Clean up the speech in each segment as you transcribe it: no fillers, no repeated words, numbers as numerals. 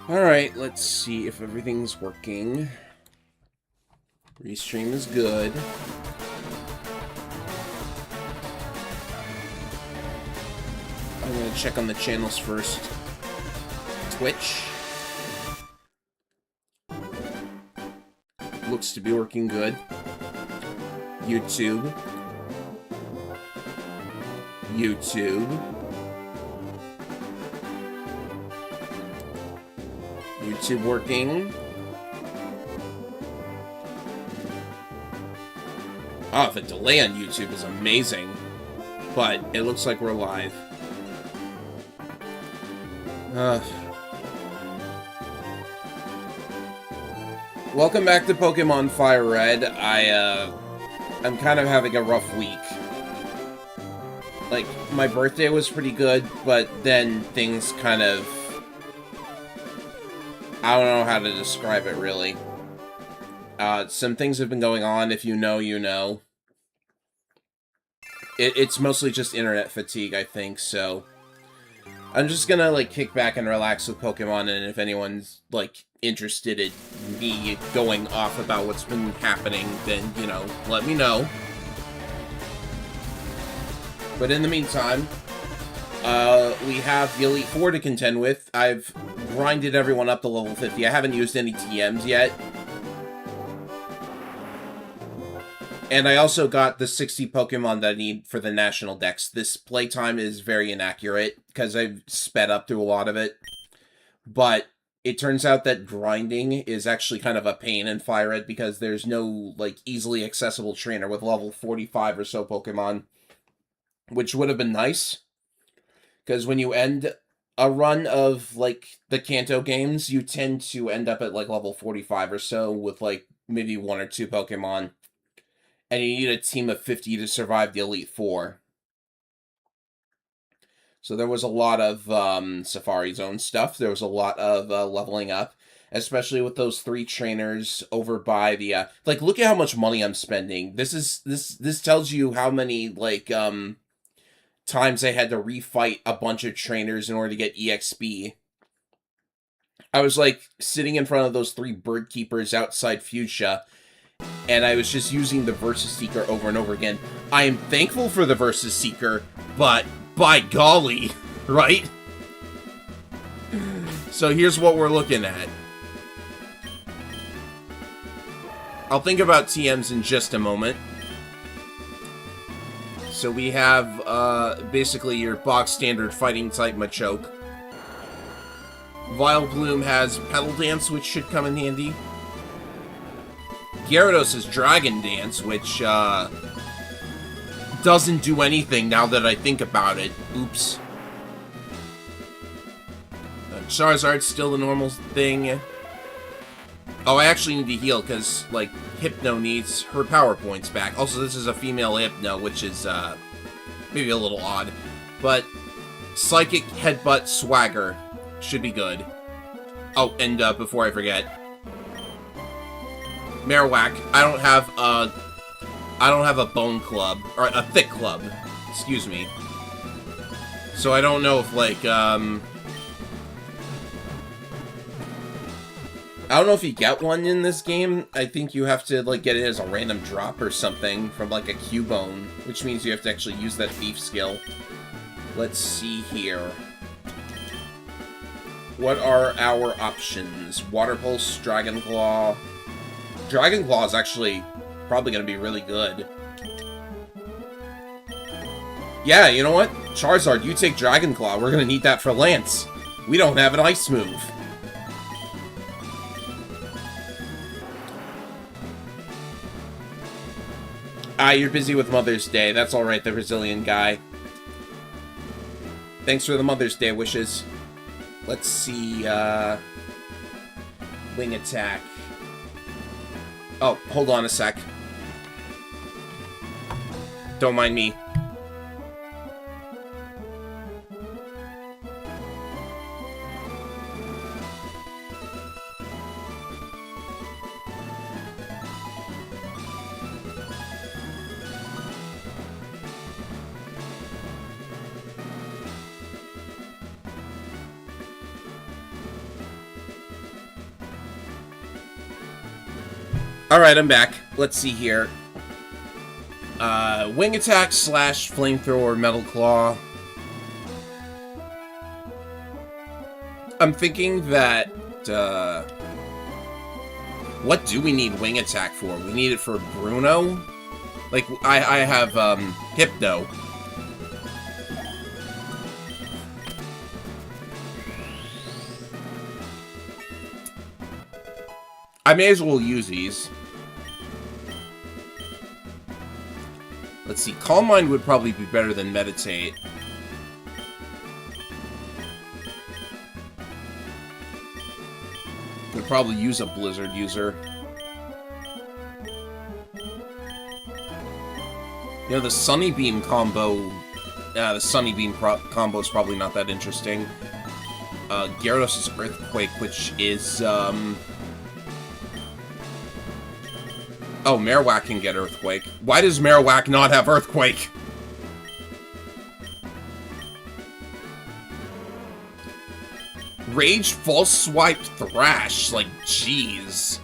Alright, let's see if everything's working. Restream is good. I'm gonna check on the channels first. Twitch. Looks to be working good. YouTube. YouTube working. Oh, the delay on YouTube is amazing. But it looks like we're live. Welcome back to Pokemon Fire Red. I'm kind of having a rough week. Like, my birthday was pretty good, but then things kind of... I don't know how to describe it, really. Some things have been going on. If you know, you know. It's mostly just internet fatigue, I think, so... I'm just gonna, like, kick back and relax with Pokemon, and if anyone's, like, interested in me going off about what's been happening, then, you know, let me know. But in the meantime, we have the Elite Four to contend with. I've grinded everyone up to level 50. I haven't used any TMs yet. And I also got the 60 Pokemon that I need for the National Dex. This playtime is very inaccurate, because I've sped up through a lot of it. But it turns out that grinding is actually kind of a pain in Fire Red, because there's no, like, easily accessible trainer with level 45 or so Pokemon. Which would have been nice. Because when you end a run of, like, the Kanto games, you tend to end up at, like, level 45 or so with, like, maybe one or two Pokemon. And you need a team of 50 to survive the Elite Four. So there was a lot of Safari Zone stuff. There was a lot of leveling up. Especially with those 3 trainers over by the... like, look at how much money I'm spending. This tells you how many, like, times I had to refight a bunch of trainers in order to get EXP. I was, like, sitting in front of those 3 bird keepers outside Fuchsia, and I was just using the Versus Seeker over and over again. I am thankful for the Versus Seeker, but by golly, right? So here's what we're looking at. I'll think about TMs in just a moment. So we have, basically your box standard fighting type Machoke. Vileplume has Petal Dance, which should come in handy. Gyarados has Dragon Dance, which, doesn't do anything now that I think about it. Oops. Charizard's still the normal thing. Oh, I actually need to heal, because, like, Hypno needs her power points back. Also, this is a female Hypno, which is, maybe a little odd. But Psychic Headbutt Swagger should be good. Oh, and, before I forget... Marowak, I don't have a Bone Club, or a Thick Club, excuse me. So I don't know if, like, I don't know if you get one in this game. I think you have to, like, get it as a random drop or something from, like, a Cubone, which means you have to actually use that thief skill. Let's see here. What are our options? Water Pulse, Dragon Claw. Dragon Claw is actually probably going to be really good. Yeah, you know what? Charizard, you take Dragon Claw. We're going to need that for Lance. We don't have an ice move. Ah, you're busy with Mother's Day. That's alright, the Brazilian guy. Thanks for the Mother's Day wishes. Let's see, Wing Attack. Oh, hold on a sec. Don't mind me. Alright, I'm back. Let's see here. Wing attack / flamethrower metal claw. I'm thinking that, what do we need wing attack for? We need it for Bruno? Like, I have, Hypno. I may as well use these. Let's see, Calm Mind would probably be better than Meditate. Could probably use a Blizzard user. You know, the Sunny Beam combo... the Sunny Beam combo is probably not that interesting. Gyarados' Earthquake, which is, Oh, Marowak can get Earthquake. Why does Marowak not have Earthquake? Rage False Swipe Thrash. Like, jeez.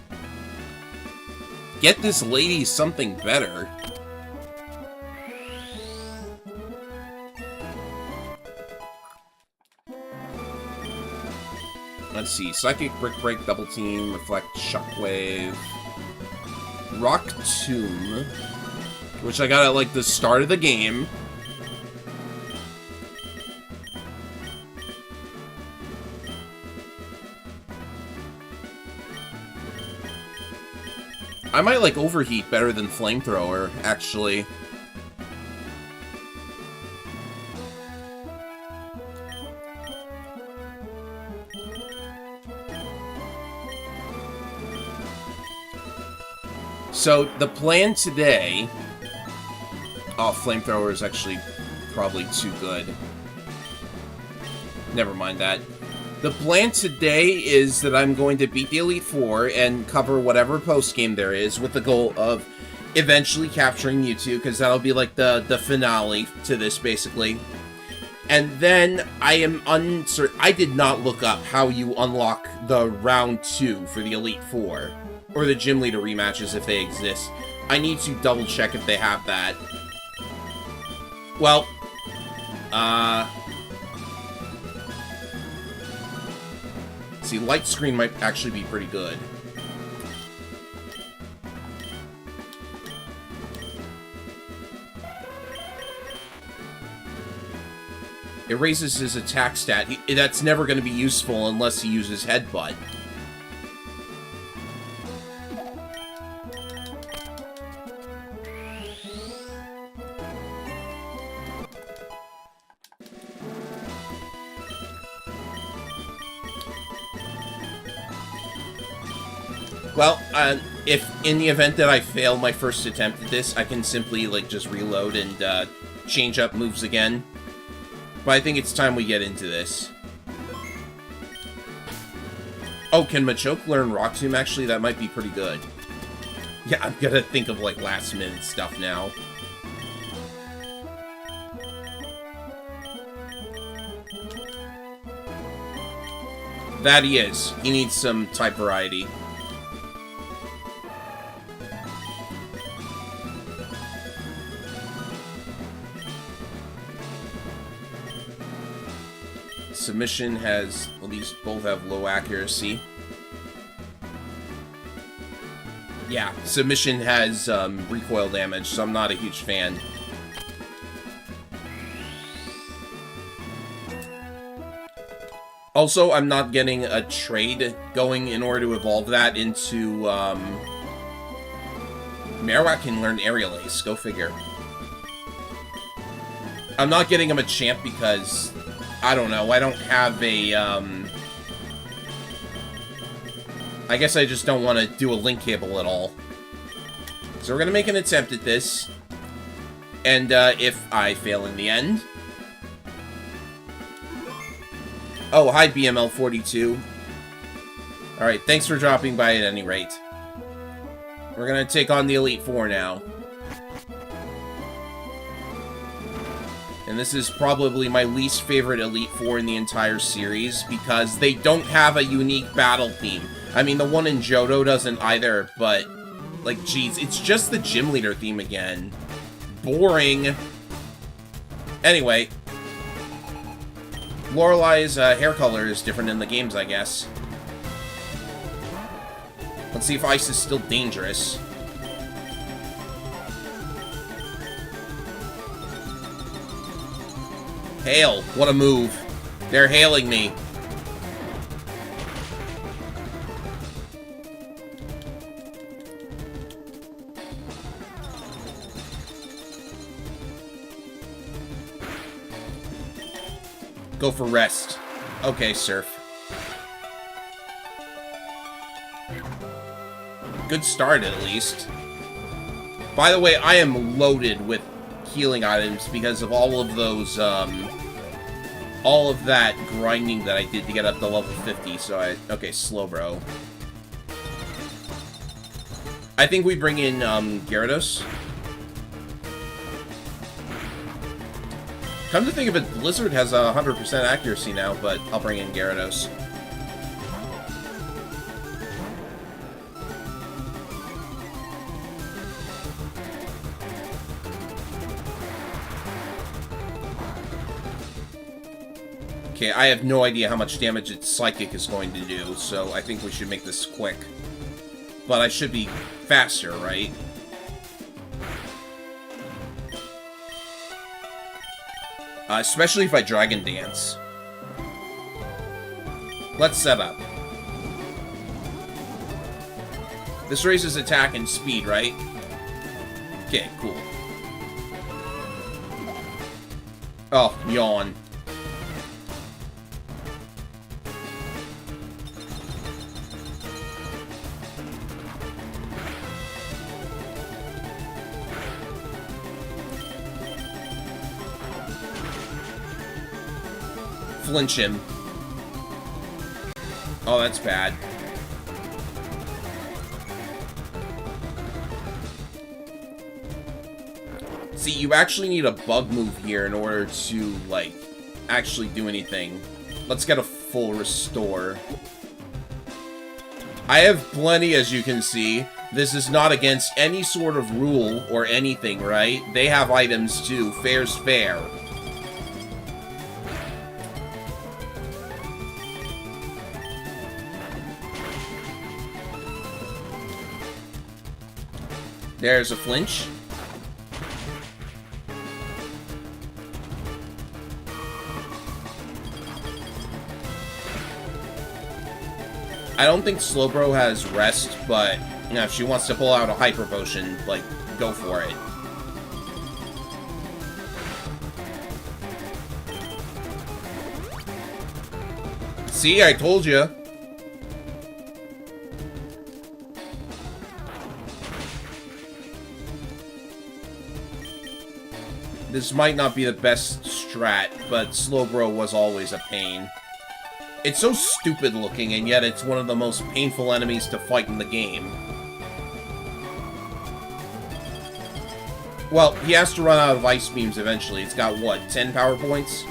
Get this lady something better. Let's see. Psychic Brick Break, Double Team, Reflect, Shockwave. Rock Tomb, which I got at, like, the start of the game. I might like Overheat better than Flamethrower, actually. So, the plan today... Oh, Flamethrower is actually probably too good. Never mind that. The plan today is that I'm going to beat the Elite Four and cover whatever post-game there is with the goal of eventually capturing Mewtwo, because that'll be like the finale to this, basically. And then I am uncertain... I did not look up how you unlock the Round 2 for the Elite Four. Or the Gym Leader rematches, if they exist. I need to double-check if they have that. Well, see, Light Screen might actually be pretty good. It raises his attack stat. That's never going to be useful unless he uses Headbutt. Well, if in the event that I fail my first attempt at this, I can simply, like, just reload and change up moves again. But I think it's time we get into this. Oh, can Machoke learn Rock Tomb? Actually, that might be pretty good. Yeah, I'm gonna think of, like, last-minute stuff now. That he is. He needs some type variety. Submission has, well, these both have low accuracy. Yeah, Submission has recoil damage, so I'm not a huge fan. Also, I'm not getting a trade going in order to evolve that into, Marowak can learn Aerial Ace, go figure. I'm not getting him a champ because... I don't know, I don't have a, I guess I just don't want to do a link cable at all. So we're going to make an attempt at this. And, if I fail in the end... Oh, hi, BML42. Alright, thanks for dropping by at any rate. We're going to take on the Elite Four now. And this is probably my least favorite Elite Four in the entire series, because they don't have a unique battle theme. I mean, the one in Johto doesn't either, but Like, geez, it's just the gym leader theme again. Boring. Anyway. Lorelai's hair color is different in the games, I guess. Let's see if ice is still dangerous. Hail. What a move. They're hailing me. Go for rest. Okay, Surf. Good start, at least. By the way, I am loaded with healing items because of all of those, all of that grinding that I did to get up to level 50, so okay, Slowbro. I think we bring in, Gyarados. Come to think of it, Blizzard has 100% accuracy now, but I'll bring in Gyarados. Okay, I have no idea how much damage its Psychic is going to do, so I think we should make this quick. But I should be faster, right? Especially if I Dragon Dance. Let's set up. This raises attack and speed, right? Okay, cool. Oh, yawn. Flinch him. Oh, that's bad. See, you actually need a bug move here in order to, like, actually do anything. Let's get a full restore. I have plenty, as you can see. This is not against any sort of rule or anything, right? They have items too. Fair's fair. There's a flinch. I don't think Slowbro has rest, but you know, if she wants to pull out a Hyper Potion, like, go for it. See, I told you. This might not be the best strat, but Slowbro was always a pain. It's so stupid looking, and yet it's one of the most painful enemies to fight in the game. Well, he has to run out of Ice Beams eventually. It's got, what, 10 power points?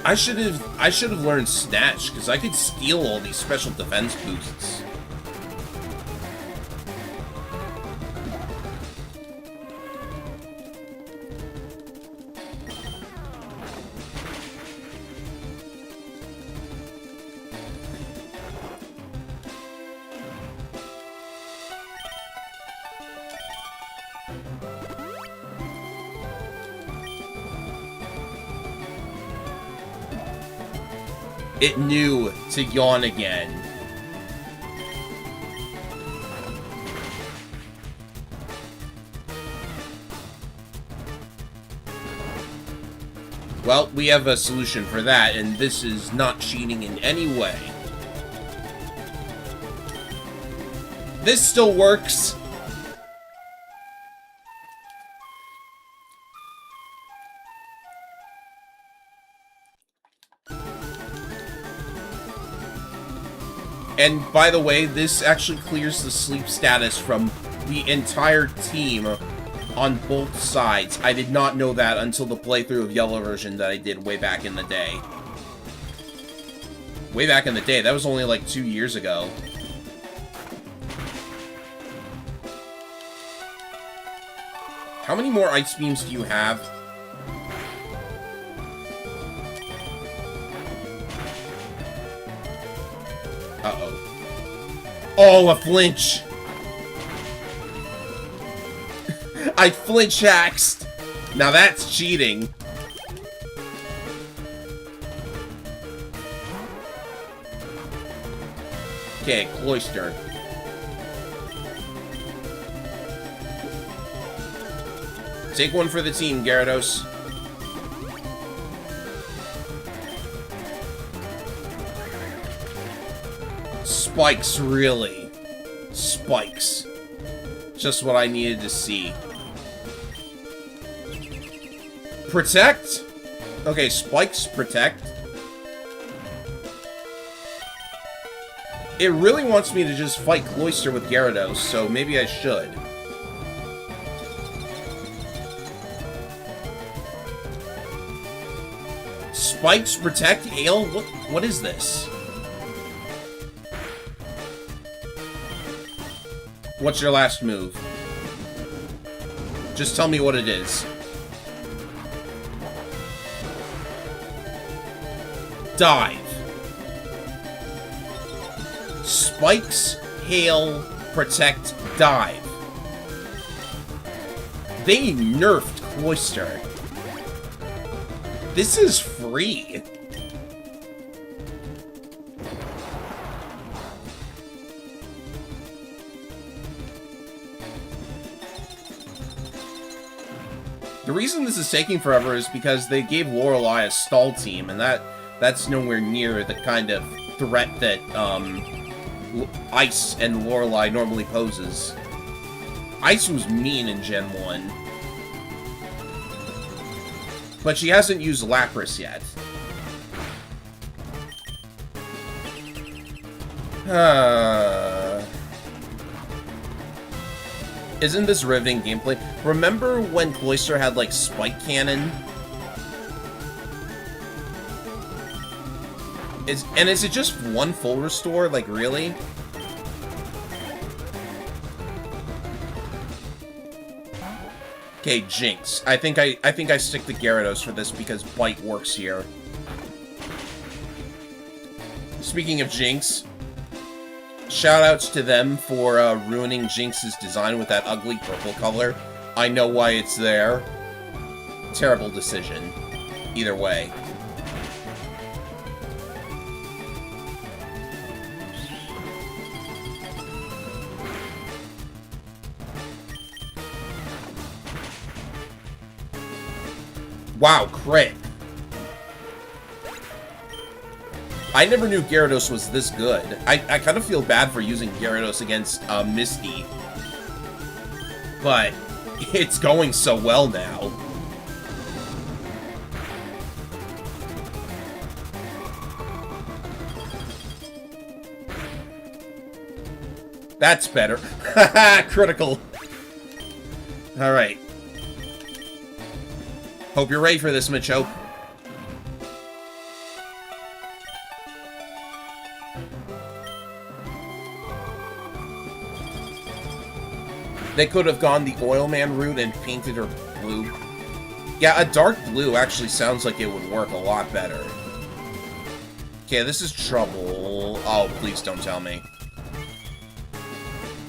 I should have learned Snatch, because I could steal all these special defense boosts. It knew to yawn again. Well, we have a solution for that, and this is not cheating in any way. This still works. And by the way, this actually clears the sleep status from the entire team on both sides. I did not know that until the playthrough of Yellow version that I did way back in the day. Way back in the day, that was only like 2 years ago. How many more ice beams do you have? Uh-oh. Oh, a flinch! I flinch-axed! Now that's cheating. Okay, Cloyster. Take one for the team, Gyarados. Spikes, really. Spikes. Just what I needed to see. Protect? Okay, Spikes, protect. It really wants me to just fight Cloyster with Gyarados, so maybe I should. Spikes, protect, hail? What is this? What's your last move? Just tell me what it is. Dive. Spikes, hail, protect, dive. They nerfed Cloyster. This is free. The reason this is taking forever is because they gave Lorelei a stall team, and that's nowhere near the kind of threat that Ice and Lorelei normally poses. Ice was mean in Gen 1. But she hasn't used Lapras yet. Isn't this riveting gameplay? Remember when Cloyster had, like, Spike Cannon? Is it just one full restore? Like, really? Okay, Jinx. I think I stick to Gyarados for this because Bite works here. Speaking of Jinx, shoutouts to them for ruining Jinx's design with that ugly purple color. I know why it's there. Terrible decision. Either way. Wow, crit. I never knew Gyarados was this good. I kind of feel bad for using Gyarados against Misty. But it's going so well now. That's better. Critical. Alright. Hope you're ready for this, Machoke. They could have gone the Oil Man route and painted her blue. Yeah, a dark blue actually sounds like it would work a lot better. Okay, this is trouble. Oh, please don't tell me.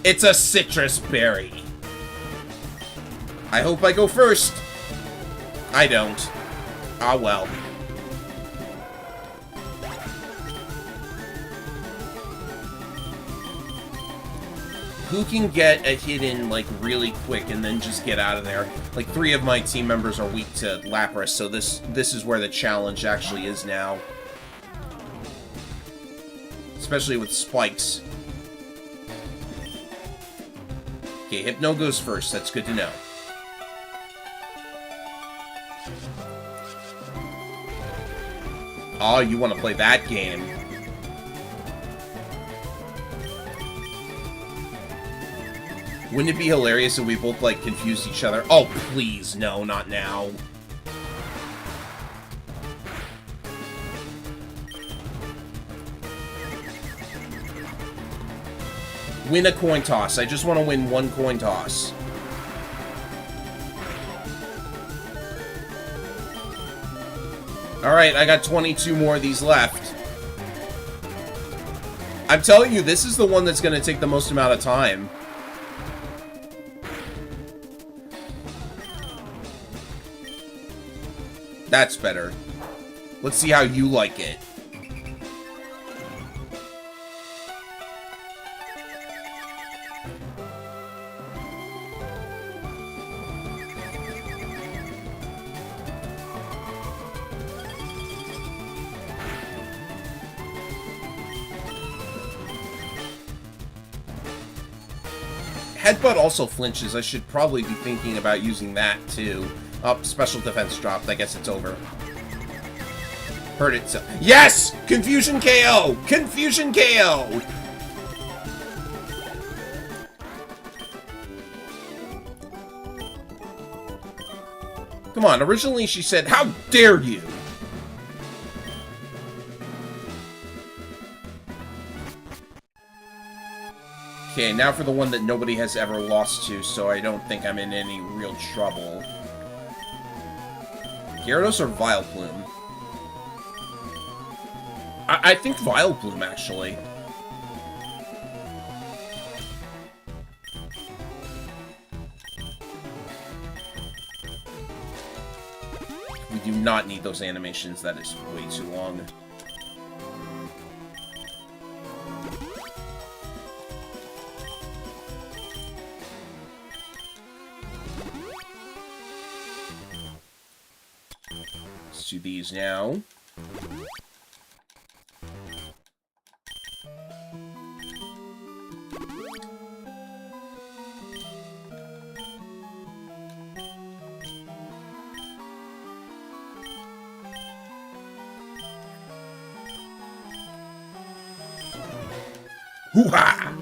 It's a citrus berry. I hope I go first. I don't. Ah, well. Who can get a hit in, like, really quick and then just get out of there? Like, 3 of my team members are weak to Lapras, so this is where the challenge actually is now. Especially with spikes. Okay, Hypno goes first. That's good to know. Oh, you want to play that game. Wouldn't it be hilarious if we both, like, confused each other? Oh, please, no, not now. Win a coin toss. I just want to win one coin toss. Alright, I got 22 more of these left. I'm telling you, this is the one that's going to take the most amount of time. That's better. Let's see how you like it. Headbutt also flinches. I should probably be thinking about using that, too. Oh, special defense dropped. I guess it's over. Heard it. So yes! Confusion KO! Confusion KO! Come on, originally she said, "How dare you!" Okay, now for the one that nobody has ever lost to, so I don't think I'm in any real trouble. Gyarados or Vileplume? I think Vileplume, actually. We do not need those animations. That is way too long. Let's do these now. Hoo-ha!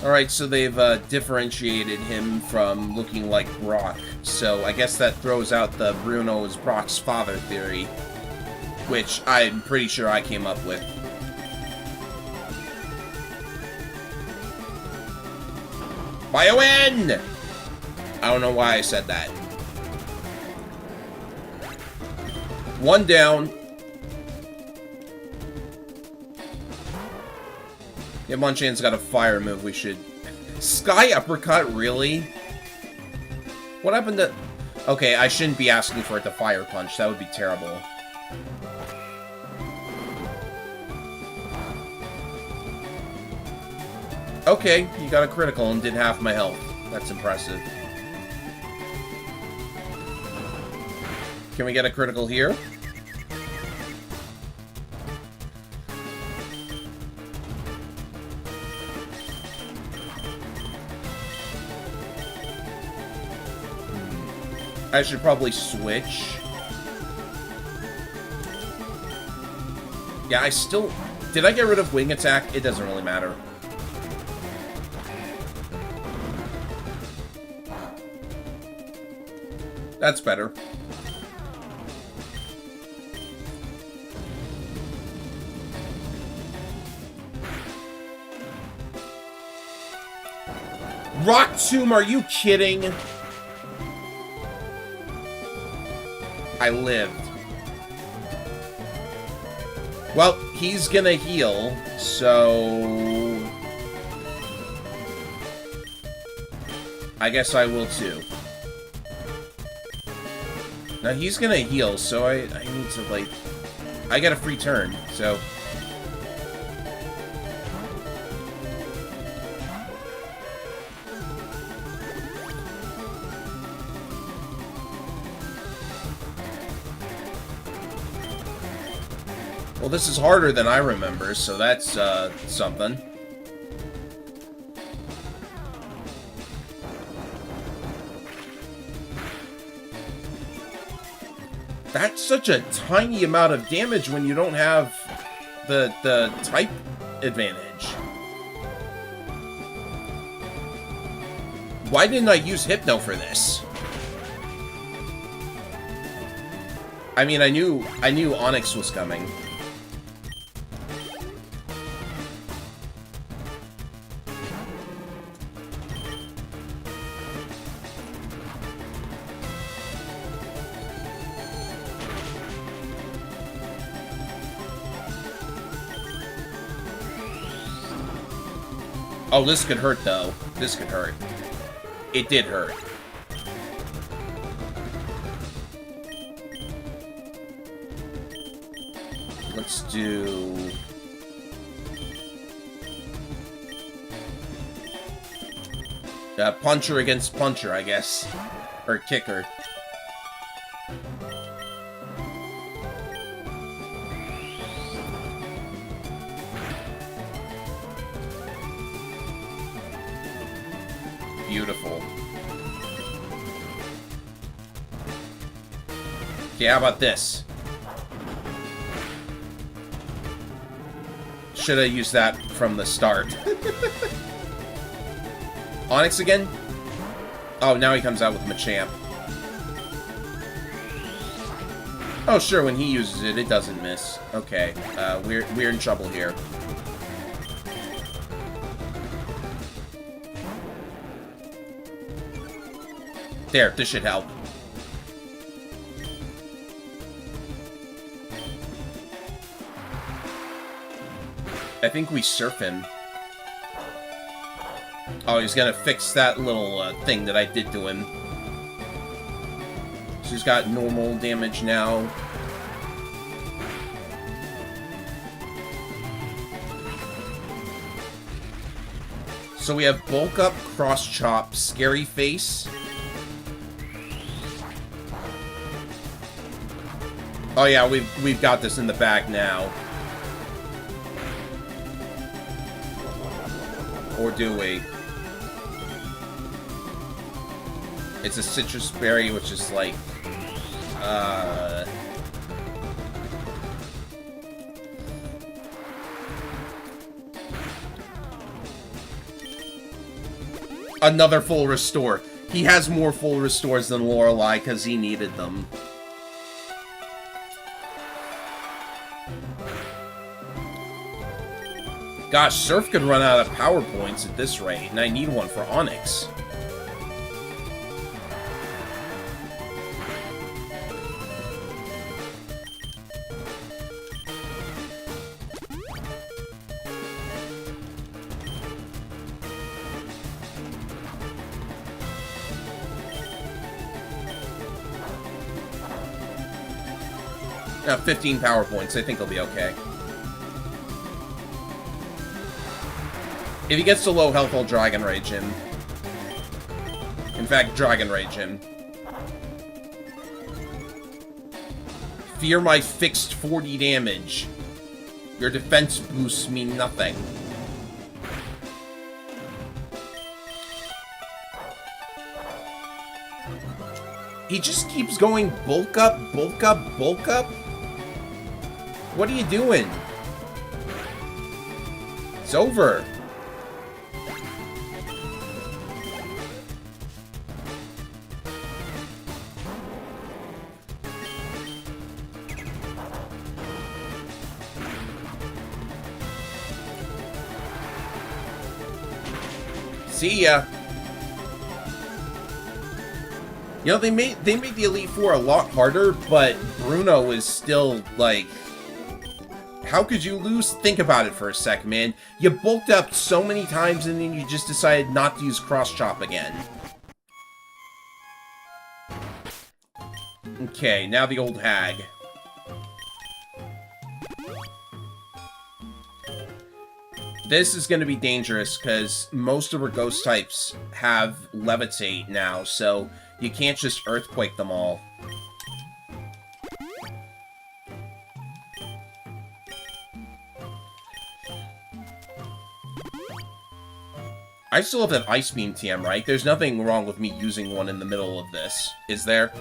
Alright, so they've differentiated him from looking like Brock. So I guess that throws out the Bruno is Brock's father theory, which I'm pretty sure I came up with. Bio-N! I don't know why I said that. One down. Yeah, Munchan's got a fire move we should... Sky Uppercut, really? What happened to... Okay, I shouldn't be asking for it to Fire Punch. That would be terrible. Okay, you got a critical and did half my health. That's impressive. Can we get a critical here? I should probably switch. Yeah, I still... Did I get rid of Wing Attack? It doesn't really matter. That's better. Rock Tomb, are you kidding? I lived. Well, he's gonna heal, so... I guess I will too. Now he's gonna heal, so I need to, like... I get a free turn, so... Well, this is harder than I remember, so that's, something. That's such a tiny amount of damage when you don't have the type advantage. Why didn't I use Hypno for this? I mean, I knew Onyx was coming. Oh, this could hurt, though. This could hurt. It did hurt. Let's do... puncher against puncher, I guess. Or kicker. Beautiful. Okay, how about this? Should have used that from the start. Onyx again? Oh, now he comes out with Machamp. Oh, sure, when he uses it, it doesn't miss. Okay, we're in trouble here. There, this should help. I think we surf him. Oh, he's gonna fix that little thing that I did to him. So he's got normal damage now. So we have Bulk Up, Cross Chop, Scary Face. Oh yeah, we've got this in the bag now. Or do we? It's a citrus berry, which is like, another full restore. He has more full restores than Lorelei because he needed them. Gosh, Surf could run out of power points at this rate, and I need one for Onyx. Now, 15 power points. I think he'll be okay. If he gets to low health, I'll Dragon Rage him. In fact, Dragon Rage him. Fear my fixed 40 damage. Your defense boosts mean nothing. He just keeps going bulk up, bulk up, bulk up? What are you doing? It's over. See ya. You know, they made the Elite Four a lot harder, but Bruno is still, like... How could you lose? Think about it for a sec, man. You bulked up so many times and then you just decided not to use Cross Chop again. Okay, now the old hag. This is going to be dangerous because most of her ghost types have Levitate now, so you can't just Earthquake them all. I still have that Ice Beam TM, right? There's nothing wrong with me using one in the middle of this, is there?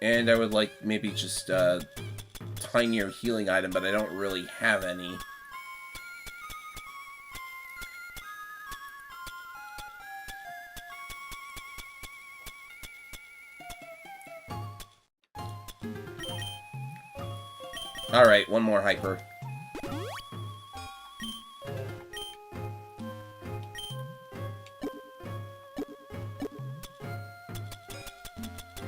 And I would like maybe just a tinier healing item, but I don't really have any. Alright, one more hyper.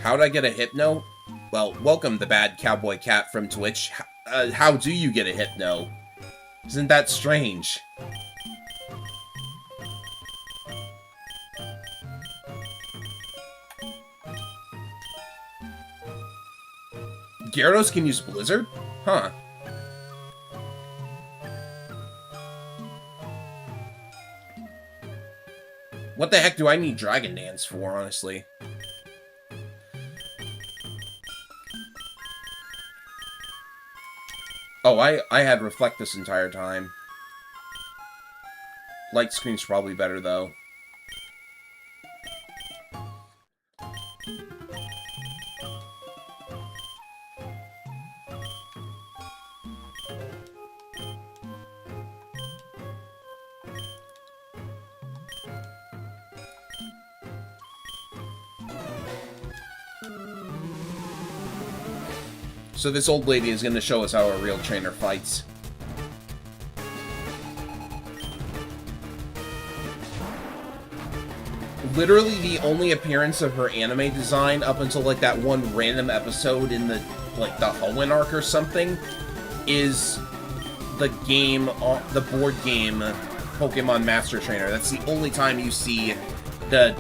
How'd I get a Hypno? Well, welcome the bad cowboy cat from Twitch. How do you get a Hypno? Isn't that strange? Gyarados can use Blizzard? Huh. What the heck do I need Dragon Dance for, honestly? Oh, I had Reflect this entire time. Light screen's probably better, though. So this old lady is going to show us how a real trainer fights. Literally the only appearance of her anime design up until like that one random episode in the like the Hoenn arc or something is the game, the board game Pokemon Master Trainer. That's the only time you see the...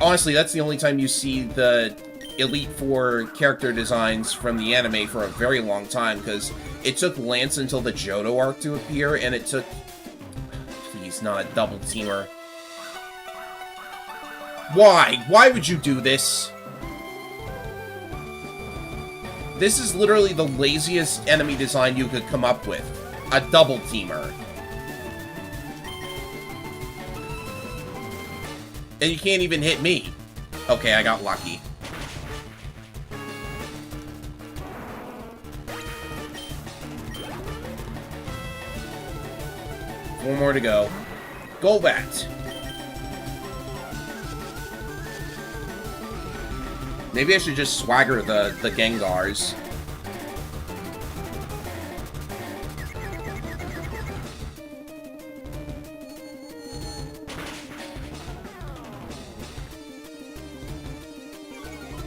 Honestly, that's the only time you see the Elite Four character designs from the anime for a very long time, because it took Lance until the Johto arc to appear, and it took... Please, not a double teamer. Why? Why would you do this? This is literally the laziest enemy design you could come up with. A double teamer. And you can't even hit me. Okay, I got lucky. Four more to go. Golbat. Maybe I should just swagger the Gengars.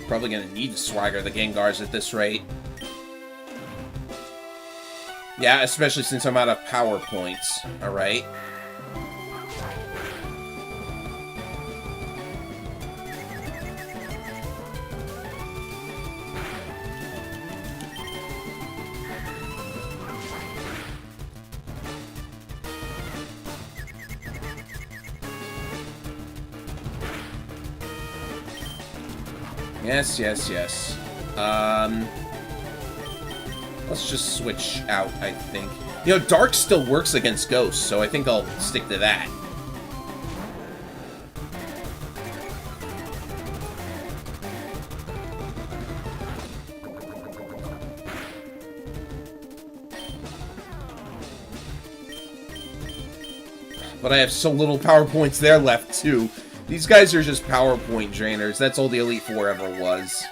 Probably gonna need to swagger the Gengars at this rate. Yeah, especially since I'm out of power points. Alright. Yes, yes, yes. Let's just switch out, I think. You know, Dark still works against Ghosts, so I think I'll stick to that. But I have so little power points there left, too. These guys are just PowerPoint drainers. That's all the Elite Four ever was.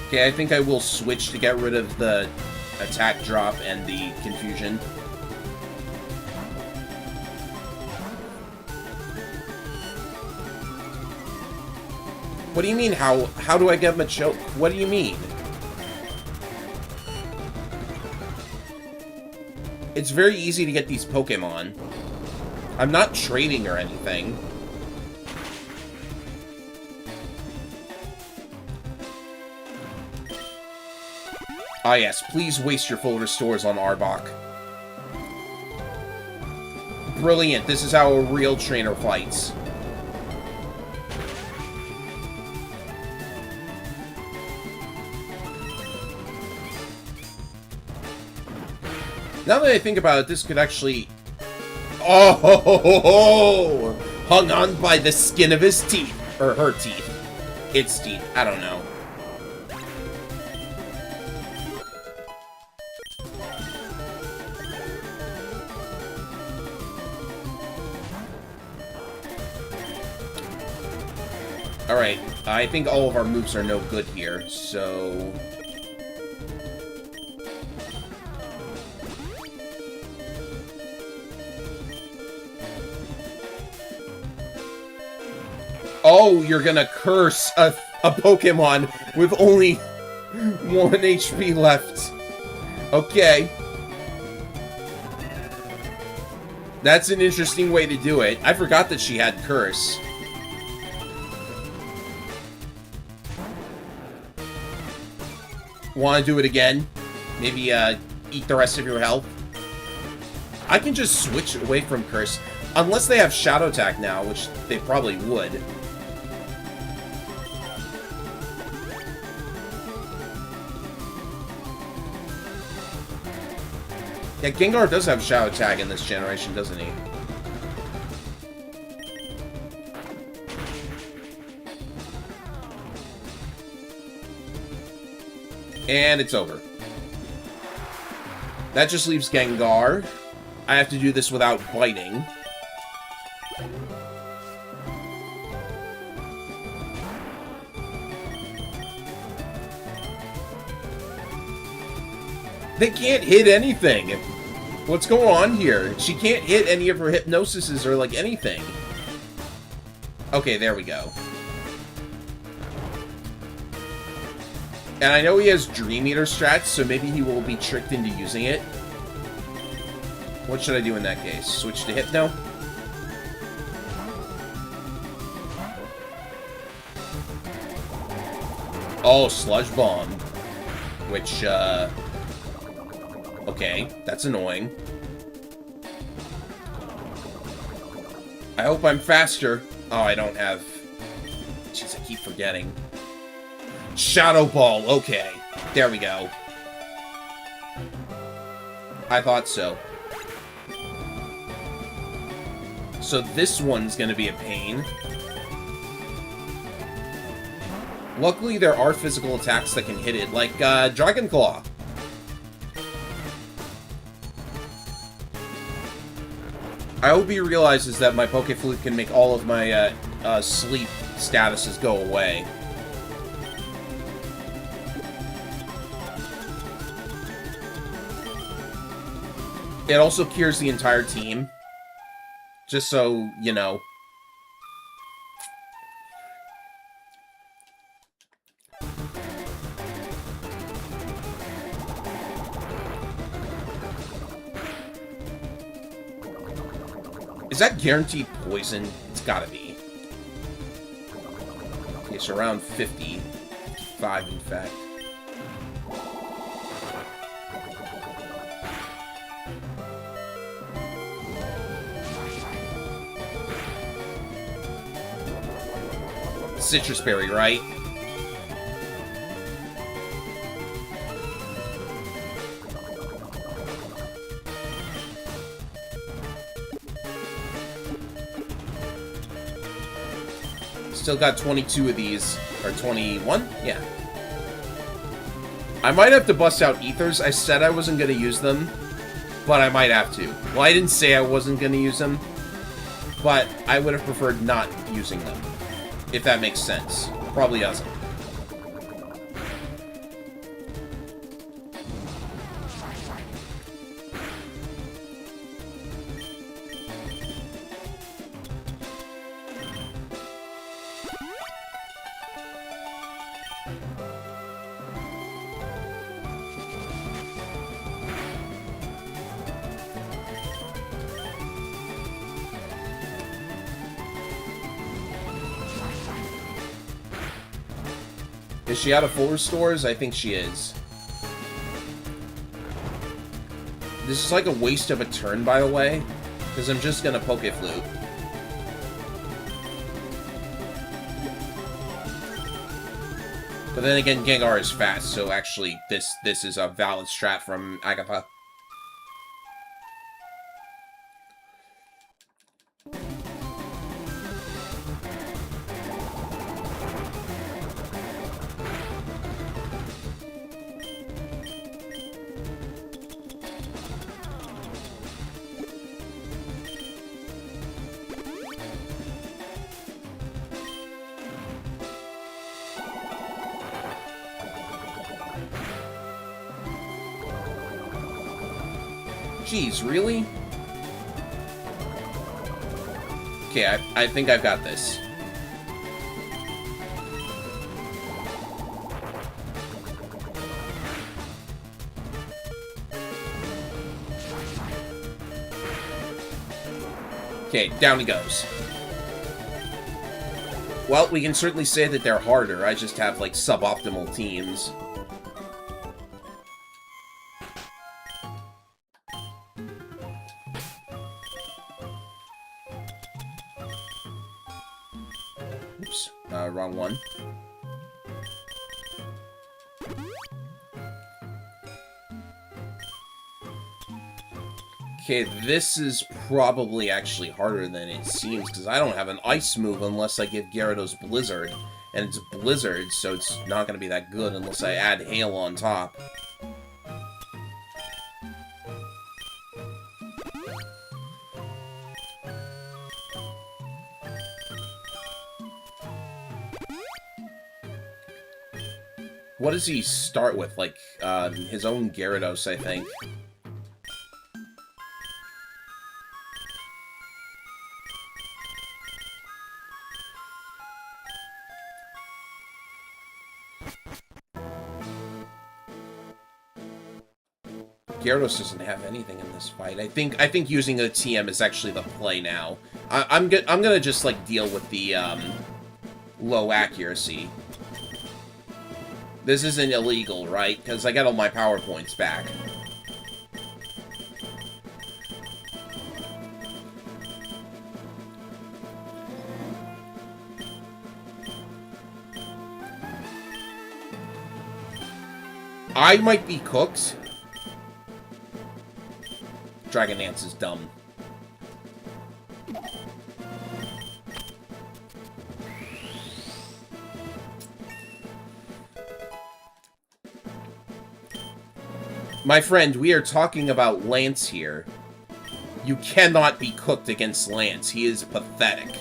Okay, I think I will switch to get rid of the attack drop and the confusion. What do you mean, how do I get Machoke? What do you mean? It's very easy to get these Pokemon. I'm not trading or anything. Ah yes, please waste your full restores on Arbok. Brilliant. This is how a real trainer fights. Now that I think about it, this could actually... Oh! Ho, ho, ho, ho. Hung on by the skin of his teeth. Or her teeth. Its teeth. I don't know. Alright, I think all of our moves are no good here, so... Oh, you're gonna curse a Pokemon with only 1 HP left. Okay. That's an interesting way to do it. I forgot that she had Curse. Want to do it again? Maybe eat the rest of your health? I can just switch away from Curse. Unless they have Shadow Attack now, which they probably would. Yeah, Gengar does have Shadow Attack in this generation, doesn't he? And it's over. That just leaves Gengar. I have to do this without biting. They can't hit anything. What's going on here? She can't hit any of her hypnosises or, like, anything. Okay, there we go. And I know he has Dream Eater strats, so maybe he will be tricked into using it. What should I do in that case? Switch to Hypno? Oh, Sludge Bomb. Which, okay, that's annoying. I hope I'm faster. Oh, I don't have... Jeez, I keep forgetting. Shadow Ball, okay. There we go. I thought so. So this one's gonna be a pain. Luckily, there are physical attacks that can hit it, like Dragon Claw. I hope he realizes that my Pokeflute can make all of my sleep statuses go away. It also cures the entire team. Just so, you know. Is that guaranteed poison? It's gotta be. Okay, so around 50. 55, in fact. Citrus Berry, right? Still got 22 of these. Or 21? Yeah. I might have to bust out Ethers. I said I wasn't going to use them, but I might have to. Well, I didn't say I wasn't going to use them, but I would have preferred not using them. If that makes sense. Probably doesn't. Is she out of full restores? I think she is. This is like a waste of a turn, by the way. Because I'm just gonna Poke Flute. But then again, Gengar is fast, so actually this is a valid strat from Agatha. Jeez, really? Okay, I think I've got this. Okay, down he goes. Well, we can certainly say that they're harder. I just have, like, suboptimal teams. Oops, wrong one. Okay, this is probably actually harder than it seems, because I don't have an ice move unless I give Gyarados Blizzard. And it's Blizzard, so it's not going to be that good unless I add Hail on top. What does he start with? Like, his own Gyarados, I think. Gyarados doesn't have anything in this fight. I think using a TM is actually the play now. I'm gonna just like deal with the low accuracy. This isn't illegal, right? Because I got all my power points back. I might be cooked. Dragon Dance is dumb. My friend, we are talking about Lance here. You cannot be cooked against Lance. He is pathetic.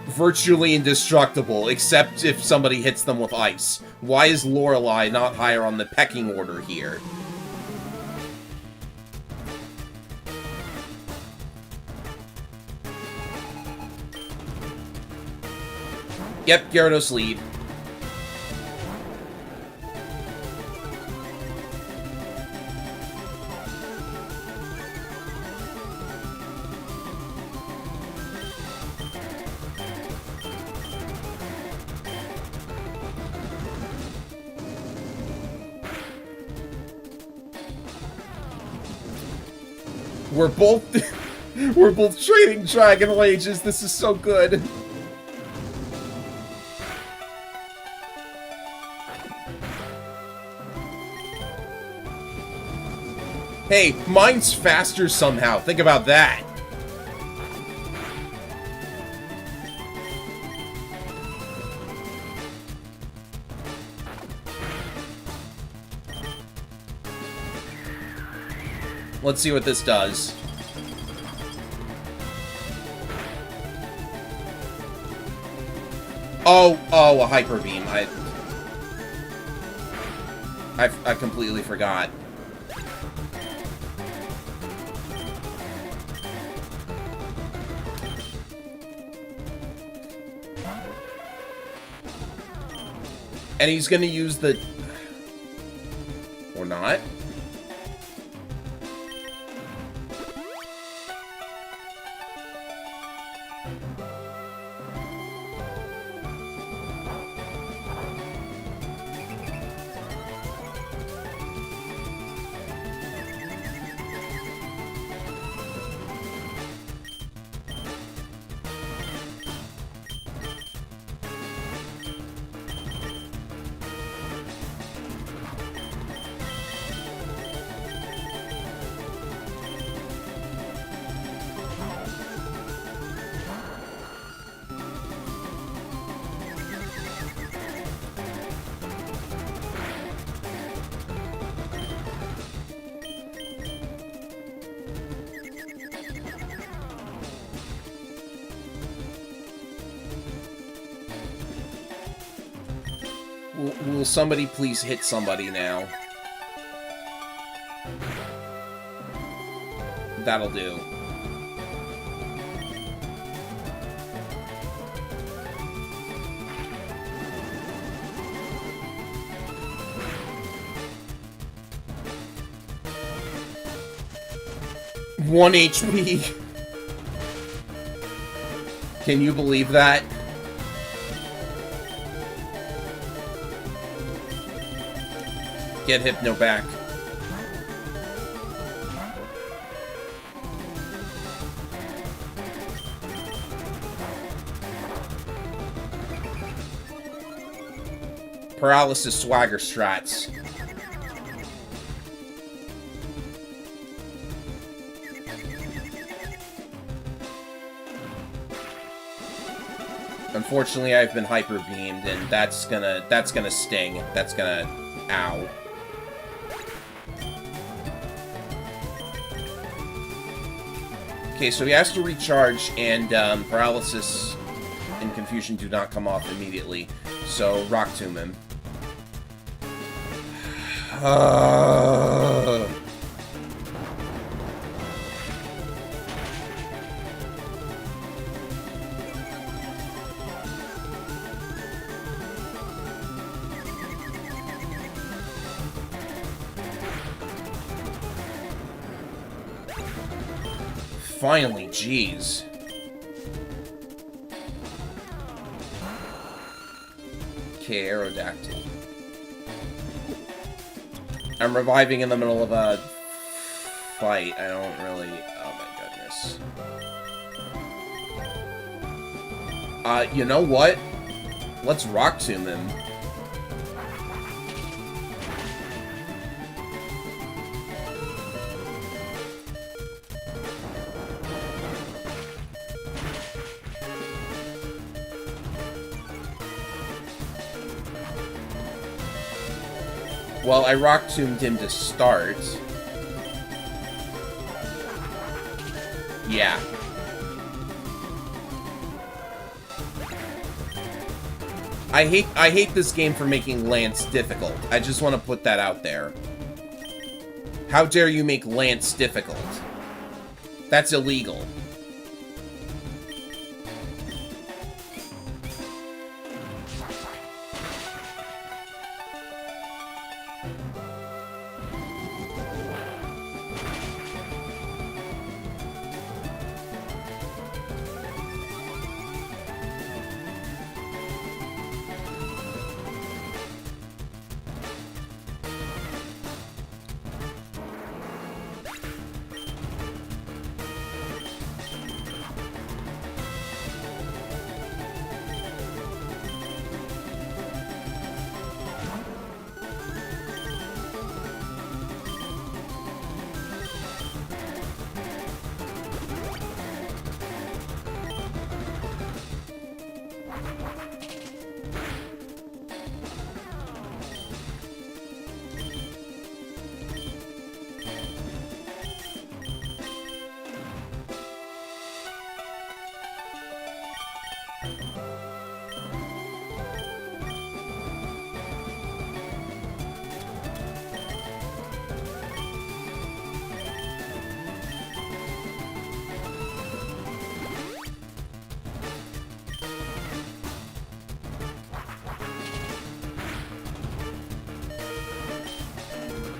Virtually indestructible, except if somebody hits them with ice. Why is Lorelei not higher on the pecking order here? Yep, Gyarados lead. We're both trading Dragon Rages. This is so good. Hey, mine's faster somehow. Think about that. Let's see what this does. Oh, a Hyper Beam. I completely forgot. And he's gonna use the... Or not? Will somebody please hit somebody now? That'll do. One HP. Can you believe that? Get Hypno back. Paralysis swagger strats. Unfortunately, I've been hyper beamed, and that's gonna sting. That's gonna, ow. Okay, so he has to recharge, and paralysis and confusion do not come off immediately. So Rock Tomb him. Finally, jeez. Okay, Aerodactyl. I'm reviving in the middle of a fight. I don't really... Oh my goodness. You know what? Let's Rock Tomb him. Well, I Rock Tombed him to start. Yeah. I hate this game for making Lance difficult. I just want to put that out there. How dare you make Lance difficult? That's illegal.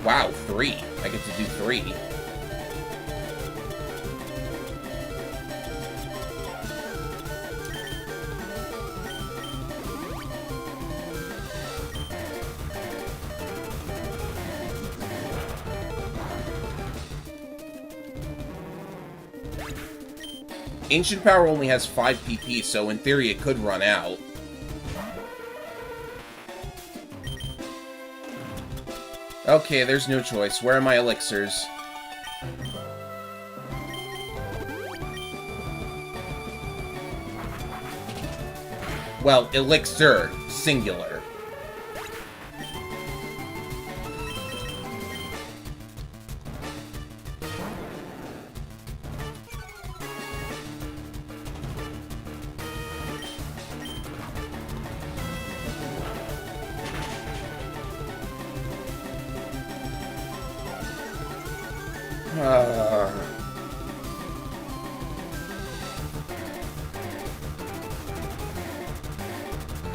Wow, 3. I get to do 3. Ancient Power only has 5 PP, so in theory it could run out. Okay, there's no choice. Where are my elixirs? Well, elixir, singular.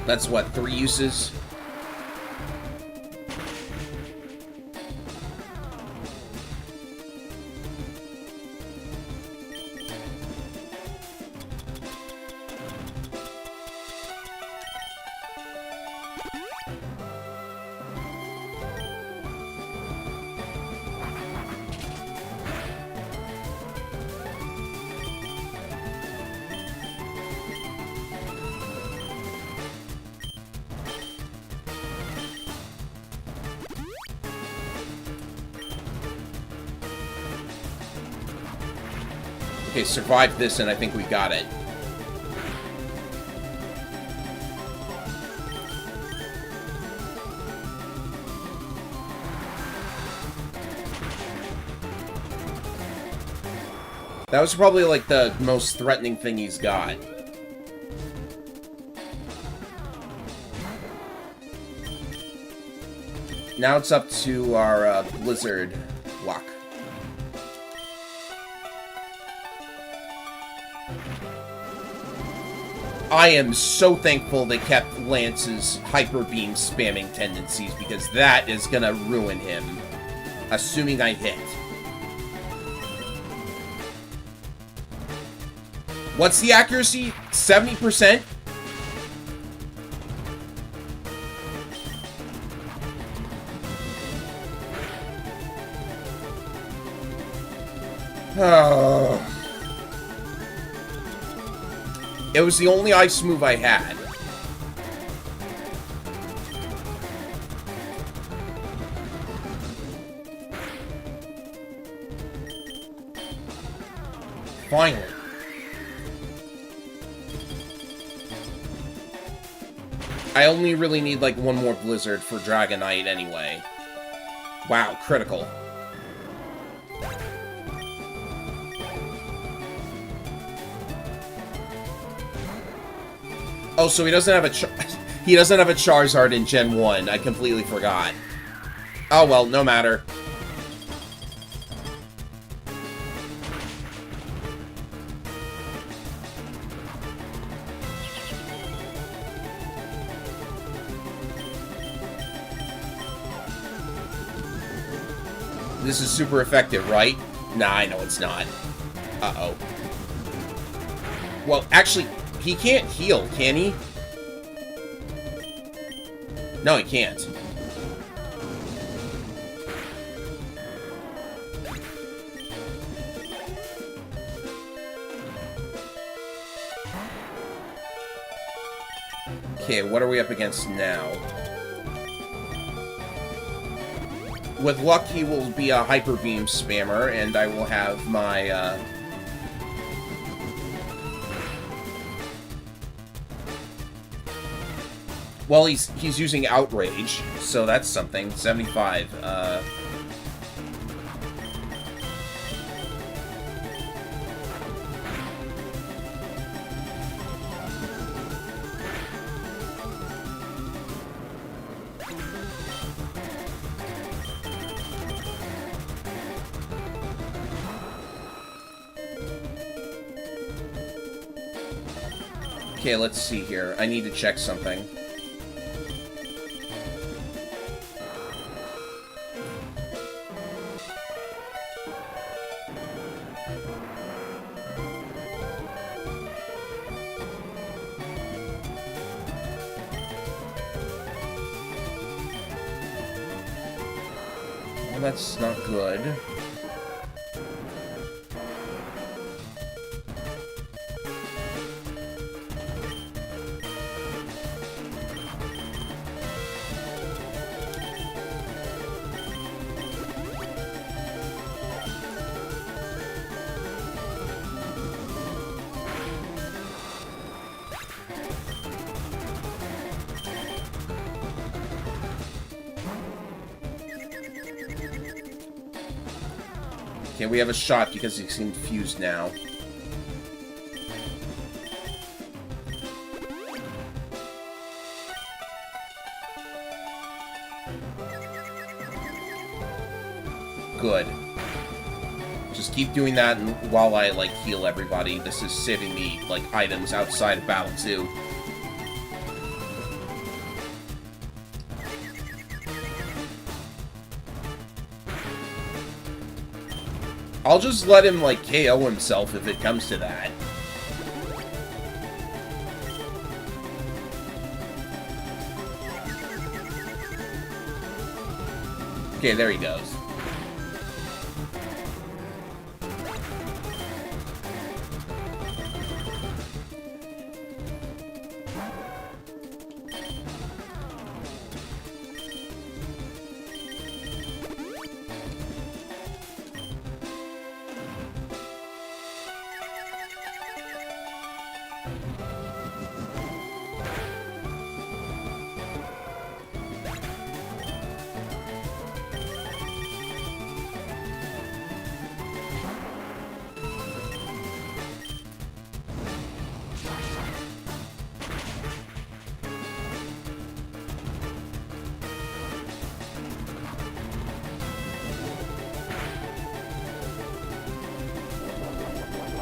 That's what, 3 uses? Okay, survived this, and I think we got it. That was probably, like, the most threatening thing he's got. Now it's up to our Blizzard luck. I am so thankful they kept Lance's Hyper Beam spamming tendencies, because that is gonna ruin him. Assuming I hit. What's the accuracy? 70%? Oh. It was the only ice move I had. Finally. I only really need, like, one more Blizzard for Dragonite anyway. Wow, critical. Oh, so he doesn't have a he doesn't have a Charizard in Gen 1. I completely forgot. Oh well, no matter. This is super effective, right? Nah, I know it's not. Uh-oh. Well, actually, he can't heal, can he? No, he can't. Okay, what are we up against now? With luck, he will be a Hyper Beam spammer, and I will have my, Well, he's using Outrage, so that's something. 75. Okay, let's see here. I need to check something. Well, that's not good. Okay, we have a shot because he seemed fused now. Good. Just keep doing that while I, like, heal everybody. This is saving me, like, items outside of battle, too. I'll just let him, like, KO himself if it comes to that. Okay, there he goes.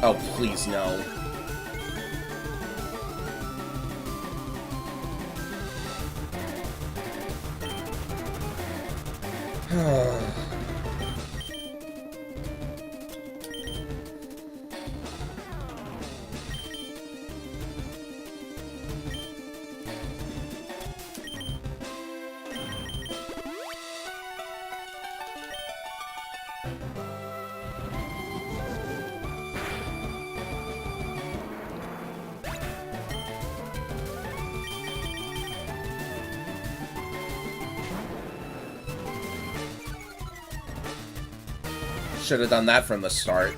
Oh, please, no. Should have done that from the start.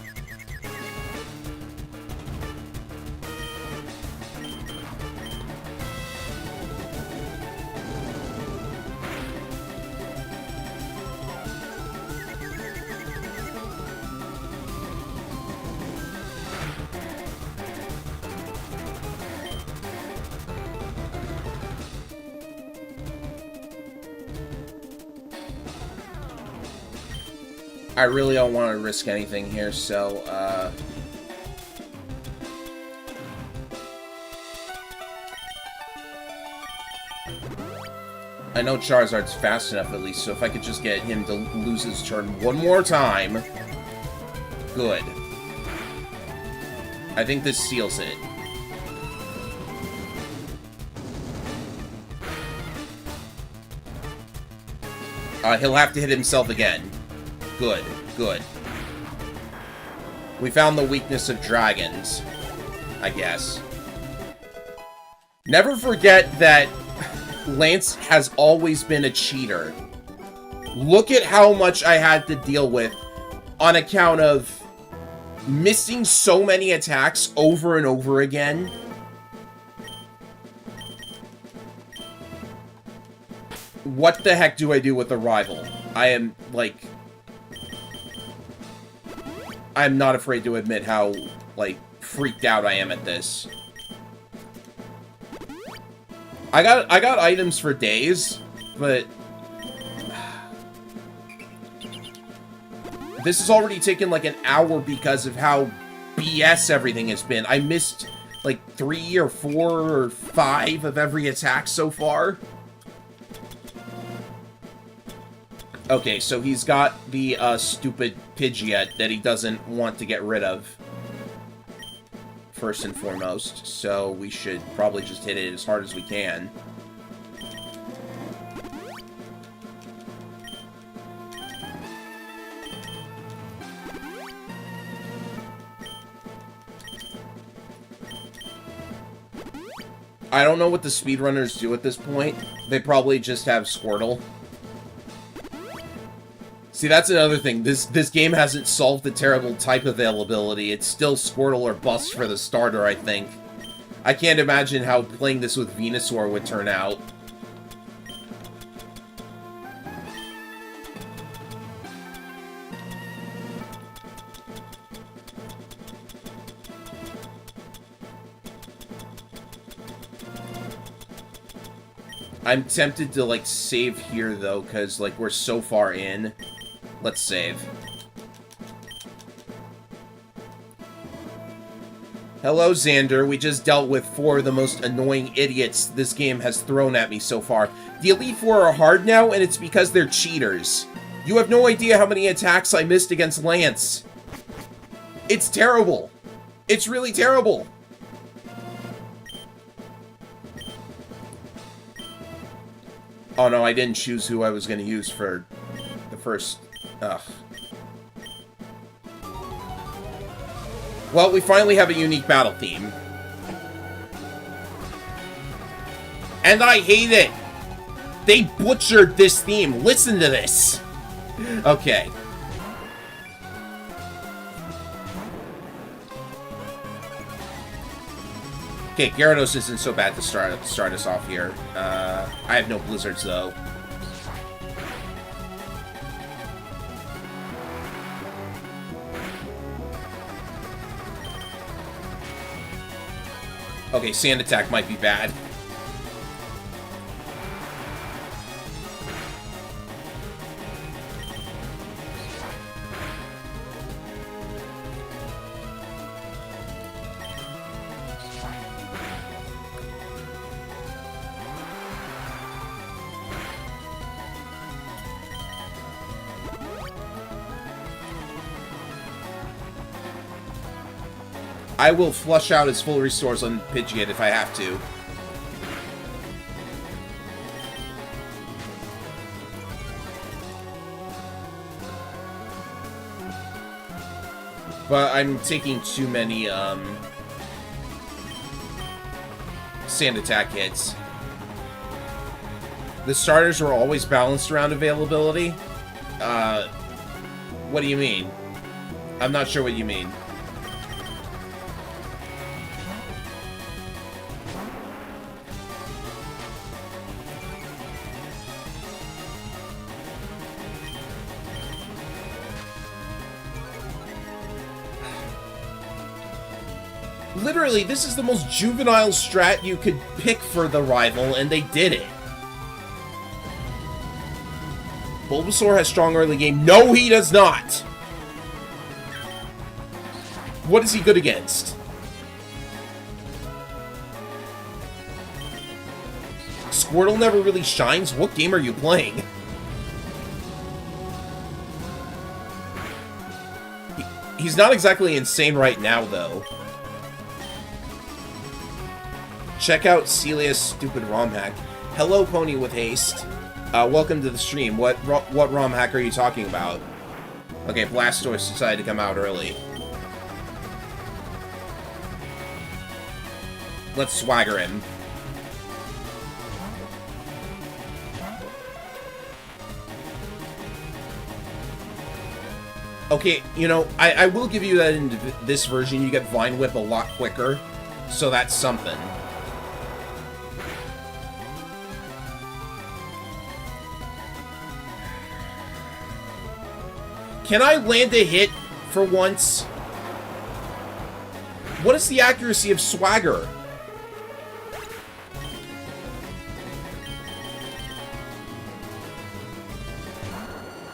I really don't want to risk anything here, so, I know Charizard's fast enough, at least, so if I could just get him to lose his turn one more time... Good. I think this seals it. He'll have to hit himself again. Good, good. We found the weakness of dragons, I guess. Never forget that Lance has always been a cheater. Look at how much I had to deal with on account of missing so many attacks over and over again. What the heck do I do with the rival? I am, like... I'm not afraid to admit how, like, freaked out I am at this. I got items for days, but... This has already taken, like, an hour because of how BS everything has been. I missed, like, 3 or 4 or 5 of every attack so far. Okay, so he's got the stupid Pidgeot that he doesn't want to get rid of. First and foremost. So we should probably just hit it as hard as we can. I don't know what the speedrunners do at this point. They probably just have Squirtle. See, that's another thing. This game hasn't solved the terrible type availability. It's still Squirtle or Bust for the starter, I think. I can't imagine how playing this with Venusaur would turn out. I'm tempted to, like, save here, though, because, like, we're so far in. Let's save. Hello, Xander. We just dealt with 4 of the most annoying idiots this game has thrown at me so far. The Elite Four are hard now, and it's because they're cheaters. You have no idea how many attacks I missed against Lance. It's terrible. It's really terrible. Oh no, I didn't choose who I was going to use for the first... Ugh. Well, we finally have a unique battle theme. And I hate it! They butchered this theme. Listen to this. Okay. Okay, Gyarados isn't so bad to start us off here. I have no blizzards, though. Okay, Sand Attack might be bad. I will flush out his full restores on Pidgeot if I have to. But I'm taking too many, Sand Attack hits. The starters are always balanced around availability? What do you mean? I'm not sure what you mean. Literally, this is the most juvenile strat you could pick for the rival, and they did it. Bulbasaur has strong early game. No, he does not! What is he good against? Squirtle never really shines? What game are you playing? He's not exactly insane right now, though. Check out Celia's stupid ROM hack. Hello, Pony with haste. Welcome to the stream. What ROM hack are you talking about? Okay, Blastoise decided to come out early. Let's swagger him. Okay, you know, I will give you that in this version you get Vine Whip a lot quicker, so that's something. Can I land a hit for once? What is the accuracy of Swagger?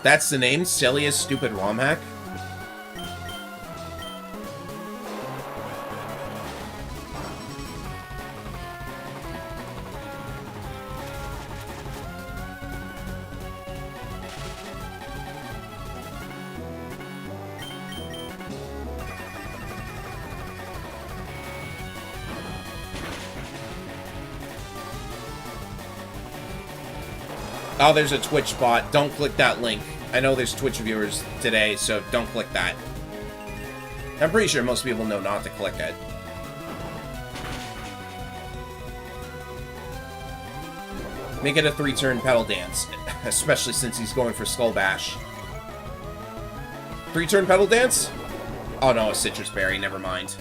That's the name? Celia's stupid ROM hack? Oh, there's a Twitch bot. Don't click that link. I know there's Twitch viewers today, so don't click that. I'm pretty sure most people know not to click it. Make it a 3-turn pedal dance, especially since he's going for Skull Bash. 3-turn pedal dance? Oh no, a Citrus Berry, never mind.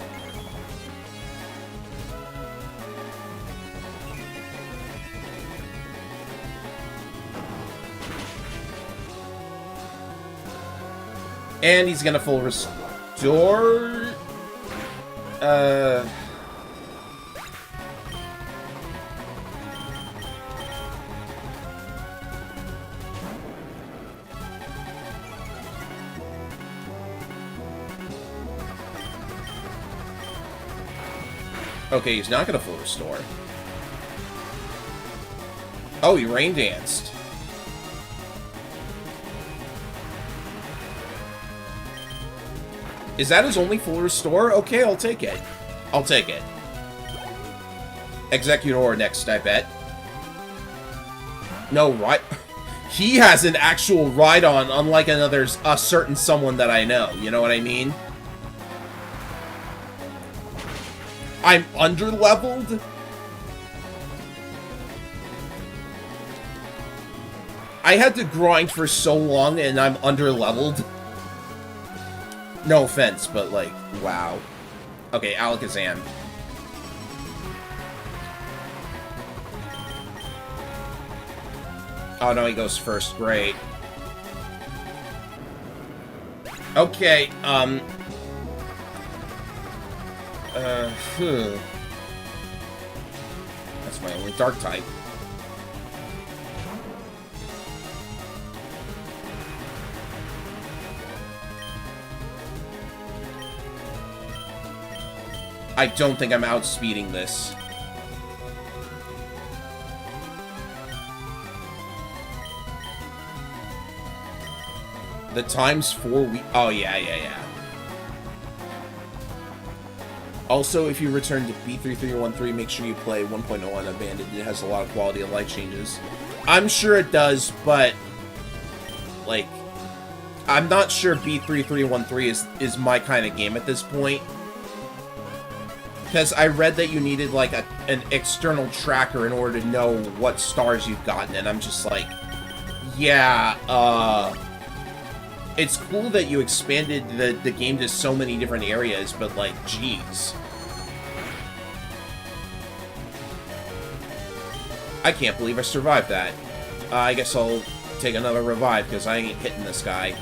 And he's gonna full restore. Okay, he's not gonna full restore. Oh, he rain danced. Is that his only full restore? Okay, I'll take it. I'll take it. Executor next, I bet. No, right? He has an actual ride-on, unlike a certain someone that I know. You know what I mean? I'm under-leveled? I had to grind for so long, and I'm under-leveled. No offense, but, like, wow. Okay, Alakazam. Oh, no, he goes first. Great. Okay, That's my only dark type. I don't think I'm outspeeding this. The times 4 weeks. Oh, yeah. Also, if you return to B3313, make sure you play 1.0 Unabandoned. It has a lot of quality of life changes. I'm sure it does, but, like, I'm not sure B3313 is my kind of game at this point. Because I read that you needed, like, an external tracker in order to know what stars you've gotten, and I'm just like, yeah, it's cool that you expanded the game to so many different areas, but, like, jeez. I can't believe I survived that. I guess I'll take another revive, because I ain't hitting this guy.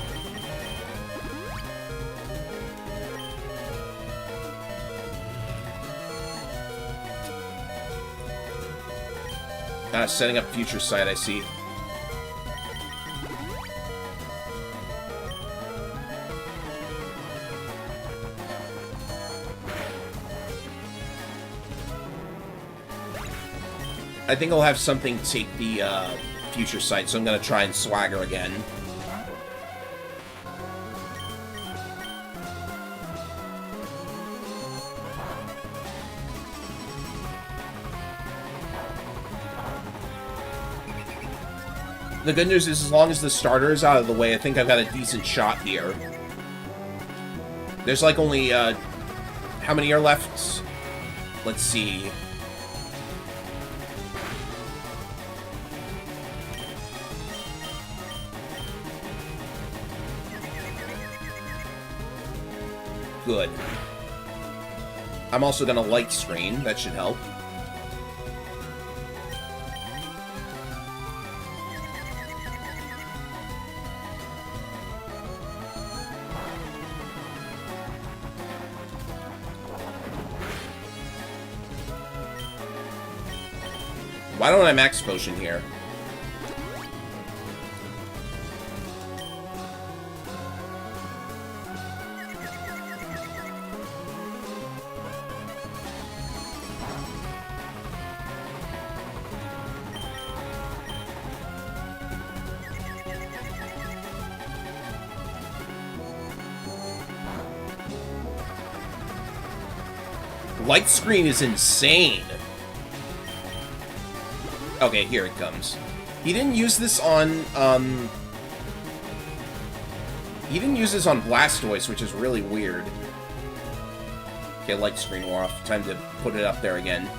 Setting up future sight, I see. I think I'll have something take the future sight, so I'm gonna try and swagger again. The good news is, as long as the starter is out of the way, I think I've got a decent shot here. There's like only, how many are left? Let's see. Good. I'm also gonna light screen. That should help. Why don't I max potion here? Light screen is insane. Okay, here it comes. He didn't use this on, he didn't use this on Blastoise, which is really weird. Okay, light screen wore off. Time to put it up there again.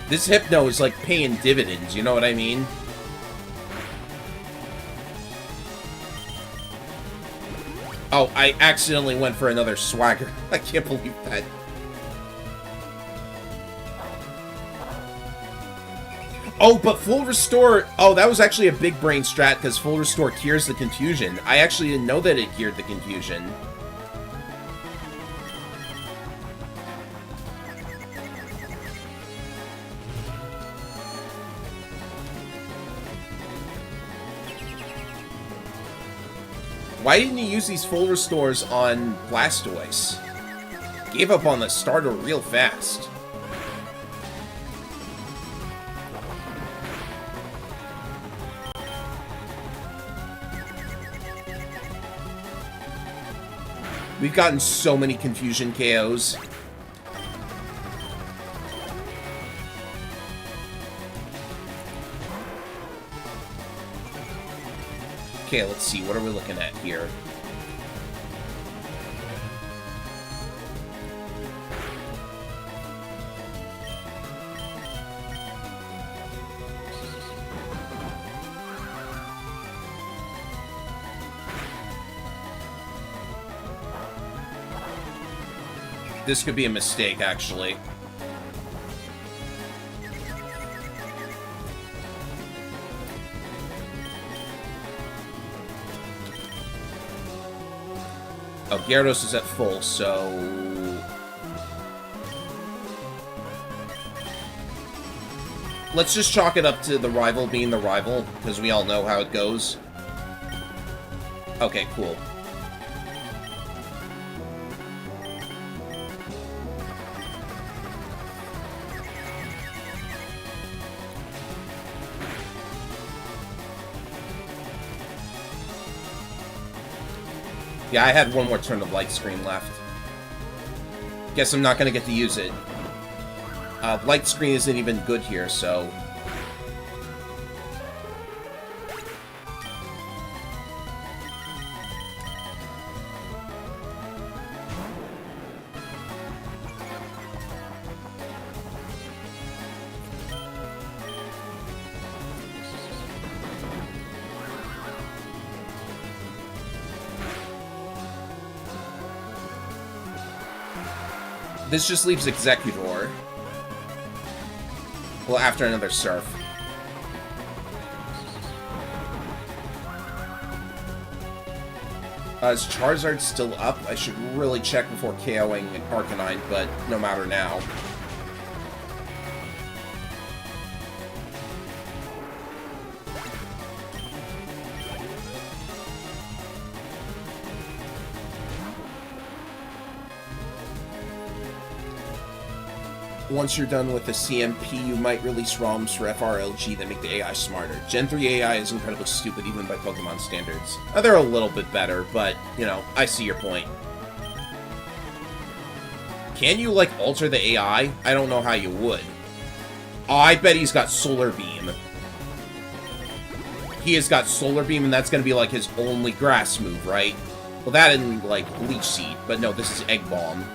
This Hypno is like paying dividends, you know what I mean? Oh, I accidentally went for another swagger. I can't believe that. Oh, but full restore... Oh, that was actually a big brain strat, because full restore cures the confusion. I actually didn't know that it cured the confusion. Why didn't you use these full restores on Blastoise? Gave up on the starter real fast. We've gotten so many confusion KOs. Okay, let's see. What are we looking at here? This could be a mistake, actually. Oh, Gyarados is at full, so... Let's just chalk it up to the rival being the rival, because we all know how it goes. Okay, cool. Yeah, I had one more turn of light screen left. Guess I'm not going to get to use it. Light screen isn't even good here, so... This just leaves Executor. Well, after another Surf. Is Charizard still up? I should really check before KOing Arcanine, but no matter now. Once you're done with the CMP, you might release ROMs for FRLG that make the AI smarter. Gen 3 AI is incredibly stupid even by Pokemon standards. They're a little bit better, but, you know, I see your point. Can you, like, alter the AI? I don't know how you would. Oh, I bet he's got Solar Beam. He has got Solar Beam, and that's going to be, like, his only grass move, right? Well, that and, like, Leech Seed. But no, this is Egg Bomb.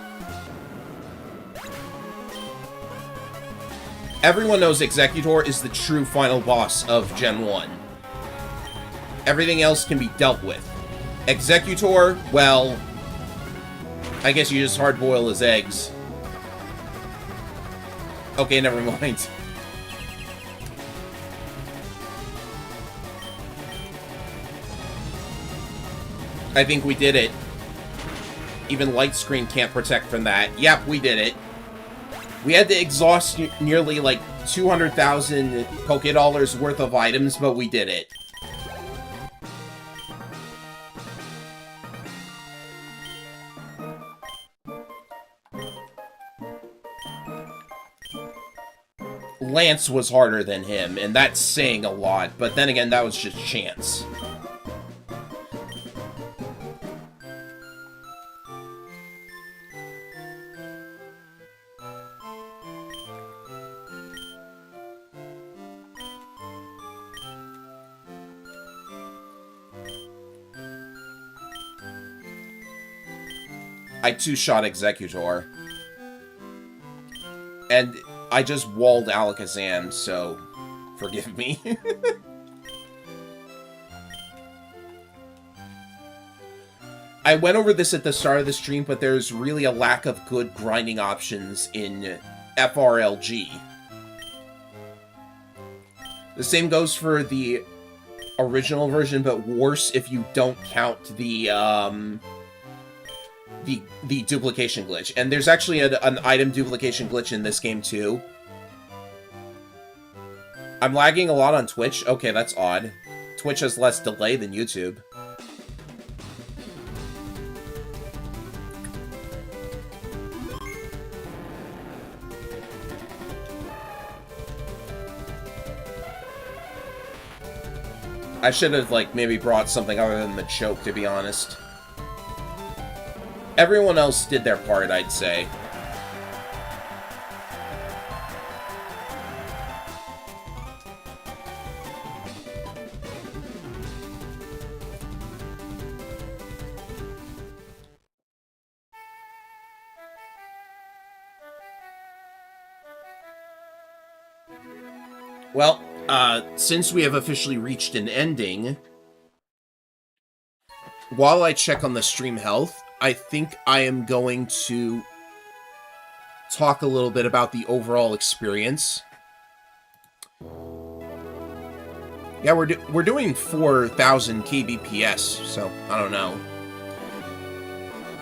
Everyone knows Executor is the true final boss of Gen 1. Everything else can be dealt with. Executor, well... I guess you just hard-boil his eggs. Okay, never mind. I think we did it. Even Light Screen can't protect from that. Yep, we did it. We had to exhaust nearly, like, 200,000 Pokédollars worth of items, but we did it. Lance was harder than him, and that's saying a lot, but then again, that was just chance. I two-shot Executor. And I just walled Alakazam, so forgive me. I went over this at the start of the stream, but there's really a lack of good grinding options in FRLG. The same goes for the original version, but worse if you don't count the duplication glitch. And there's actually an item duplication glitch in this game too. I'm lagging a lot on Twitch. Okay, that's odd. Twitch has less delay than YouTube. I should have, like, maybe brought something other than the choke, to be honest. Everyone else did their part, I'd say. Well, since we have officially reached an ending, while I check on the stream health, I think I am going to talk a little bit about the overall experience. Yeah, we're doing 4,000 kbps, so I don't know.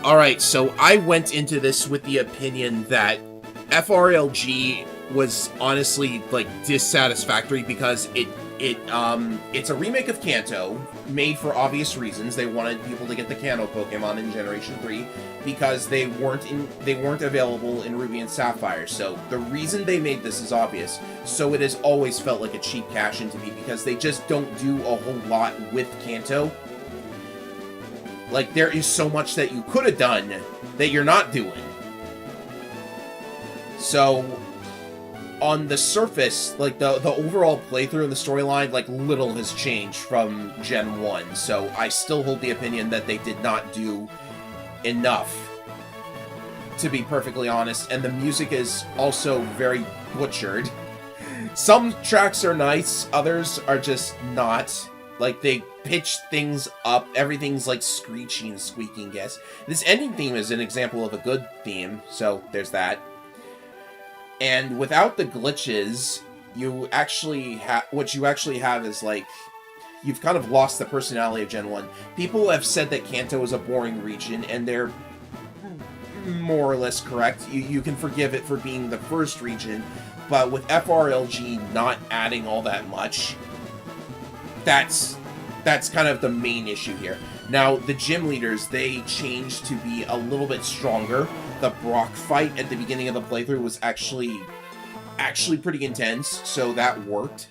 Alright, so I went into this with the opinion that FRLG was honestly, like, dissatisfactory because it's a remake of Kanto, made for obvious reasons. They wanted people to get the Kanto Pokemon in Generation 3 because they weren't available in Ruby and Sapphire. So the reason they made this is obvious. So it has always felt like a cheap cash-in to me because they just don't do a whole lot with Kanto. Like, there is so much that you could have done that you're not doing. So on the surface, like, the overall playthrough and the storyline, like, little has changed from Gen 1, so I still hold the opinion that they did not do enough, to be perfectly honest, and the music is also very butchered. Some tracks are nice, others are just not. Like, they pitch things up, everything's, like, screechy and squeaking, guess. This ending theme is an example of a good theme, so there's that. And without the glitches, you actually what you actually have is, like, you've kind of lost the personality of Gen 1. People have said that Kanto is a boring region, and they're more or less correct. You can forgive it for being the first region, but with FRLG not adding all that much, that's kind of the main issue here. Now, the gym leaders, they changed to be a little bit stronger. The Brock fight at the beginning of the playthrough was actually pretty intense, so that worked.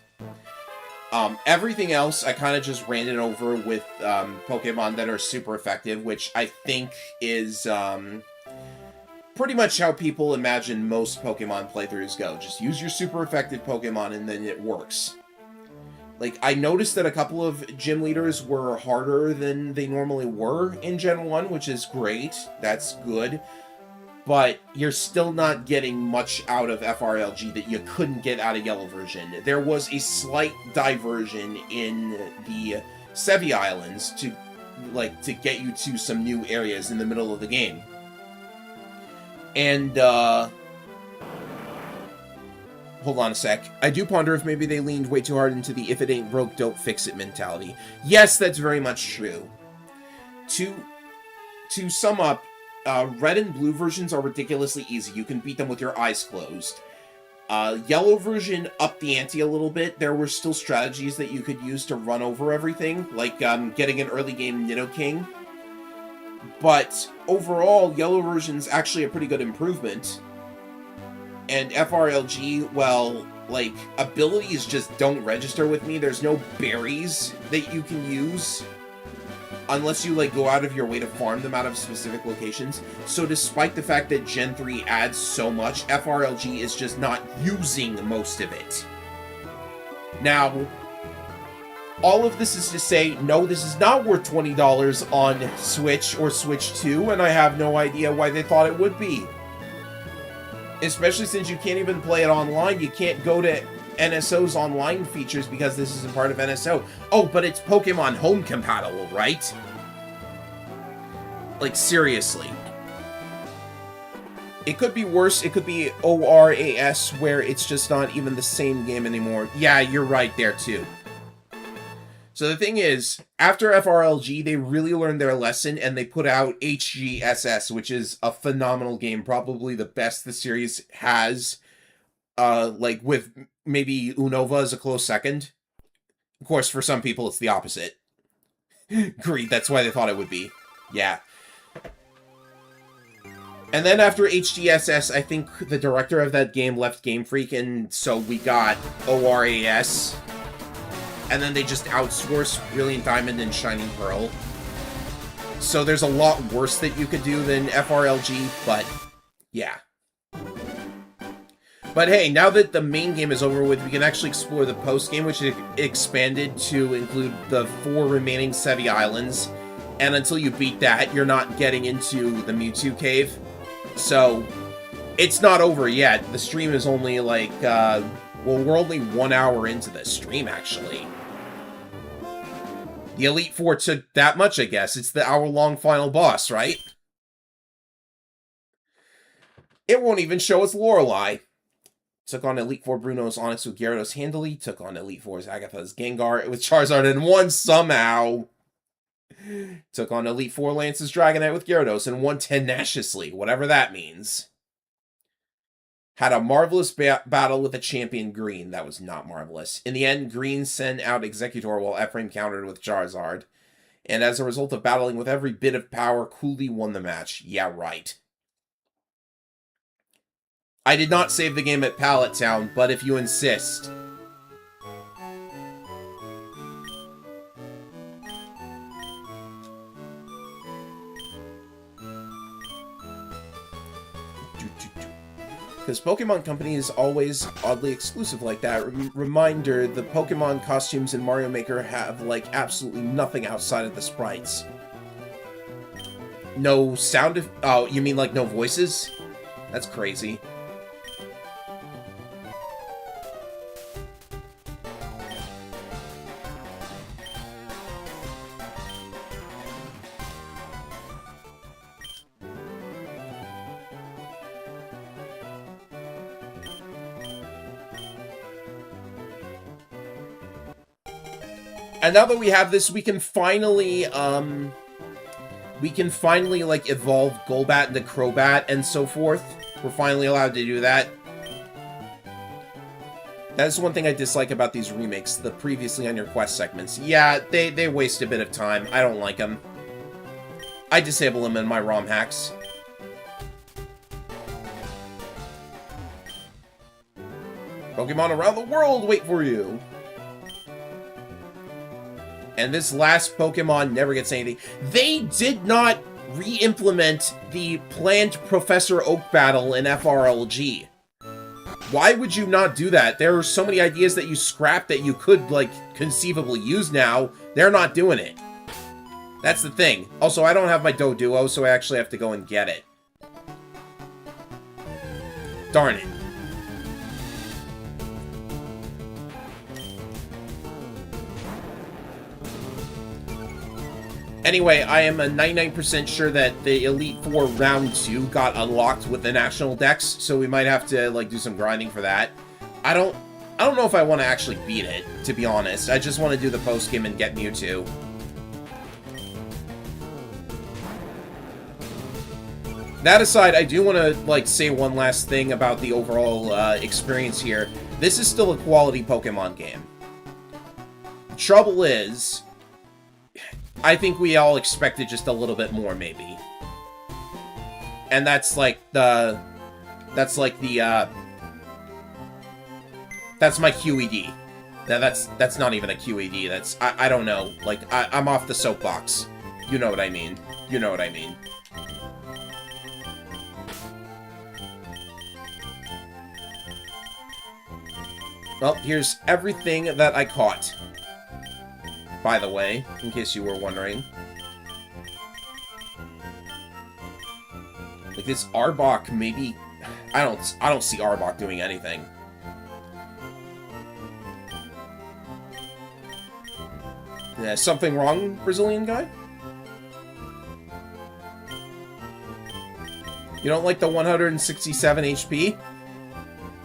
Everything else, I kind of just ran it over with Pokemon that are super effective, which I think is pretty much how people imagine most Pokemon playthroughs go. Just use your super effective Pokemon and then it works. Like, I noticed that a couple of gym leaders were harder than they normally were in Gen 1, which is great. That's good. But you're still not getting much out of FRLG that you couldn't get out of Yellow version. There was a slight diversion in the Sevi Islands to get you to some new areas in the middle of the game. And, hold on a sec. I do ponder if maybe they leaned way too hard into the if it ain't broke, don't fix it mentality. Yes, that's very much true. To sum up, red and blue versions are ridiculously easy. You can beat them with your eyes closed. Yellow version upped the ante a little bit. There were still strategies that you could use to run over everything, like getting an early game Nidoking. But overall, yellow version's actually a pretty good improvement. And FRLG, well, like, abilities just don't register with me. There's no berries that you can use unless you, like, go out of your way to farm them out of specific locations. So despite the fact that Gen 3 adds so much, FRLG is just not using most of it. Now, all of this is to say, no, this is not worth $20 on Switch or Switch 2, and I have no idea why they thought it would be. Especially since you can't even play it online. You can't go to NSO's online features because this isn't part of NSO. Oh, but it's Pokemon Home compatible, right? Like, seriously. It could be worse. It could be ORAS, where it's just not even the same game anymore. Yeah, you're right there, too. So the thing is, after FRLG, they really learned their lesson, and they put out HGSS, which is a phenomenal game. Probably the best the series has. Like, with maybe Unova as a close second. Of course, for some people, it's the opposite. Greed, that's why they thought it would be. Yeah. And then after HGSS, I think the director of that game left Game Freak, and so we got ORAS. And then they just outsourced Brilliant Diamond and Shining Pearl. So there's a lot worse that you could do than FRLG, but yeah. But hey, now that the main game is over with, we can actually explore the post-game, which is expanded to include the 4 remaining Sevi Islands. And until you beat that, you're not getting into the Mewtwo Cave. So, it's not over yet. The stream is only like, well, we're only 1 hour into the stream, actually. The Elite Four took that much, I guess. It's the hour-long final boss, right? It won't even show us Lorelei. Took on Elite Four Bruno's Onyx with Gyarados handily. Took on Elite Four's Agatha's Gengar with Charizard and won somehow. Took on Elite Four Lance's Dragonite with Gyarados and won tenaciously, whatever that means. Had a marvelous battle with a champion Green. That was not marvelous. In the end, Green sent out Executor while Ephraim countered with Charizard. And as a result of battling with every bit of power, coolly won the match. Yeah, right. I did not save the game at Pallet Town, but if you insist. Because Pokemon Company is always oddly exclusive like that. Reminder, the Pokemon costumes in Mario Maker have, like, absolutely nothing outside of the sprites. No sound of... Oh, you mean, like, no voices? That's crazy. And now that we have this, we can finally, like, evolve Golbat into Crobat and so forth. We're finally allowed to do that. That's one thing I dislike about these remakes, the previously on your quest segments. Yeah, they waste a bit of time. I don't like them. I disable them in my ROM hacks. Pokemon around the world wait for you! And this last Pokemon never gets anything. They did not re-implement the planned Professor Oak battle in FRLG. Why would you not do that? There are so many ideas that you scrapped that you could, like, conceivably use now. They're not doing it. That's the thing. Also, I don't have my Doduo, so I actually have to go and get it. Darn it. Anyway, I am 99% sure that the Elite Four Round 2 got unlocked with the National Dex, so we might have to, like, do some grinding for that. I don't know if I want to actually beat it, to be honest. I just want to do the post-game and get Mewtwo. That aside, I do want to, like, say one last thing about the overall experience here. This is still a quality Pokemon game. The trouble is, I think we all expected just a little bit more, maybe. And that's like the... That's my QED. That's not even a QED. That's... I don't know. Like, I'm off the soapbox. You know what I mean. You know what I mean. Well, here's everything that I caught. By the way, in case you were wondering. Like, this Arbok, maybe... I don't see Arbok doing anything. Something wrong, Brazilian guy? You don't like the 167 HP?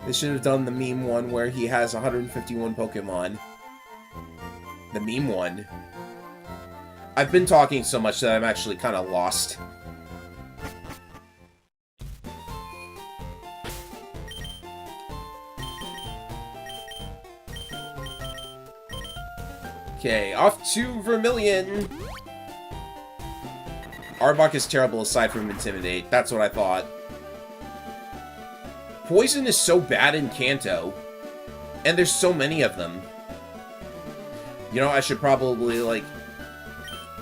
They should have done the meme one where he has 151 Pokemon. The meme one. I've been talking so much that I'm actually kind of lost. Okay, off to Vermilion! Arbok is terrible aside from Intimidate. That's what I thought. Poison is so bad in Kanto. And there's so many of them. You know, I should probably, like...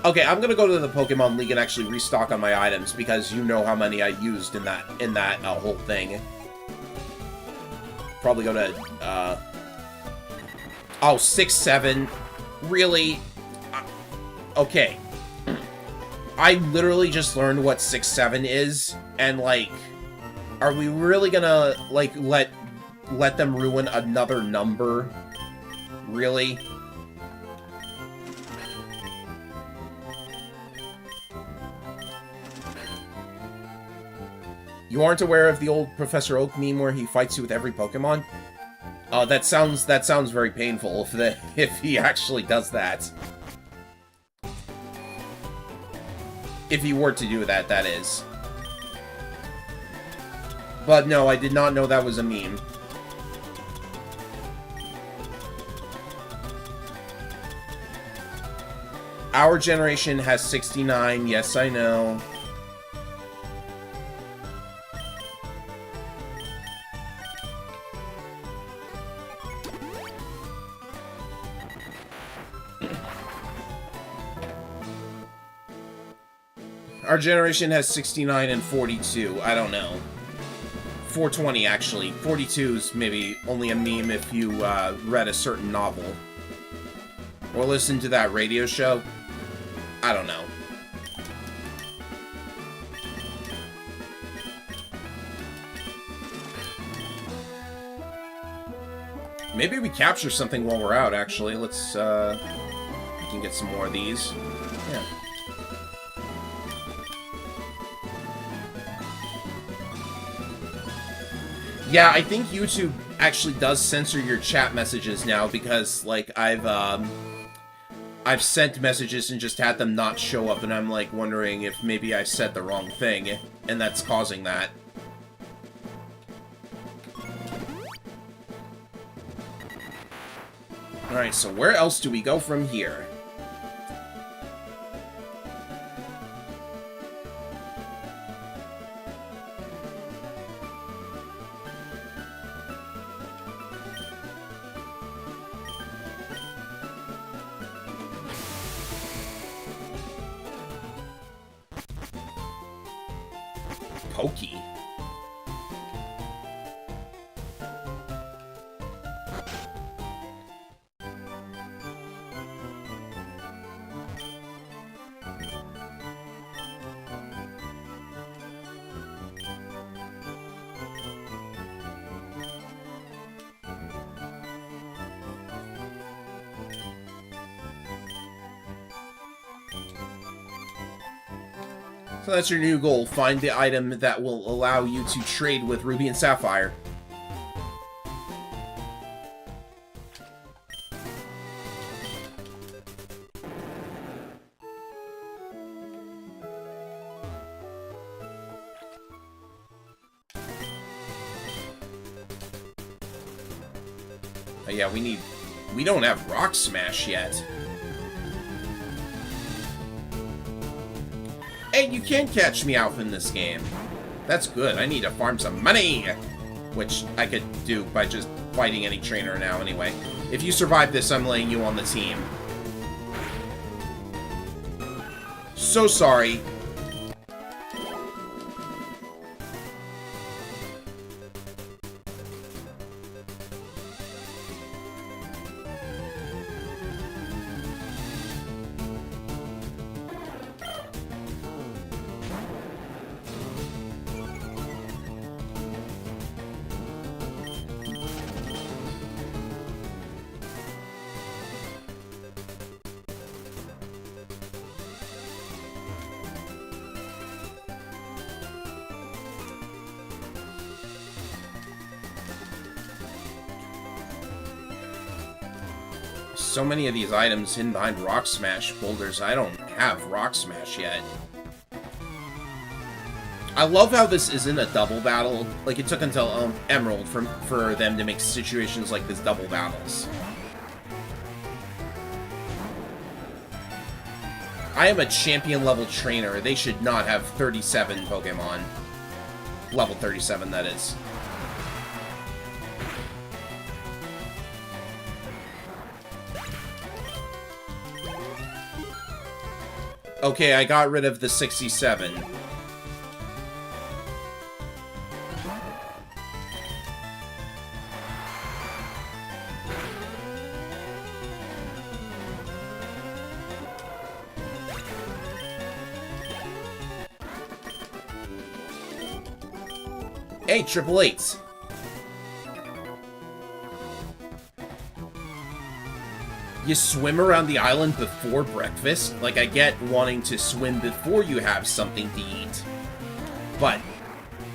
Okay, I'm gonna go to the Pokemon League and actually restock on my items, because you know how many I used in that whole thing. Probably go to, Oh, 6-7. Really? Okay. I literally just learned what 6-7 is, and, like, are we really gonna, like, let them ruin another number? Really? You aren't aware of the old Professor Oak meme where he fights you with every Pokemon? That sounds very painful if he actually does that. If he were to do that, that is. But no, I did not know that was a meme. Our generation has 69, yes I know. Our generation has 69 and 42. I don't know. 420, actually. 42 is maybe only a meme if you read a certain novel. Or listen to that radio show. I don't know. Maybe we capture something while we're out, actually. Let's, we can get some more of these. Yeah. Yeah, I think YouTube actually does censor your chat messages now because, like, I've sent messages and just had them not show up, and I'm, like, wondering if maybe I said the wrong thing, and that's causing that. Alright, so where else do we go from here? Pokey. So that's your new goal. Find the item that will allow you to trade with Ruby and Sapphire. Oh yeah, we don't have Rock Smash yet. Hey, you can catch Meowth in this game. That's good. I need to farm some money! Which I could do by just fighting any trainer now anyway. If you survive this, I'm laying you on the team. So sorry. So many of these items hidden behind Rock Smash boulders. I don't have Rock Smash yet. I love how this isn't a double battle. Like, it took until Emerald for them to make situations like this double battles. I am a champion level trainer. They should not have 37 Pokemon. Level 37, that is. Okay, I got rid of the 67. Hey, triple eights. You swim around the island before breakfast? Like, I get wanting to swim before you have something to eat. But,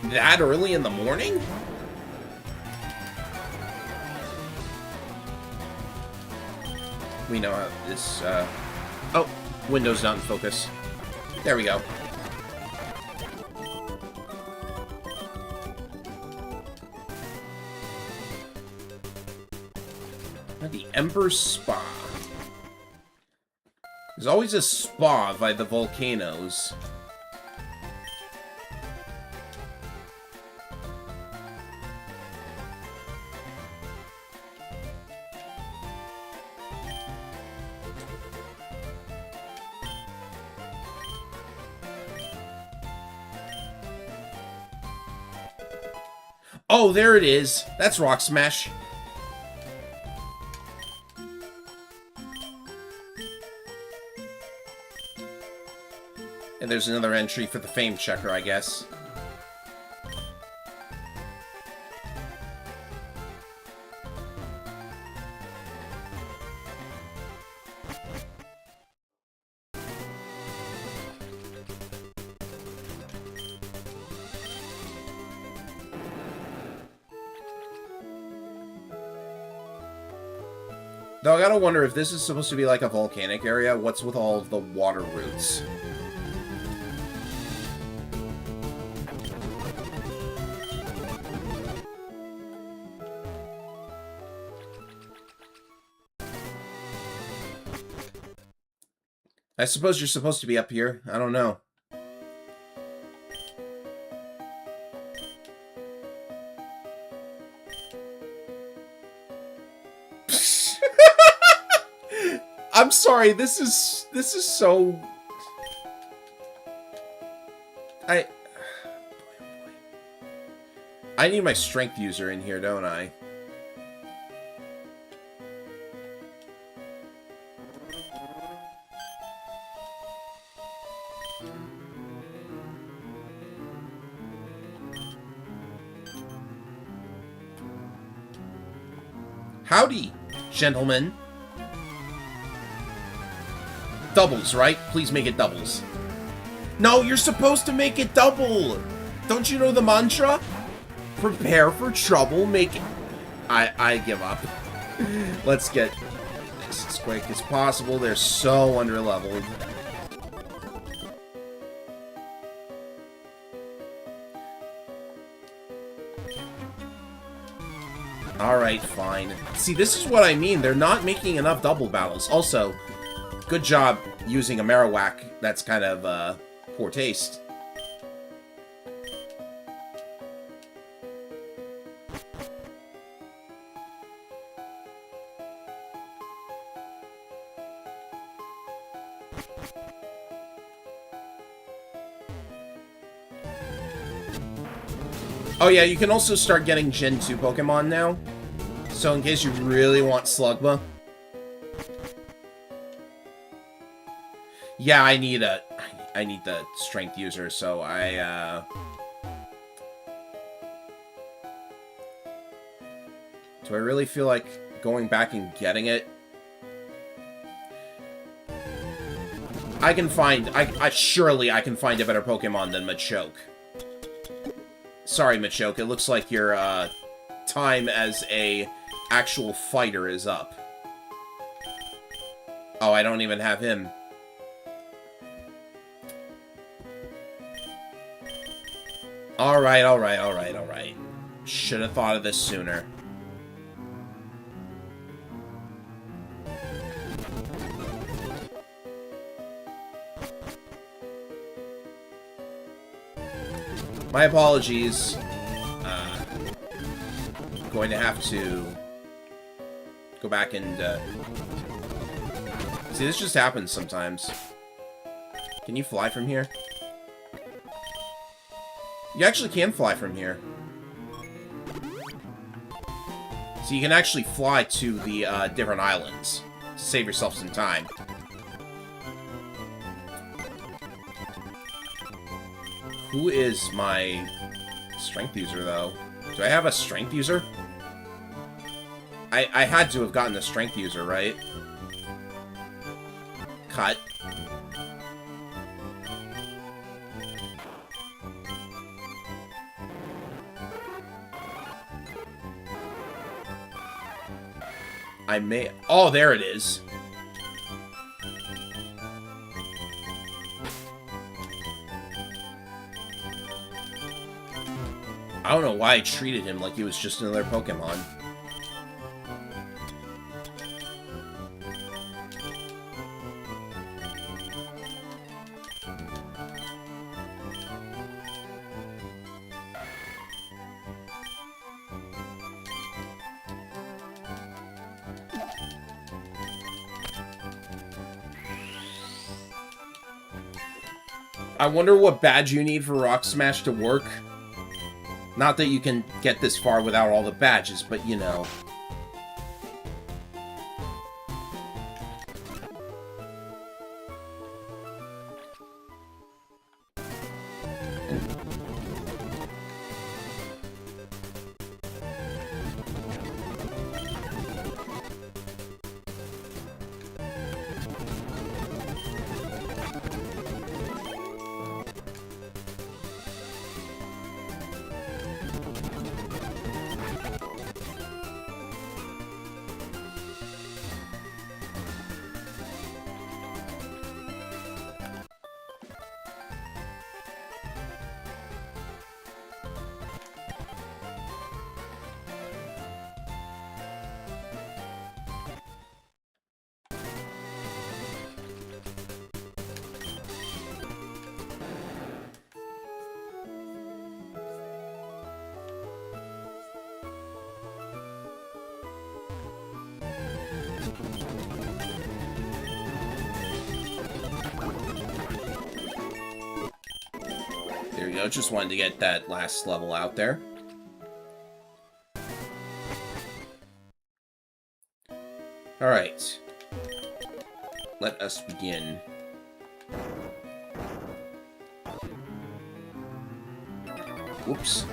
that early in the morning? We know how this, Oh, Windows not in focus. There we go. The Ember Spa. There's always a spa by the volcanoes. Oh, there it is. That's Rock Smash. And there's another entry for the fame checker, I guess. Though I gotta wonder if this is supposed to be like a volcanic area, what's with all of the water roots? I suppose you're supposed to be up here. I don't know. I'm sorry, this is so... I need my strength user in here, don't I? Howdy, gentlemen. Doubles, right? Please make it doubles. No, you're supposed to make it double! Don't you know the mantra? Prepare for trouble, make it... I give up. Let's get this as quick as possible. They're so underleveled. Alright, fine. See, this is what I mean. They're not making enough double battles. Also, good job using a Marowak. That's kind of, poor taste. Oh yeah, you can also start getting Gen 2 Pokemon now. So in case you really want Slugma. Yeah, I need the strength user, so do I really feel like going back and getting it? I can find, surely I can find a better Pokemon than Machoke. Sorry, Machoke, it looks like your, time as a actual fighter is up. Oh, I don't even have him. Alright, alright, alright, alright. Should have thought of this sooner. My apologies. Going to have to go back and see, this just happens sometimes. Can you fly from here? You actually can fly from here. So you can actually fly to the different islands to save yourself some time. Who is my strength user, though? Do I have a strength user? I had to have gotten the strength user, right? Cut. I may... Oh, there it is. I don't know why I treated him like he was just another Pokemon. I wonder what badge you need for Rock Smash to work. Not that you can get this far without all the badges, but you know. There we go, just wanted to get that last level out there. Alright. Let us begin. Whoops.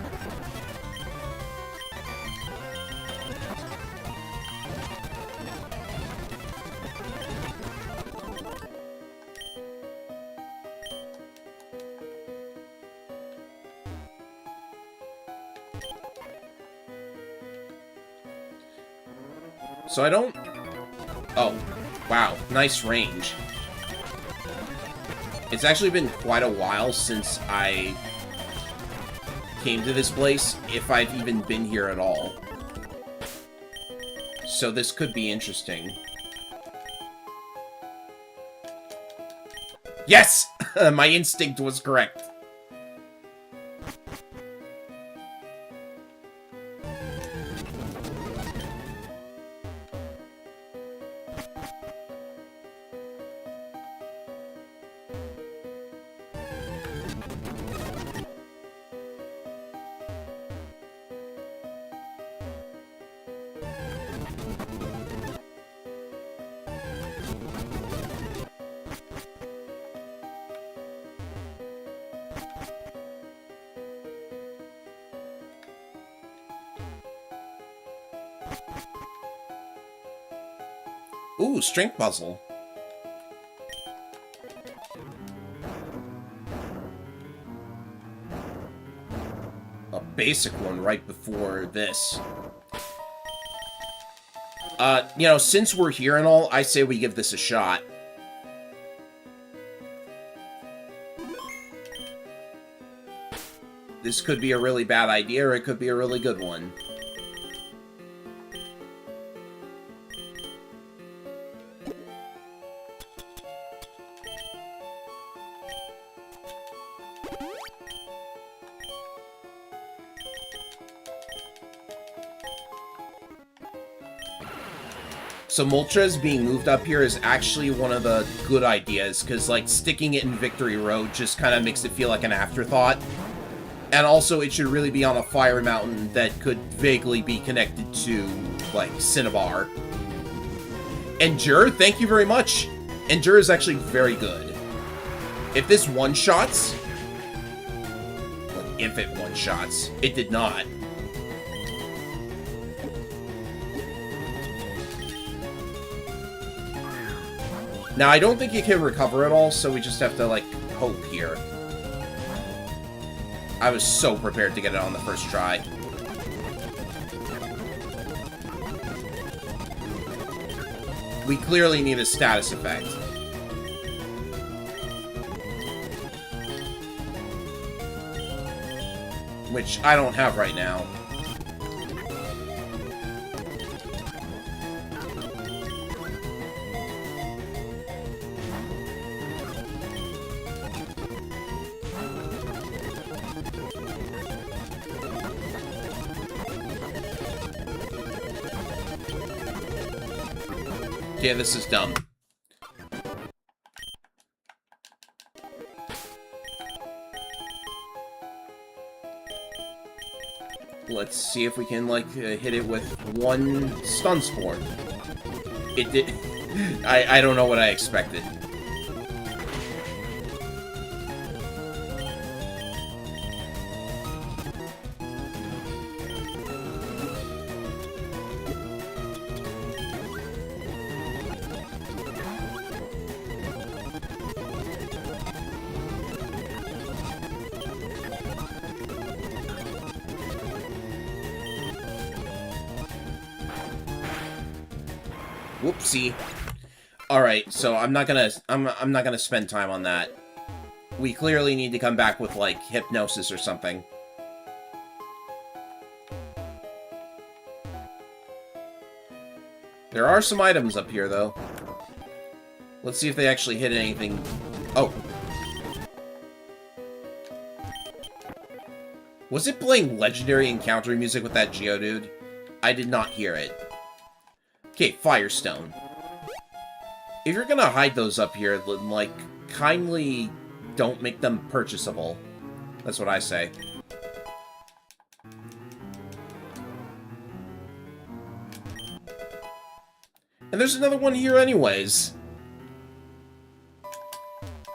So I don't... Oh, wow. Nice range. It's actually been quite a while since I came to this place, if I've even been here at all. So this could be interesting. Yes! My instinct was correct. Ooh, strength puzzle. A basic one right before this. You know, since we're here and all, I say we give this a shot. This could be a really bad idea, or it could be a really good one. So Moltres being moved up here is actually one of the good ideas, because, like, sticking it in Victory Road just kind of makes it feel like an afterthought. And also, it should really be on a fire mountain that could vaguely be connected to, like, Cinnabar. Endure, thank you very much. Endure is actually very good. If this one-shots... Like, if it one-shots. It did not. Now, I don't think you can recover it all, so we just have to, like, hope here. I was so prepared to get it on the first try. We clearly need a status effect. Which I don't have right now. Yeah, this is dumb. Let's see if we can, like, hit it with one stun spore. It did... I don't know what I expected. Whoopsie. Alright, so I'm not gonna spend time on that. We clearly need to come back with, like, hypnosis or something. There are some items up here, though. Let's see if they actually hit anything. Oh. Was it playing legendary encounter music with that Geodude? I did not hear it. Okay, Firestone. If you're gonna hide those up here, then, like, kindly don't make them purchasable. That's what I say. And there's another one here anyways. Do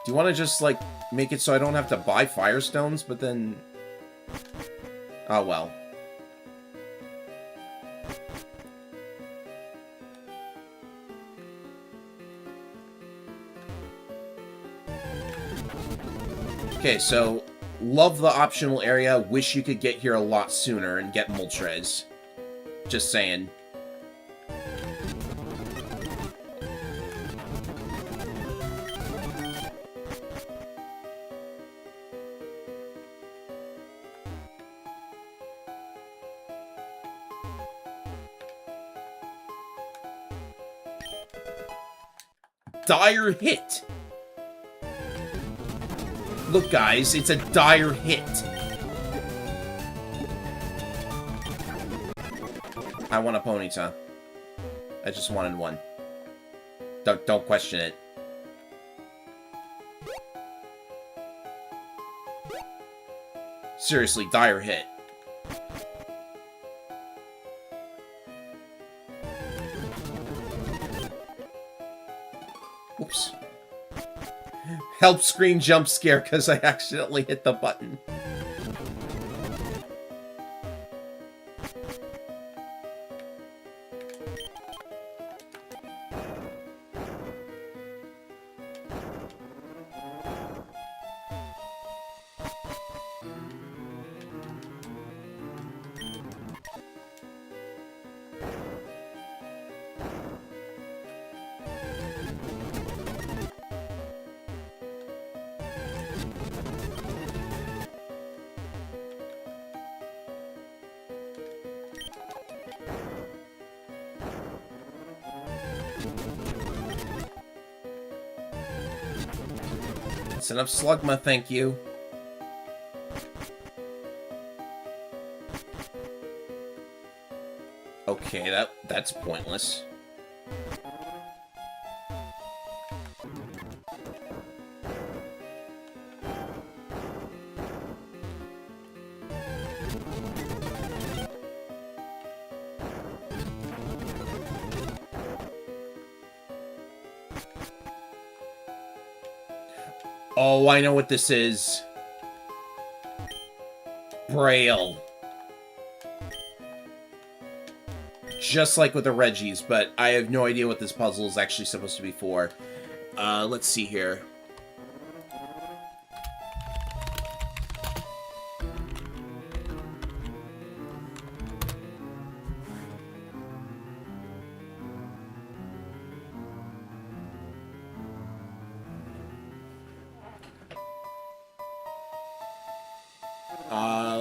you want to just, like, make it so I don't have to buy Firestones, but then... Oh, well. Okay, so, love the optional area, wish you could get here a lot sooner and get Moltres. Just saying. Dire hit! Look, guys, it's a dire hit. I want a Ponyta. I just wanted one. Don't question it. Seriously, dire hit. Whoops. Help screen jump scare because I accidentally hit the button. That's enough Slugma, thank you. Okay, that's pointless. Oh, I know what this is. Braille. Just like with the Reggies, but I have no idea what this puzzle is actually supposed to be for. Let's see here.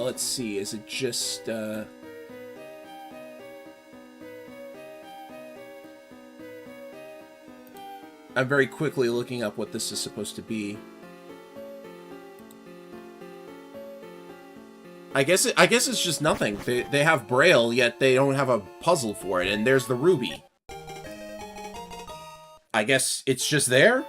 Let's see, is it just, I'm very quickly looking up what this is supposed to be. I guess it's just nothing. They have Braille, yet they don't have a puzzle for it, and there's the ruby. I guess it's just there?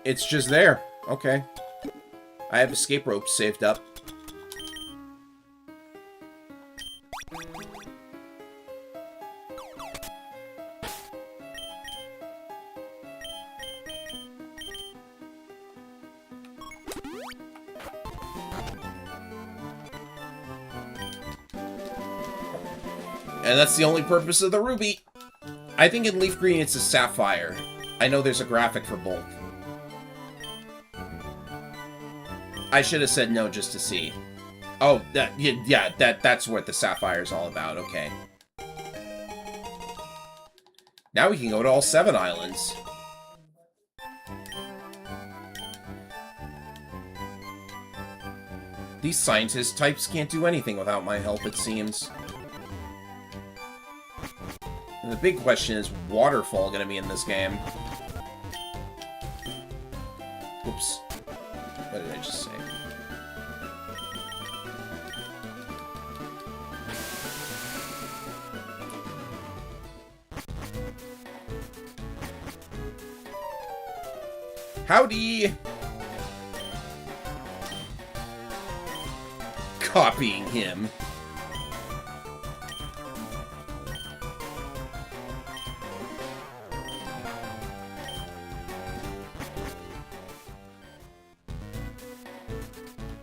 It's just there. Okay. I have escape ropes saved up. And that's the only purpose of the ruby. I think in Leaf Green it's a sapphire. I know there's a graphic for both. I should have said no just to see. Oh, that's what the sapphire's all about. Okay. Now we can go to all 7 islands. These scientist types can't do anything without my help, it seems. And the big question is, waterfall gonna be in this game? Oops. What did I just say? Howdy! Copying him.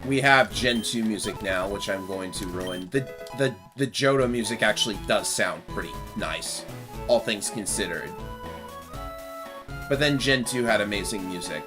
We have Gen 2 music now, which I'm going to ruin. The Johto music actually does sound pretty nice, all things considered. But then Gen 2 had amazing music.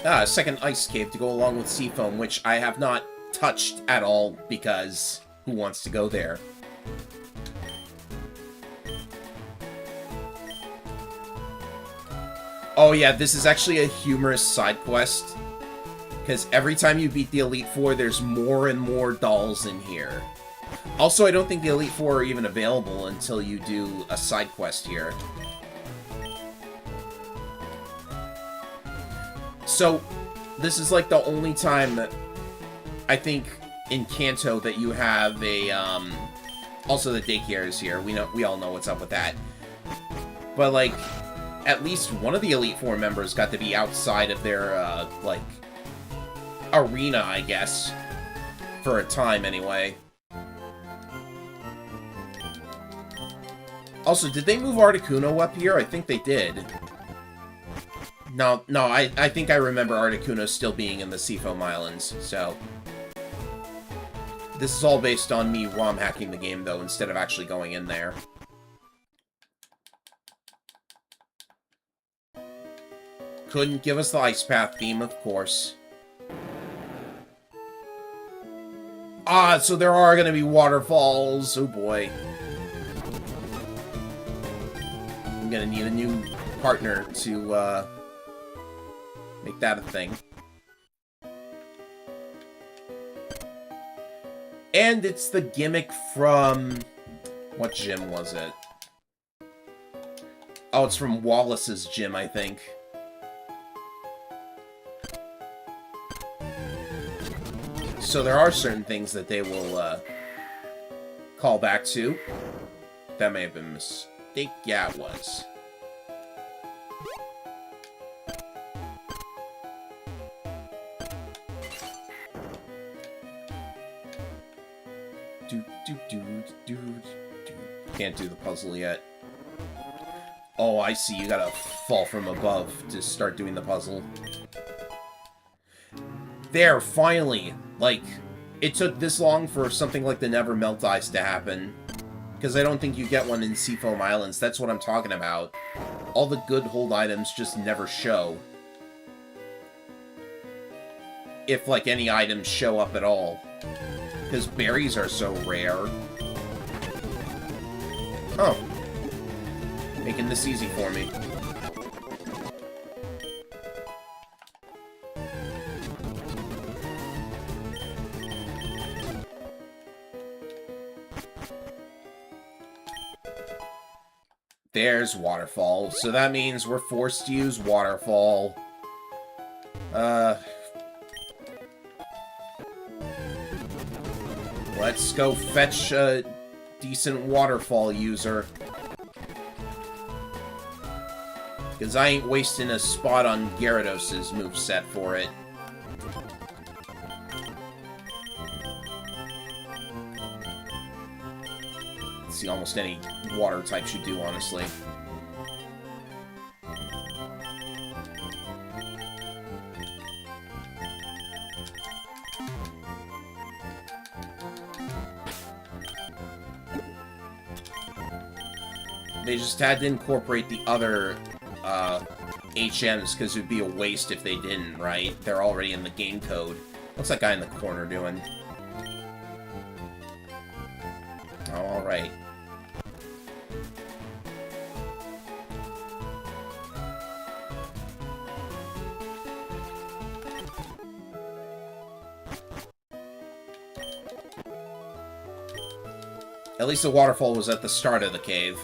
A second ice cave to go along with Seafoam, which I have not touched at all, because who wants to go there? Oh yeah, this is actually a humorous side quest, because every time you beat the Elite Four, there's more and more dolls in here. Also, I don't think the Elite Four are even available until you do a side quest here. So, this is like the only time that I think in Kanto that you have a, also the daycare is here. We all know what's up with that. But like, at least one of the Elite Four members got to be outside of their, like, arena, I guess. For a time, anyway. Also, did they move Articuno up here? I think they did. No, I think I remember Articuno still being in the Seafoam Islands, so... This is all based on me ROM hacking the game, though, instead of actually going in there. Couldn't give us the Ice Path theme, of course. Ah, so there are going to be waterfalls. Oh, boy. I'm going to need a new partner to make that a thing. And it's the gimmick from... What gym was it? Oh, it's from Wallace's gym, I think. So there are certain things that they will call back to. That may have been a mistake. Yeah, it was. Can't do the puzzle yet. Oh, I see. You gotta fall from above to start doing the puzzle. There, finally! Like, it took this long for something like the Never Melt Ice to happen. Because I don't think you get one in Seafoam Islands. That's what I'm talking about. All the good hold items just never show. If, like, any items show up at all. Because berries are so rare. Oh. Making this easy for me. There's Waterfall. So that means we're forced to use Waterfall. Let's go fetch a decent Waterfall user. Because I ain't wasting a spot on Gyarados' moveset for it. Let's see, almost any water type should do, honestly. They just had to incorporate the other HMs, because it would be a waste if they didn't, right? They're already in the game code. What's that guy in the corner doing? Oh, alright. At least the waterfall was at the start of the cave.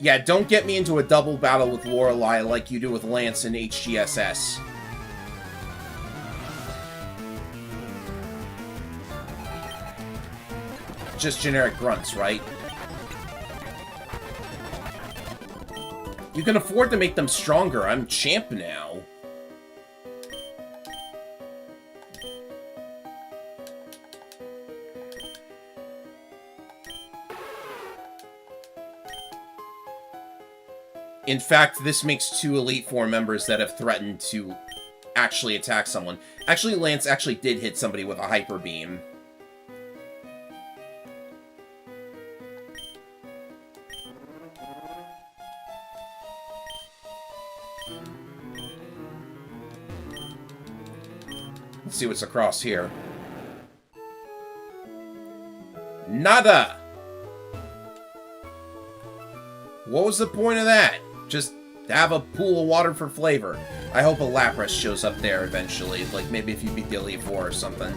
Yeah, don't get me into a double battle with Lorelei like you do with Lance in HGSS. Just generic grunts, right? You can afford to make them stronger. I'm champ now. In fact, this makes 2 Elite Four members that have threatened to actually attack someone. Actually, Lance actually did hit somebody with a Hyper Beam. Let's see what's across here. Nada! What was the point of that? Just have a pool of water for flavor. I hope a Lapras shows up there eventually. Like, maybe if you beat the Elite Four or something.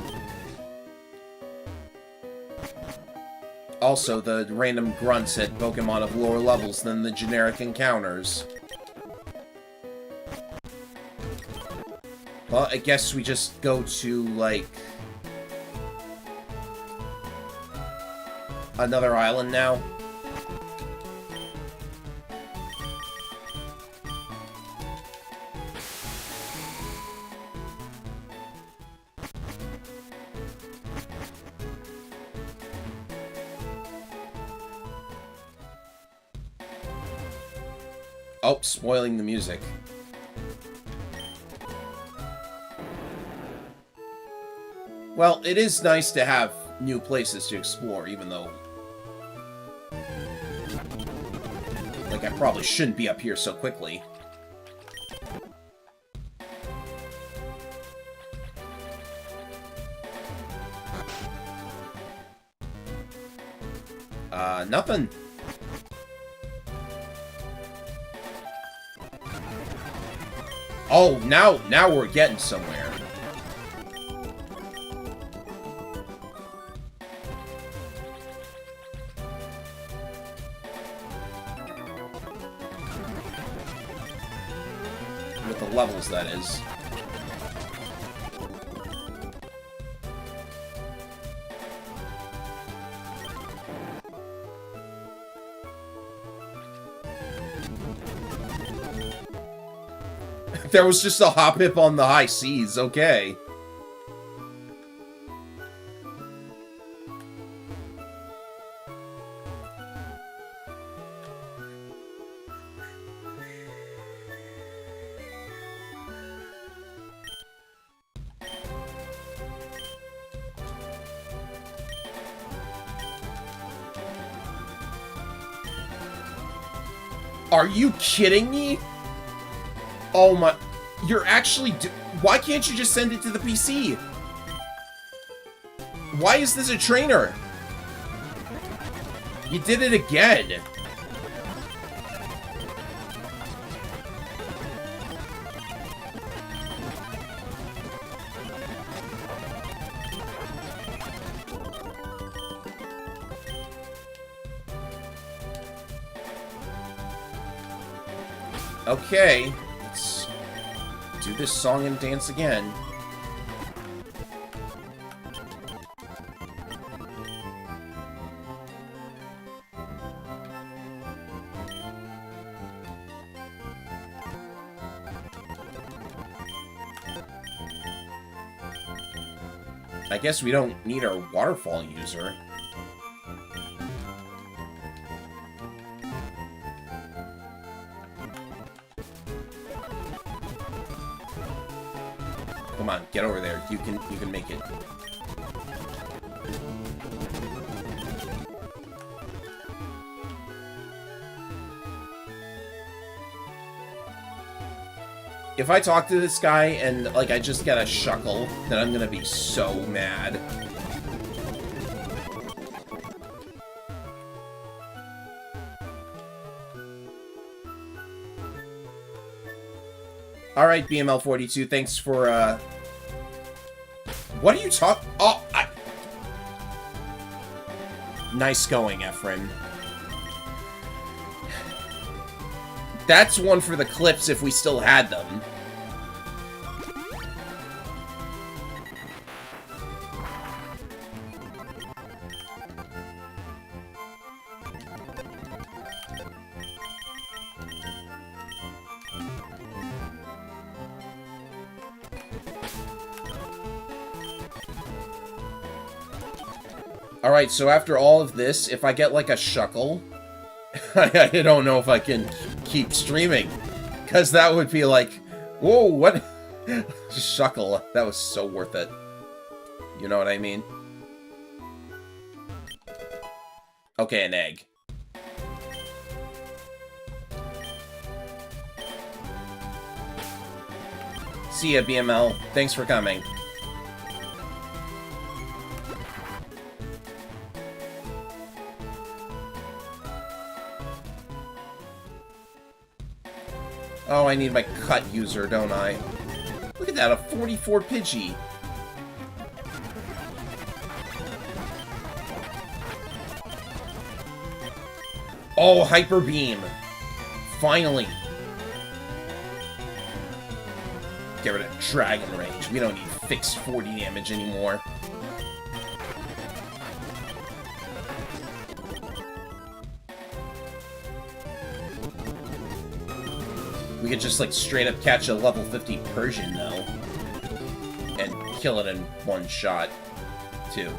Also, the random grunts hit Pokemon of lower levels than the generic encounters. Well, I guess we just go to, like, another island now. Oh, spoiling the music. Well, it is nice to have new places to explore, even though... like, I probably shouldn't be up here so quickly. Nothing. Oh, now we're getting somewhere. With the levels, that is. There was just a hop hip on the high seas, okay. Are you kidding me? Oh my... You're actually... Why can't you just send it to the PC? Why is this a trainer? You did it again. Okay, let's do this song and dance again. I guess we don't need our waterfall user. Come on, get over there. You can make it. If I talk to this guy and, like, I just get a shuckle, then I'm gonna be so mad. Alright, BML42, thanks for, What are you talking... Oh, Nice going, Efren. That's one for the clips if we still had them. Alright, so after all of this, if I get like a shuckle, I don't know if I can keep streaming. Because that would be like, whoa, what? Shuckle, that was so worth it. You know what I mean? Okay, an egg. See ya, BML. Thanks for coming. Oh, I need my cut user, don't I? Look at that, a 44 Pidgey. Oh, Hyper Beam. Finally. get rid of Dragon Rage. We don't need fixed 40 damage anymore. We could just, like, straight up catch a level 50 Persian, though. And kill it in one shot, too.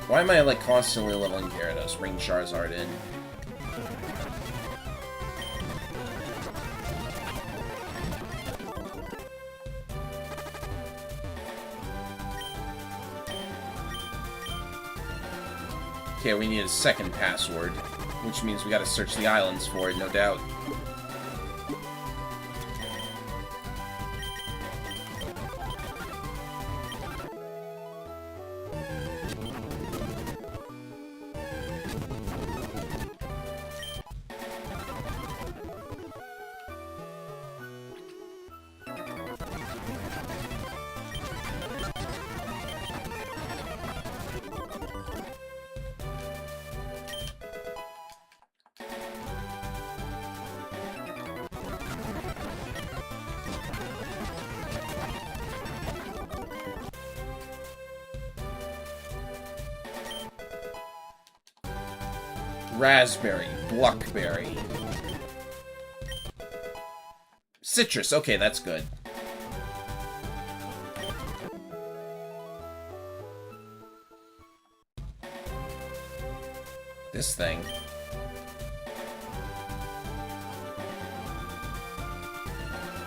Why am I, like, constantly leveling Gyarados? Ring Charizard in. Okay, we need a second password, which means we gotta search the islands for it, no doubt. Raspberry, Bluckberry. Citrus, okay, that's good. This thing.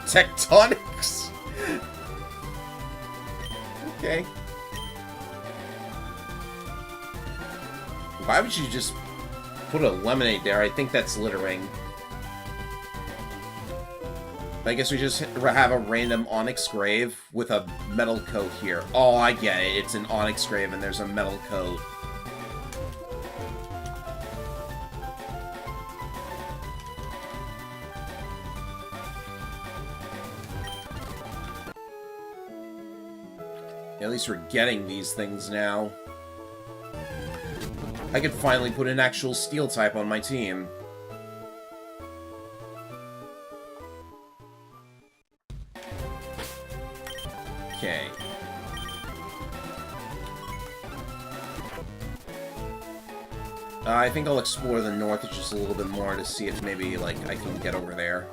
Tectonics! Okay. Why would you just put a lemonade there? I think that's littering. I guess we just have a random Onyx Grave with a metal coat here. Oh, I get it. It's an Onyx Grave and there's a metal coat. At least we're getting these things now. I could finally put an actual steel type on my team. Okay. I think I'll explore the north just a little bit more to see if maybe, like, I can get over there.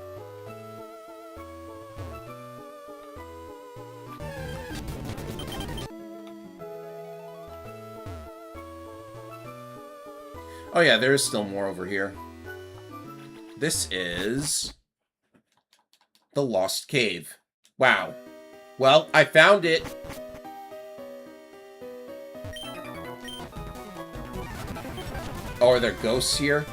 Oh yeah, there is still more over here. This is the Lost Cave. Wow. Well, I found it. Oh, are there ghosts here?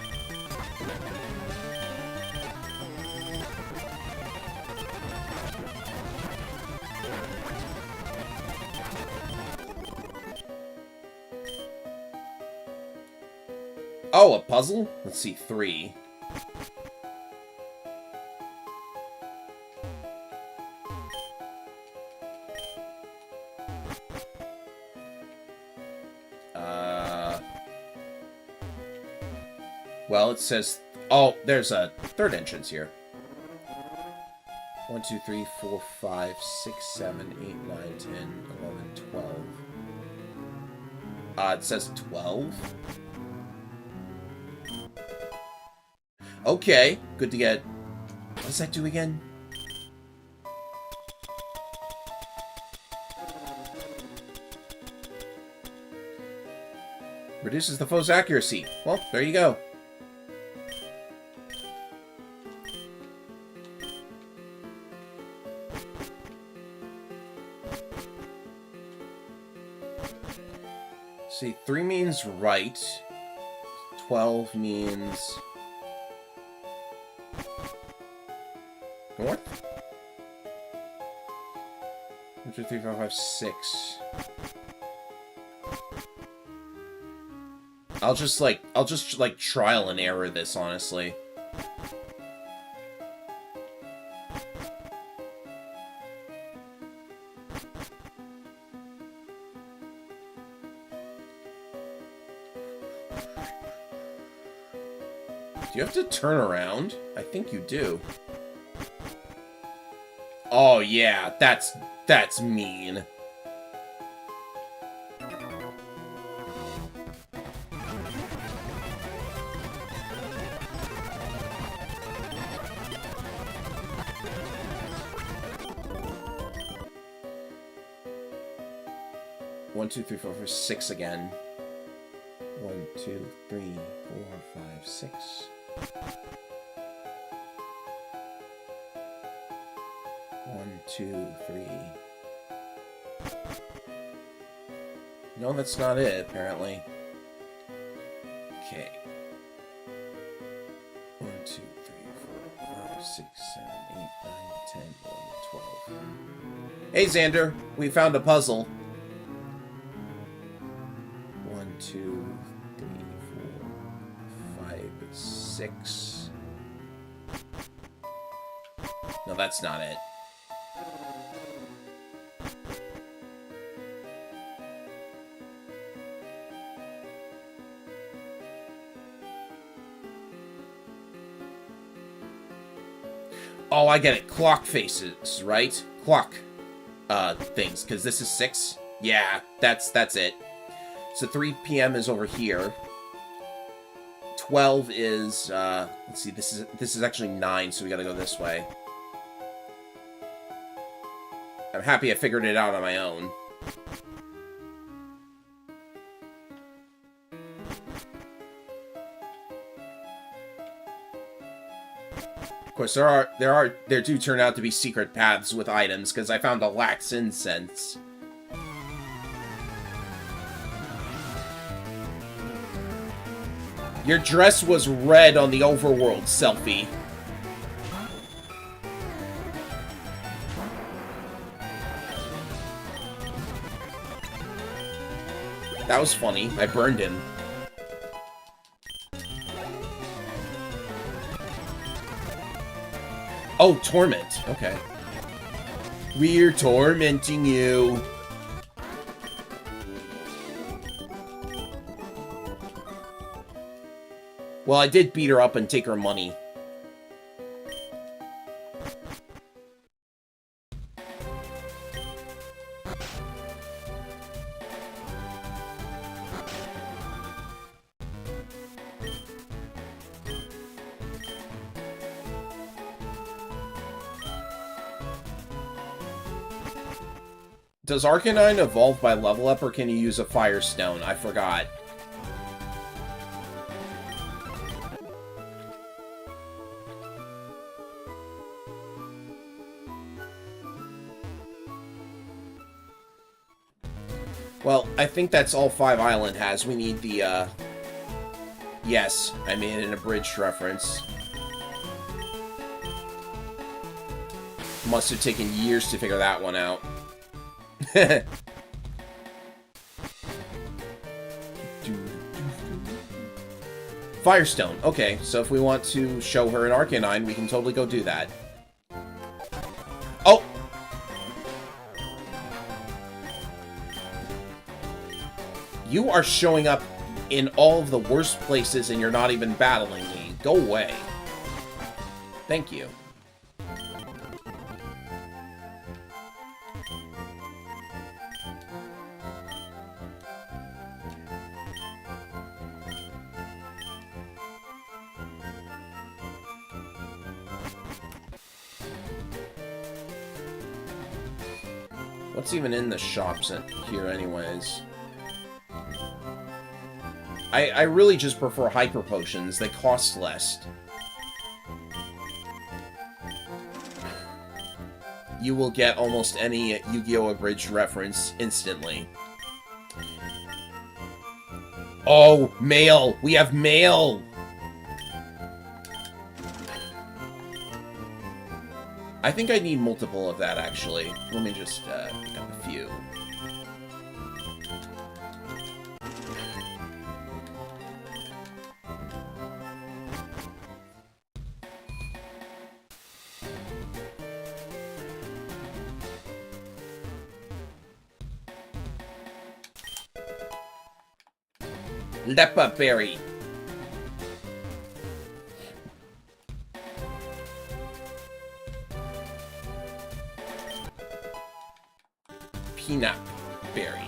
Oh, a puzzle? Let's see, 3. Well, it says... Oh, there's a third entrance here. 1, 2, 3, 4, 5, 6, 7, 8, 9, 10, 11, 12. It says 12? Okay, good to get... What does that do again? Reduces the foe's accuracy. Well, there you go. See, 3 means right. 12 means... north? 1, 2, 3, 4, 5, 6. I'll just trial and error this, honestly. Do you have to turn around? I think you do. Oh yeah, that's mean. One, two, three, four, five, six again. 1, 2, 3, 4, 5, 6. One, two, three. No, that's not it, apparently. Okay. 1, 2, 3, 4, 5, 6, 7, 8, 9, 10, 11, 12. Hey, Xander, we found a puzzle. 1, 2, 3, 4, 5, 6. No, that's not it. Oh, I get it. Clock faces, right? Clock, things, because this is 6. Yeah, that's it. So 3 p.m. is over here. 12 is, let's see, this is actually 9, so we gotta go this way. I'm happy I figured it out on my own. Of course, there do turn out to be secret paths with items, because I found a lax incense. Your dress was red on the overworld selfie. That was funny. I burned him. Oh, torment. Okay. We're tormenting you. Well, I did beat her up and take her money. Does Arcanine evolve by level up, or can you use a Firestone? I forgot. Well, I think that's all 5 Island has. We need the, Yes, I made an abridged reference. Must have taken years to figure that one out. Firestone. Okay, so if we want to show her an Arcanine, we can totally go do that. Oh! You are showing up in all of the worst places and you're not even battling me. Go away. Thank you. What's even in the shops here anyways? I really just prefer Hyper Potions. They cost less. You will get almost any Yu-Gi-Oh! Abridged reference instantly. Oh, mail! We have mail! I think I need multiple of that, actually. Let me just pick up a few. Lepa berry. Peanut berry.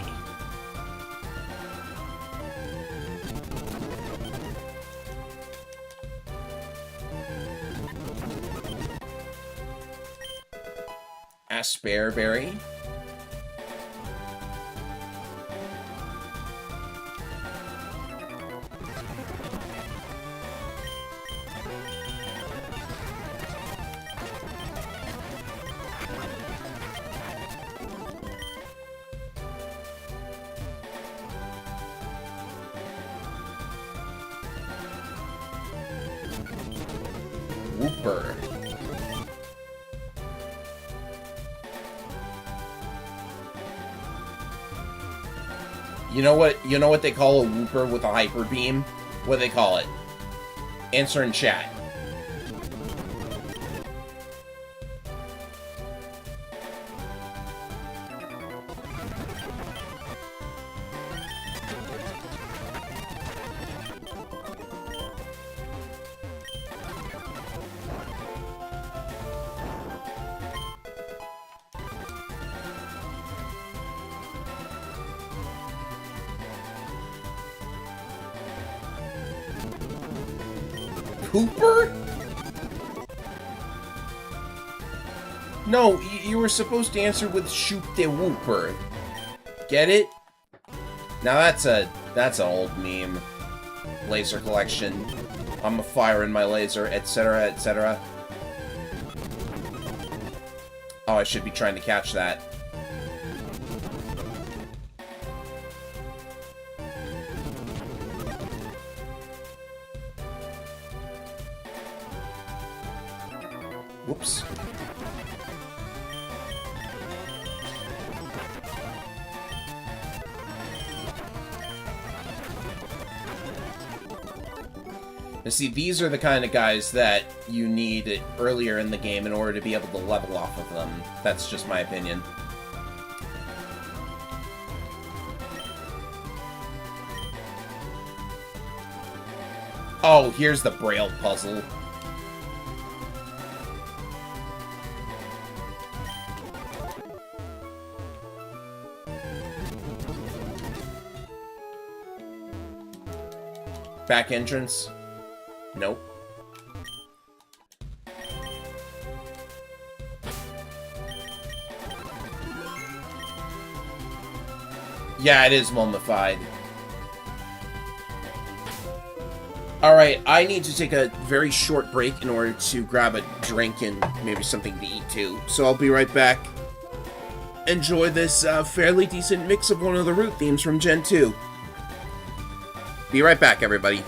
Asperberry. Whooper. You know what they call a whooper with a hyper beam? What do they call it? Answer in chat. Hooper? No, you were supposed to answer with shoot the whooper. Get it? Now that's an old meme. Laser collection. I'm a fire in my laser, etc., etc. Oh, I should be trying to catch that. Whoops. Now see, these are the kind of guys that you need earlier in the game in order to be able to level off of them. That's just my opinion. Oh, here's the Braille puzzle. Back entrance? Nope. Yeah, it is mummified. Alright, I need to take a very short break in order to grab a drink and maybe something to eat too. So I'll be right back. Enjoy this fairly decent mix of one of the root themes from Gen 2. Be right back, everybody.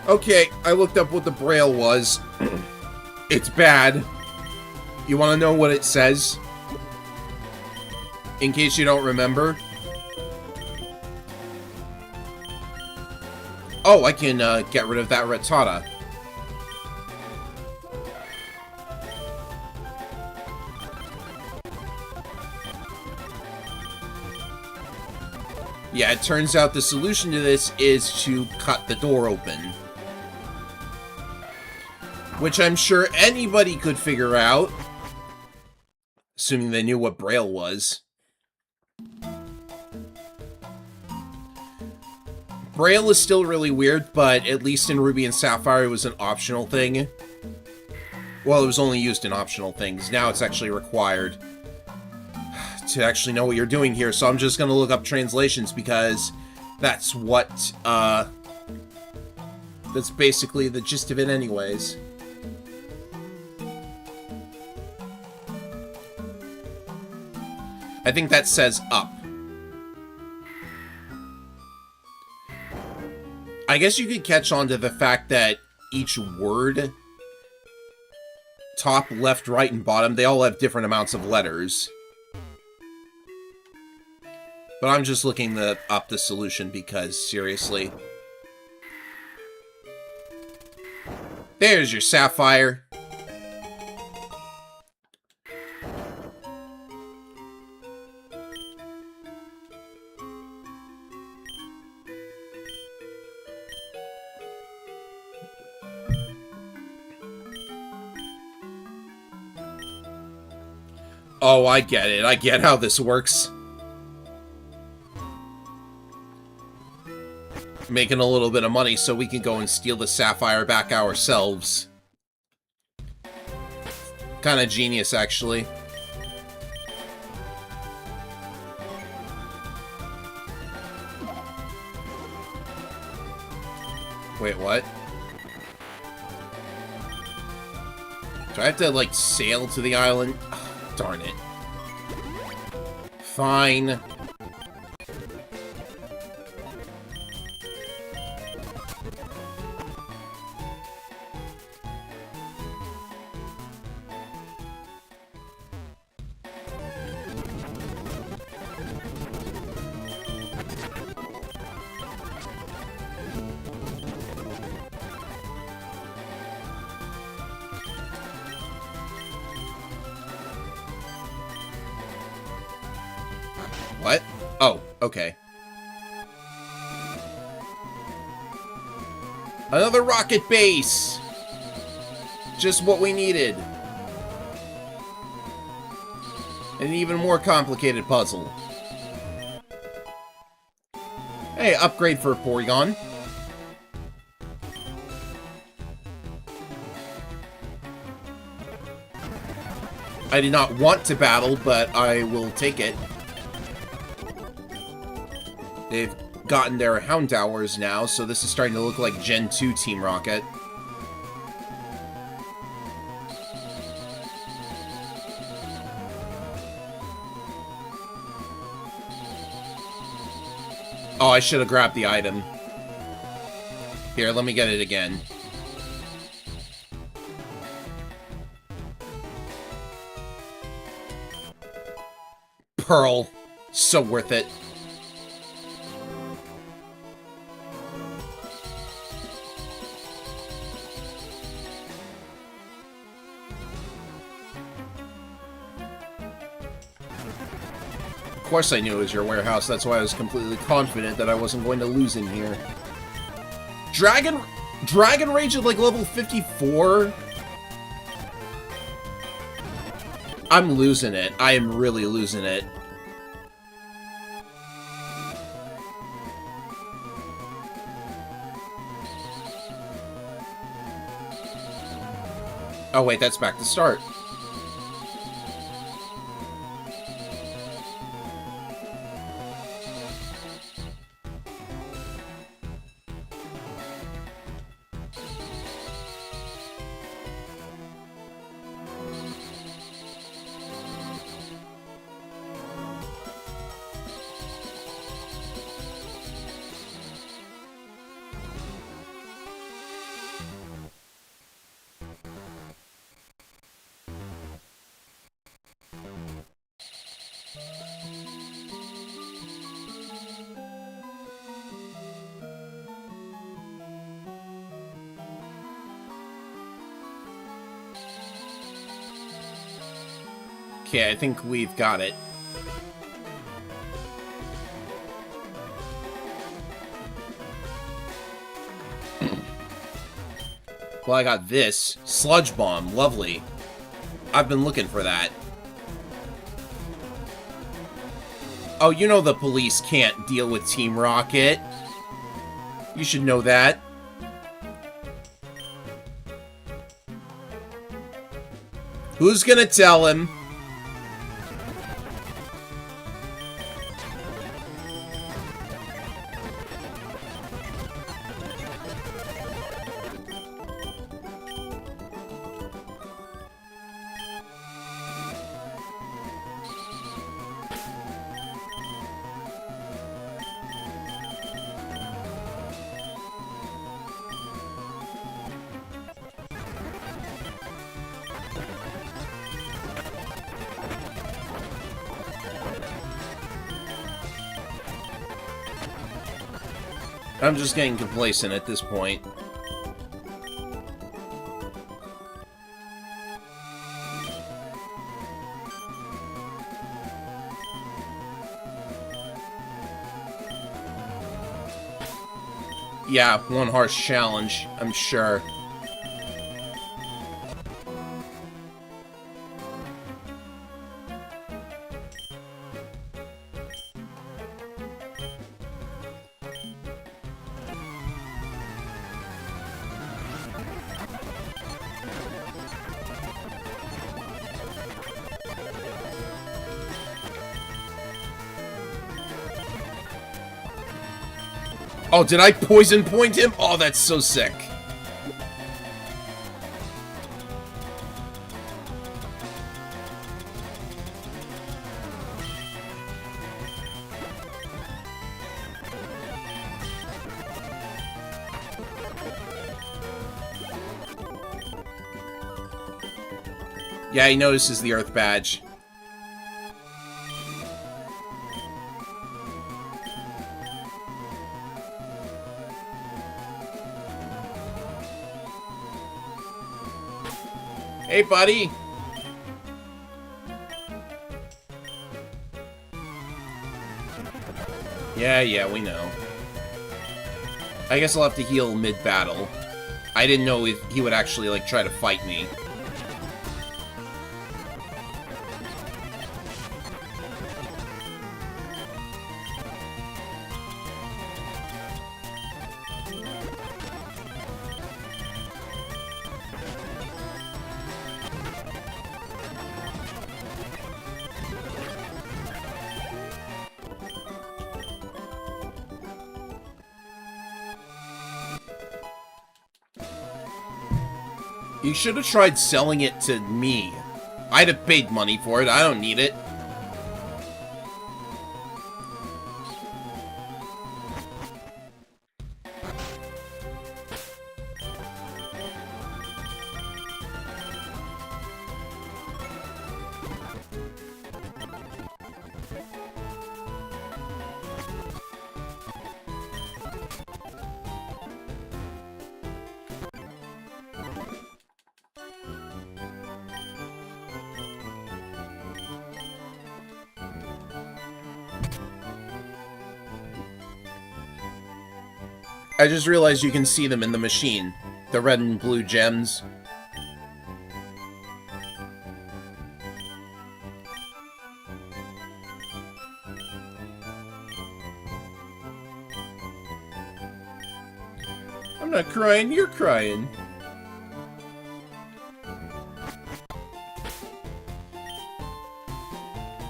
Okay, I looked up what the Braille was. It's bad. You want to know what it says? In case you don't remember. Oh, I can get rid of that Rattata. Yeah, it turns out the solution to this is to cut the door open. Which I'm sure anybody could figure out. Assuming they knew what Braille was. Braille is still really weird, but at least in Ruby and Sapphire it was an optional thing. Well, it was only used in optional things. Now it's actually required to actually know what you're doing here, so I'm just gonna look up translations because that's what, that's basically the gist of it anyways. I think that says up. I guess you could catch on to the fact that each word, top, left, right, and bottom, they all have different amounts of letters. But I'm just looking up the solution because, seriously. There's your Sapphire. Oh, I get it. I get how this works. Making a little bit of money so we can go and steal the Sapphire back ourselves. Kind of genius, actually. Wait, what? Do I have to, like, sail to the island? Oh, darn it. Fine. What? Oh, okay. Another rocket base! Just what we needed. An even more complicated puzzle. Hey, upgrade for Porygon. I did not want to battle, but I will take it. They've gotten their Houndours now, so this is starting to look like Gen 2 Team Rocket. Oh, I should have grabbed the item. Here, let me get it again. Pearl. So worth it. Of course I knew it was your warehouse, that's why I was completely confident that I wasn't going to lose in here. Dragon Rage at like level 54? I'm losing it. I am really losing it. Oh wait, that's back to start. Okay, I think we've got it. Well, I got this. Sludge Bomb. Lovely. I've been looking for that. Oh, you know the police can't deal with Team Rocket. You should know that. Who's gonna tell him? I'm just getting complacent at this point. Yeah, one harsh challenge, I'm sure. Oh, did I poison point him? Oh, that's so sick. Yeah, he notices the Earth badge. Hey, buddy! Yeah, we know. I guess I'll have to heal mid-battle. I didn't know if he would actually, like, try to fight me. You should have tried selling it to me. I'd have paid money for it. I don't need it. I just realized you can see them in the machine. The red and blue gems. I'm not crying, you're crying.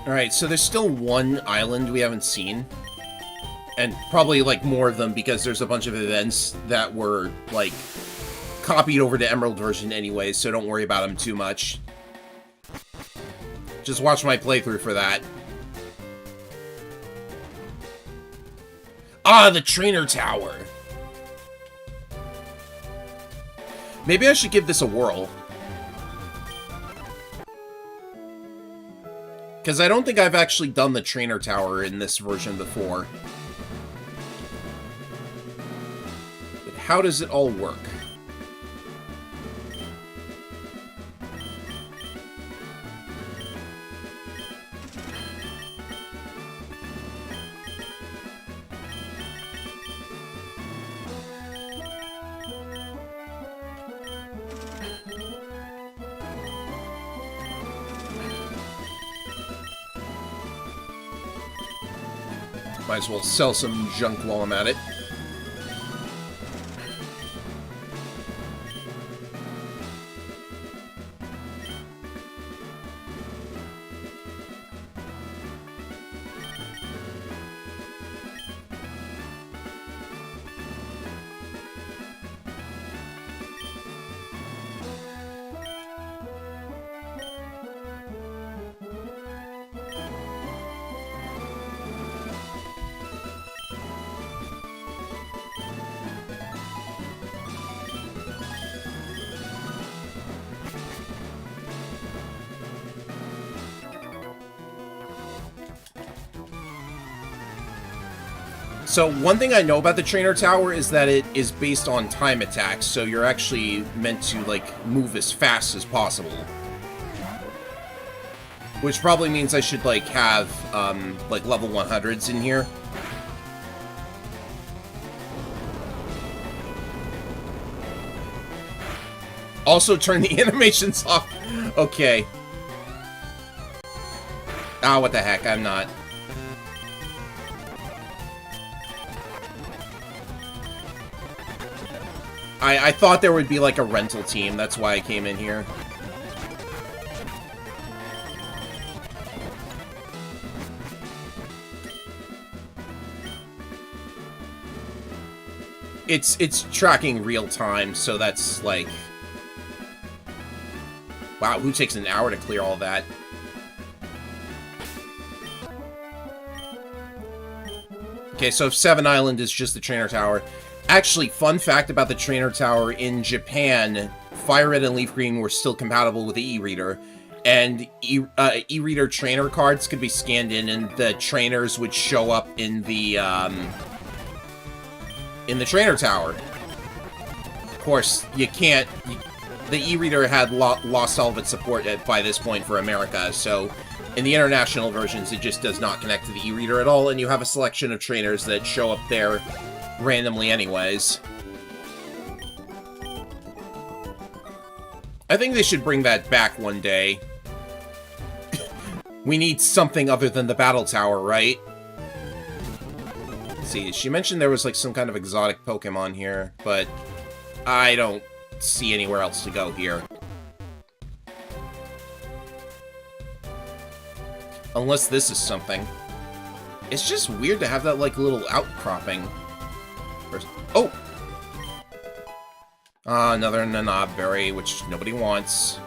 Alright, so there's still one island we haven't seen. And probably, like, more of them because there's a bunch of events that were, like, copied over to Emerald version anyway, so don't worry about them too much. Just watch my playthrough for that. Ah, the trainer tower! Maybe I should give this a whirl. Because I don't think I've actually done the trainer tower in this version before. How does it all work? Might as well sell some junk while I'm at it. So one thing I know about the trainer tower is that it is based on time attacks, so you're actually meant to, like, move as fast as possible. Which probably means I should, like, have, like, level 100s in here. Also turn the animations off. Okay. Ah, what the heck, I'm not. I thought there would be, like, a rental team. That's why I came in here. It's tracking real time, so that's, like... Wow, who takes an hour to clear all that? Okay, so if 7 Island is just the trainer tower... Actually, fun fact about the trainer tower, in Japan, Fire Red and Leaf Green were still compatible with the e-reader, and e-reader trainer cards could be scanned in, and the trainers would show up in the trainer tower. Of course, you can't... The e-reader had lost all of its support by this point for America, so in the international versions, it just does not connect to the e-reader at all, and you have a selection of trainers that show up there randomly anyways. I think they should bring that back one day. We need something other than the battle tower, right? Let's see, she mentioned there was like some kind of exotic Pokemon here, but I don't see anywhere else to go here. Unless this is something. It's just weird to have that like little outcropping. Oh! Another Nanob berry, which nobody wants.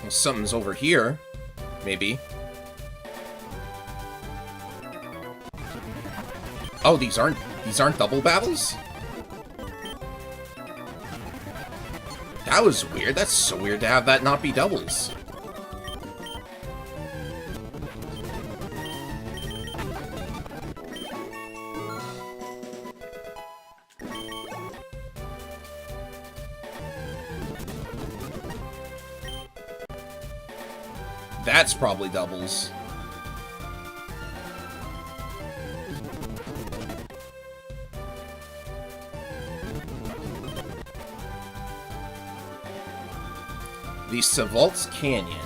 Well, something's over here. Maybe. Oh, these aren't double battles? That was weird. That's so weird to have that not be doubles. That's probably doubles. The Savalt's Canyon.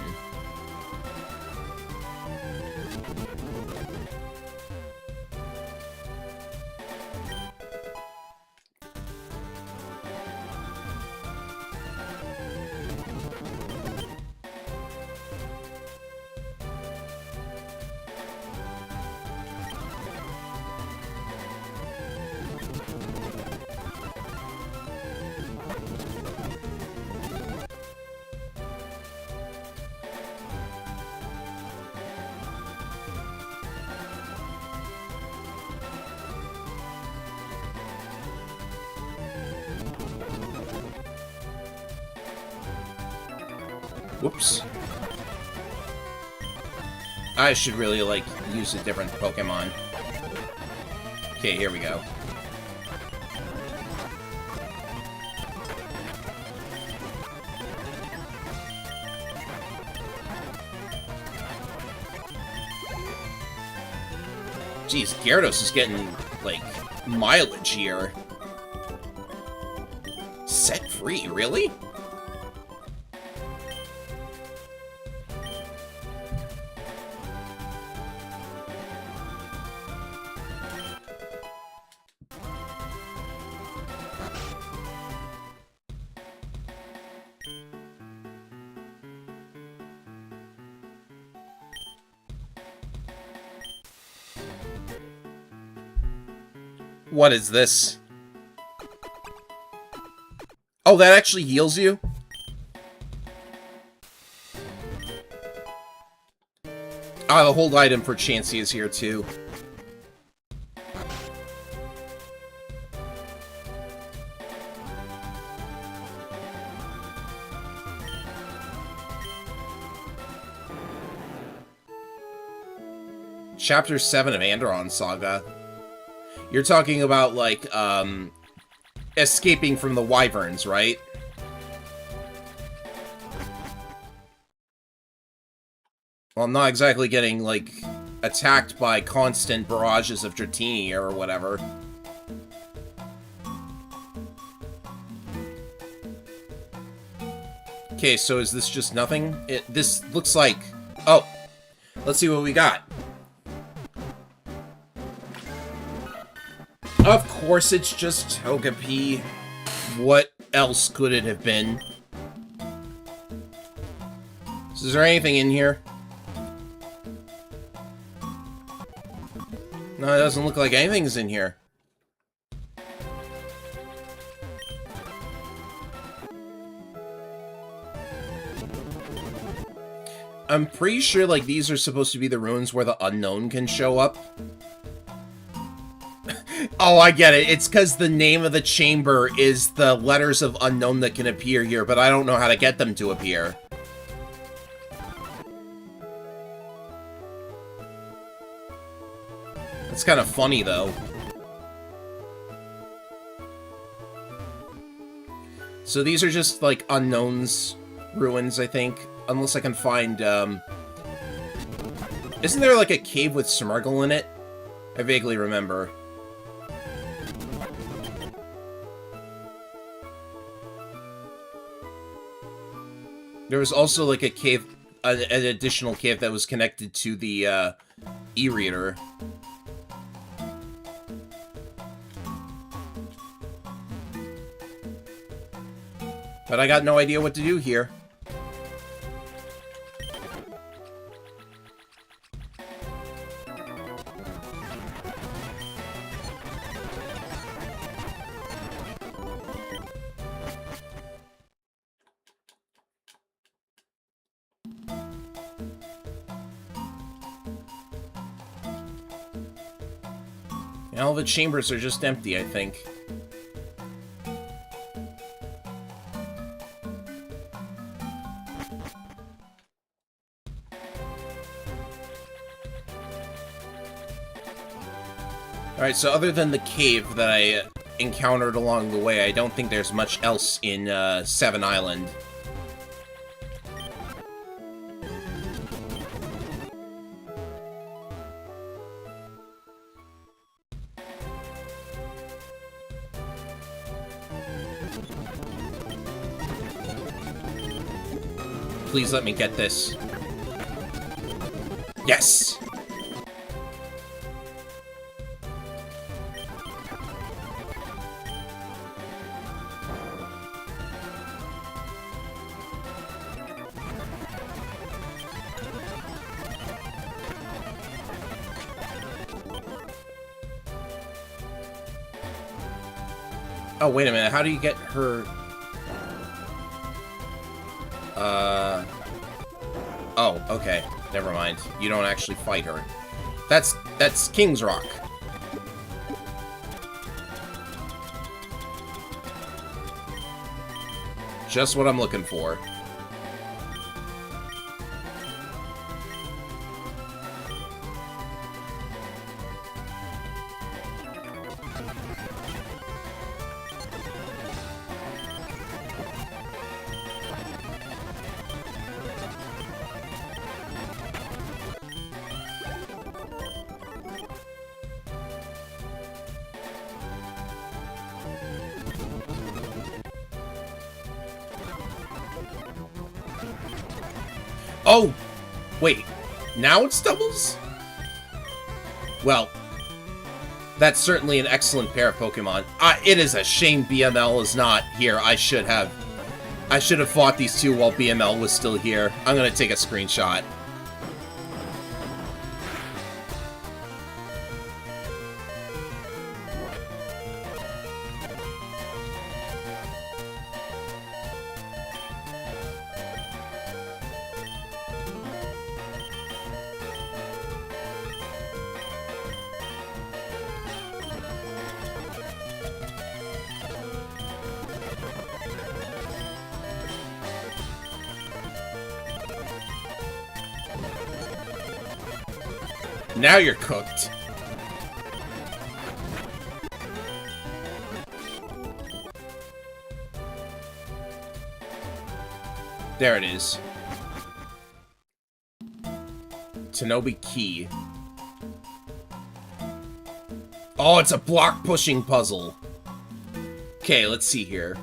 Whoops. I should really, like, use a different Pokemon. Okay, here we go. Jeez, Gyarados is getting, like, mileage here. Set free, really? What is this? Oh, that actually heals you? Ah, the hold item for Chansey is here, too. Chapter 7 of Andron Saga. You're talking about, like, escaping from the wyverns, right? Well, I'm not exactly getting, like, attacked by constant barrages of Dratini or whatever. Okay, so is this just nothing? This looks like... Oh! Let's see what we got. Of course it's just Togepi. What else could it have been? So is there anything in here? No, it doesn't look like anything's in here. I'm pretty sure, like, these are supposed to be the ruins where the unknown can show up. Oh, I get it. It's because the name of the chamber is the letters of unknown that can appear here, but I don't know how to get them to appear. It's kind of funny, though. So these are just, like, unknowns ruins, I think. Unless I can find, Isn't there, like, a cave with Smeargle in it? I vaguely remember. There was also, like, a cave, an additional cave that was connected to the, e-reader. But I got no idea what to do here. And all the chambers are just empty, I think. Alright, so other than the cave that I encountered along the way, I don't think there's much else in Seven Island. Please let me get this. Yes! Oh, wait a minute. How do you get her... Oh, okay. Never mind. You don't actually fight her. That's King's Rock. Just what I'm looking for. Oh! Wait. Now it's doubles? Well, that's certainly an excellent pair of Pokemon. It is a shame BML is not here. I should have fought these two while BML was still here. I'm gonna take a screenshot. Now you're cooked. There it is. Tanobi Key. Oh, it's a block pushing puzzle. Okay, let's see here.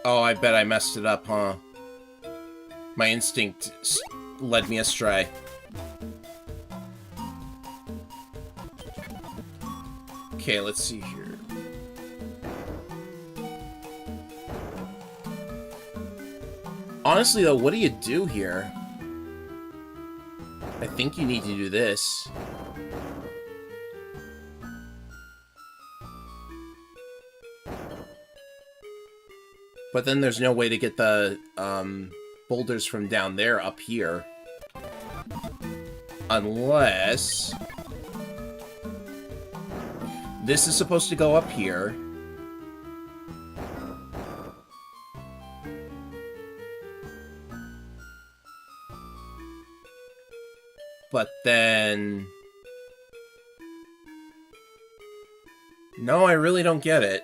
Oh, I bet I messed it up, huh? My instinct led me astray. Okay, let's see here. Honestly, though, what do you do here? I think you need to do this. But then there's no way to get the boulders from down there up here. Unless... this is supposed to go up here. But then... no, I really don't get it.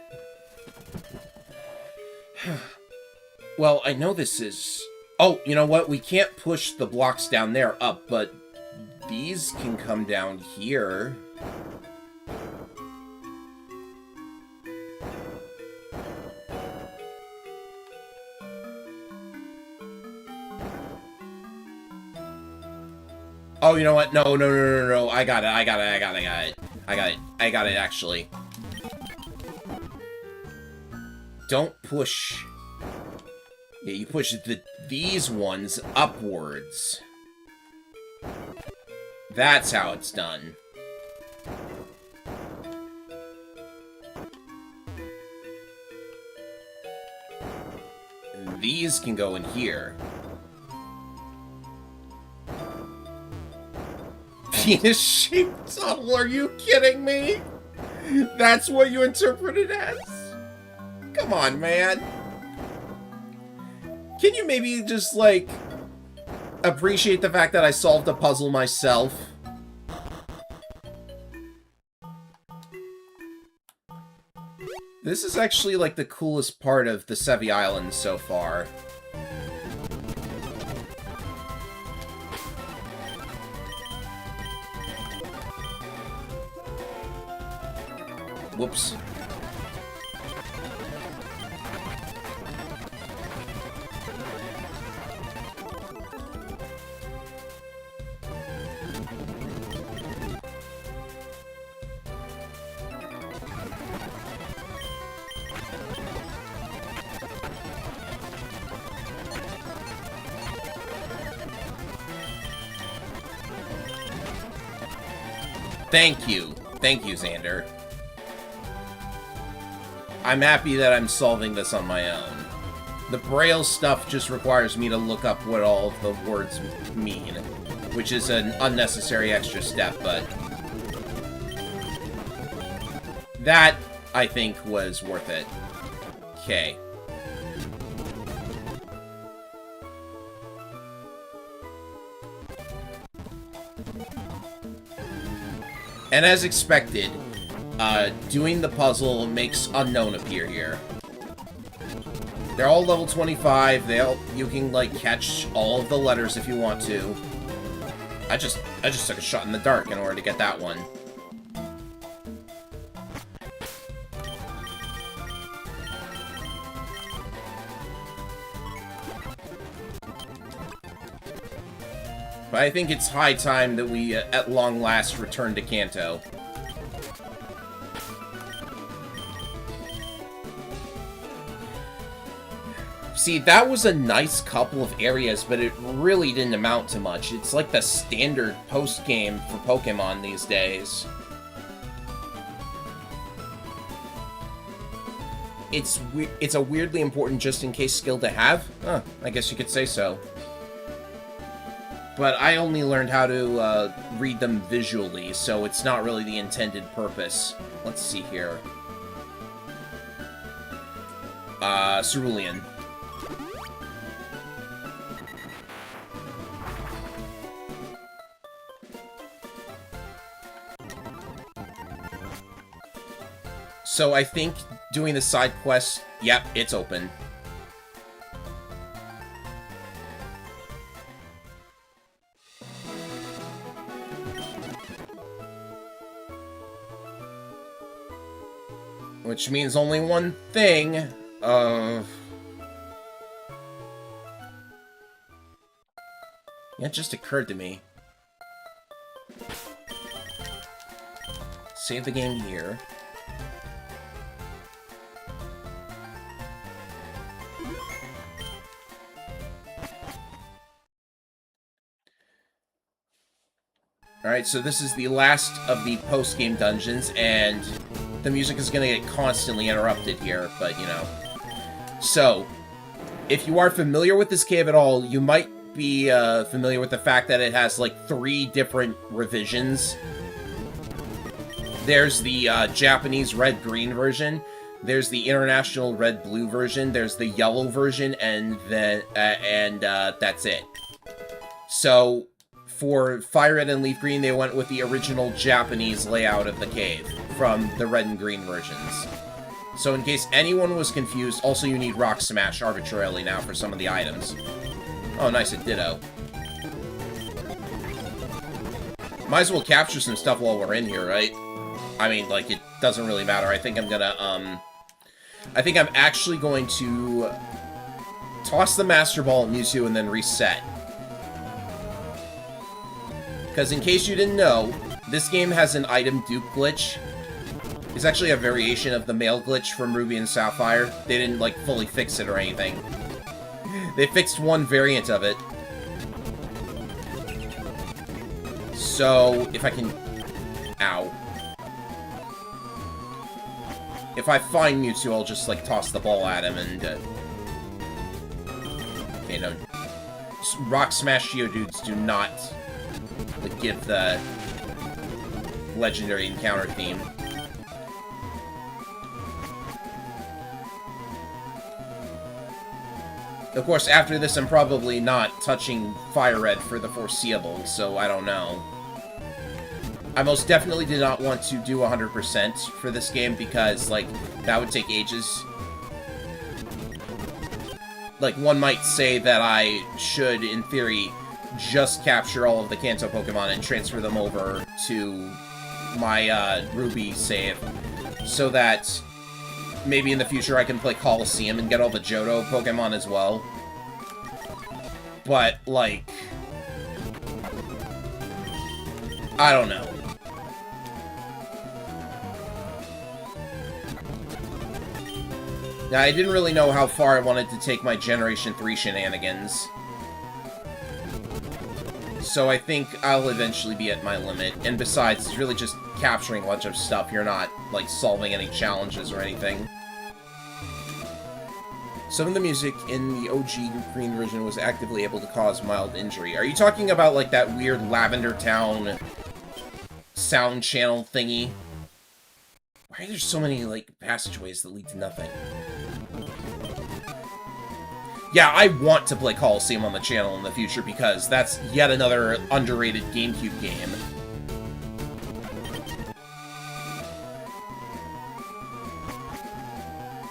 Well, I know this is... oh, you know what? We can't push the blocks down there up, but these can come down here. Oh, you know what? No. I got it, actually. Don't push... yeah, you push these ones upwards. That's how it's done. And these can go in here. Penis-shaped tunnel, are you kidding me? That's what you interpret it as? Come on, man. Can you maybe just, like, appreciate the fact that I solved a puzzle myself? This is actually, like, the coolest part of the Sevi Islands so far. Whoops. Thank you. Thank you, Xander. I'm happy that I'm solving this on my own. The Braille stuff just requires me to look up what all of the words mean, which is an unnecessary extra step, but... that, I think, was worth it. Okay. And as expected, doing the puzzle makes Unknown appear here. They're all level 25. You can, like, catch all of the letters if you want to. I just took a shot in the dark in order to get that one. But I think it's high time that we, at long last, return to Kanto. See, that was a nice couple of areas, but it really didn't amount to much. It's like the standard post-game for Pokemon these days. It's a weirdly important just-in-case skill to have? Huh, I guess you could say so. But I only learned how to read them visually, so it's not really the intended purpose. Let's see here. Cerulean. So I think doing the side quest, yep, it's open. Which means only one thing. Yeah, it just occurred to me. Save the game here. Alright, so this is the last of the post-game dungeons, and the music is going to get constantly interrupted here, but, you know. So, if you are familiar with this cave at all, you might be familiar with the fact that it has, like, 3 different revisions. There's the Japanese red-green version, there's the international red-blue version, there's the yellow version, and then that's it. So, for Fire Red and Leaf Green, they went with the original Japanese layout of the cave from the red and green versions. So in case anyone was confused, also you need Rock Smash arbitrarily now for some of the items. Oh, nice, a Ditto. Might as well capture some stuff while we're in here, right? I mean, like, it doesn't really matter. I think I'm gonna, I think I'm actually going to toss the Master Ball at Mewtwo and then reset. Because in case you didn't know, this game has an item dupe glitch. It's actually a variation of the male glitch from Ruby and Sapphire. They didn't, like, fully fix it or anything. They fixed one variant of it. So, if I can... Ow. If I find Mewtwo, I'll just, like, toss the ball at him and... Okay, no. Rock Smash Geodudes do not... like, give the legendary encounter theme. Of course, after this, I'm probably not touching Fire Red for the foreseeable, so I don't know. I most definitely did not want to do 100% for this game because, like, that would take ages. Like, one might say that I should, in theory, just capture all of the Kanto Pokemon and transfer them over to my Ruby save, so that maybe in the future I can play Coliseum and get all the Johto Pokemon as well. But, like, I don't know. Now, I didn't really know how far I wanted to take my Generation 3 shenanigans. So I think I'll eventually be at my limit. And besides, it's really just capturing a bunch of stuff. You're not, like, solving any challenges or anything. Some of the music in the OG green version was actively able to cause mild injury. Are you talking about, like, that weird Lavender Town sound channel thingy? Why are there so many, like, passageways that lead to nothing? Yeah, I want to play Coliseum on the channel in the future because that's yet another underrated GameCube game.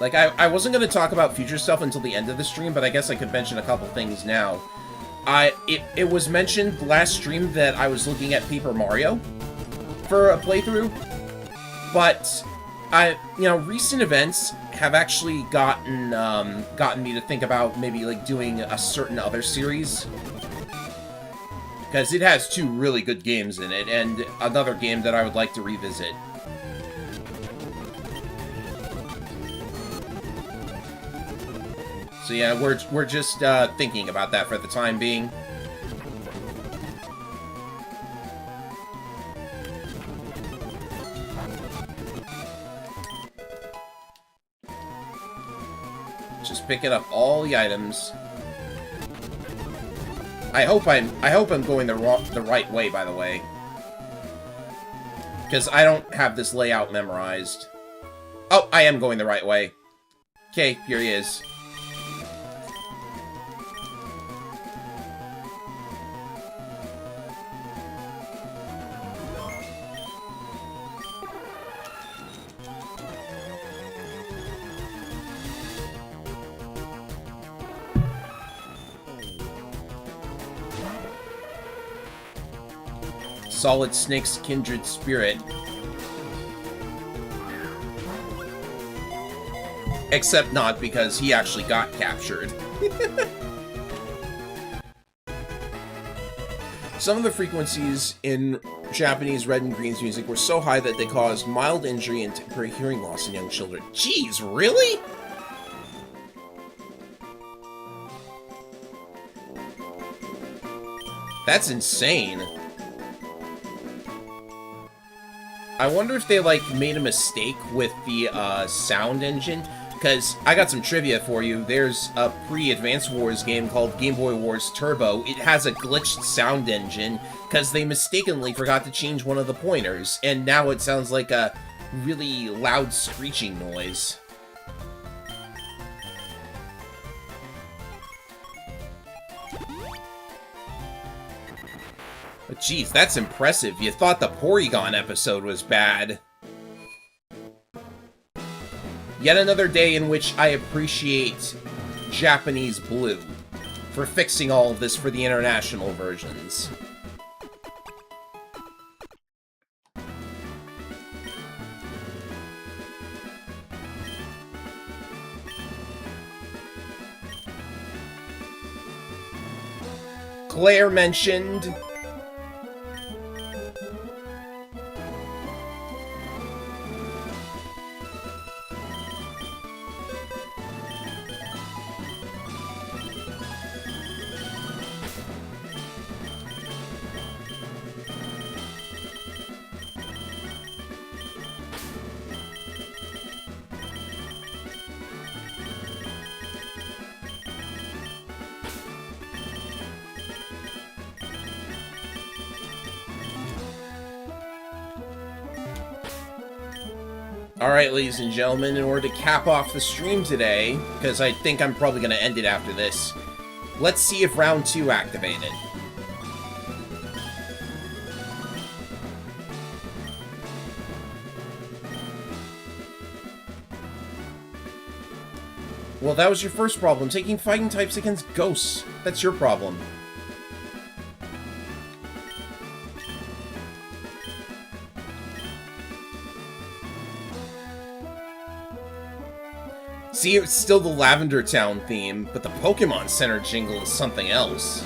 Like, I wasn't going to talk about future stuff until the end of the stream, but I guess I could mention a couple things now. It was mentioned last stream that I was looking at Paper Mario for a playthrough, but recent events have actually gotten me to think about maybe, like, doing a certain other series. Because it has 2 really good games in it, and another game that I would like to revisit. So yeah, we're just thinking about that for the time being. Just picking up all the items. I hope I'm going the right way, by the way. Because I don't have this layout memorized. Oh, I am going the right way. Okay, here he is. Solid Snake's kindred spirit. Except not, because he actually got captured. Some of the frequencies in Japanese red and green's music were so high that they caused mild injury and temporary hearing loss in young children. Jeez, really? That's insane. I wonder if they, like, made a mistake with the sound engine, because I got some trivia for you. There's a pre-Advance Wars game called Game Boy Wars Turbo. It has a glitched sound engine, because they mistakenly forgot to change one of the pointers, and now it sounds like a really loud screeching noise. But geez, that's impressive. You thought the Porygon episode was bad. Yet another day in which I appreciate Japanese Blue for fixing all of this for the international versions. Claire mentioned... Alright, ladies and gentlemen, in order to cap off the stream today, because I think I'm probably going to end it after this, let's see if round 2 activated. Well, that was your first problem, taking fighting types against ghosts. That's your problem. See, it's still the Lavender Town theme, but the Pokémon Center jingle is something else.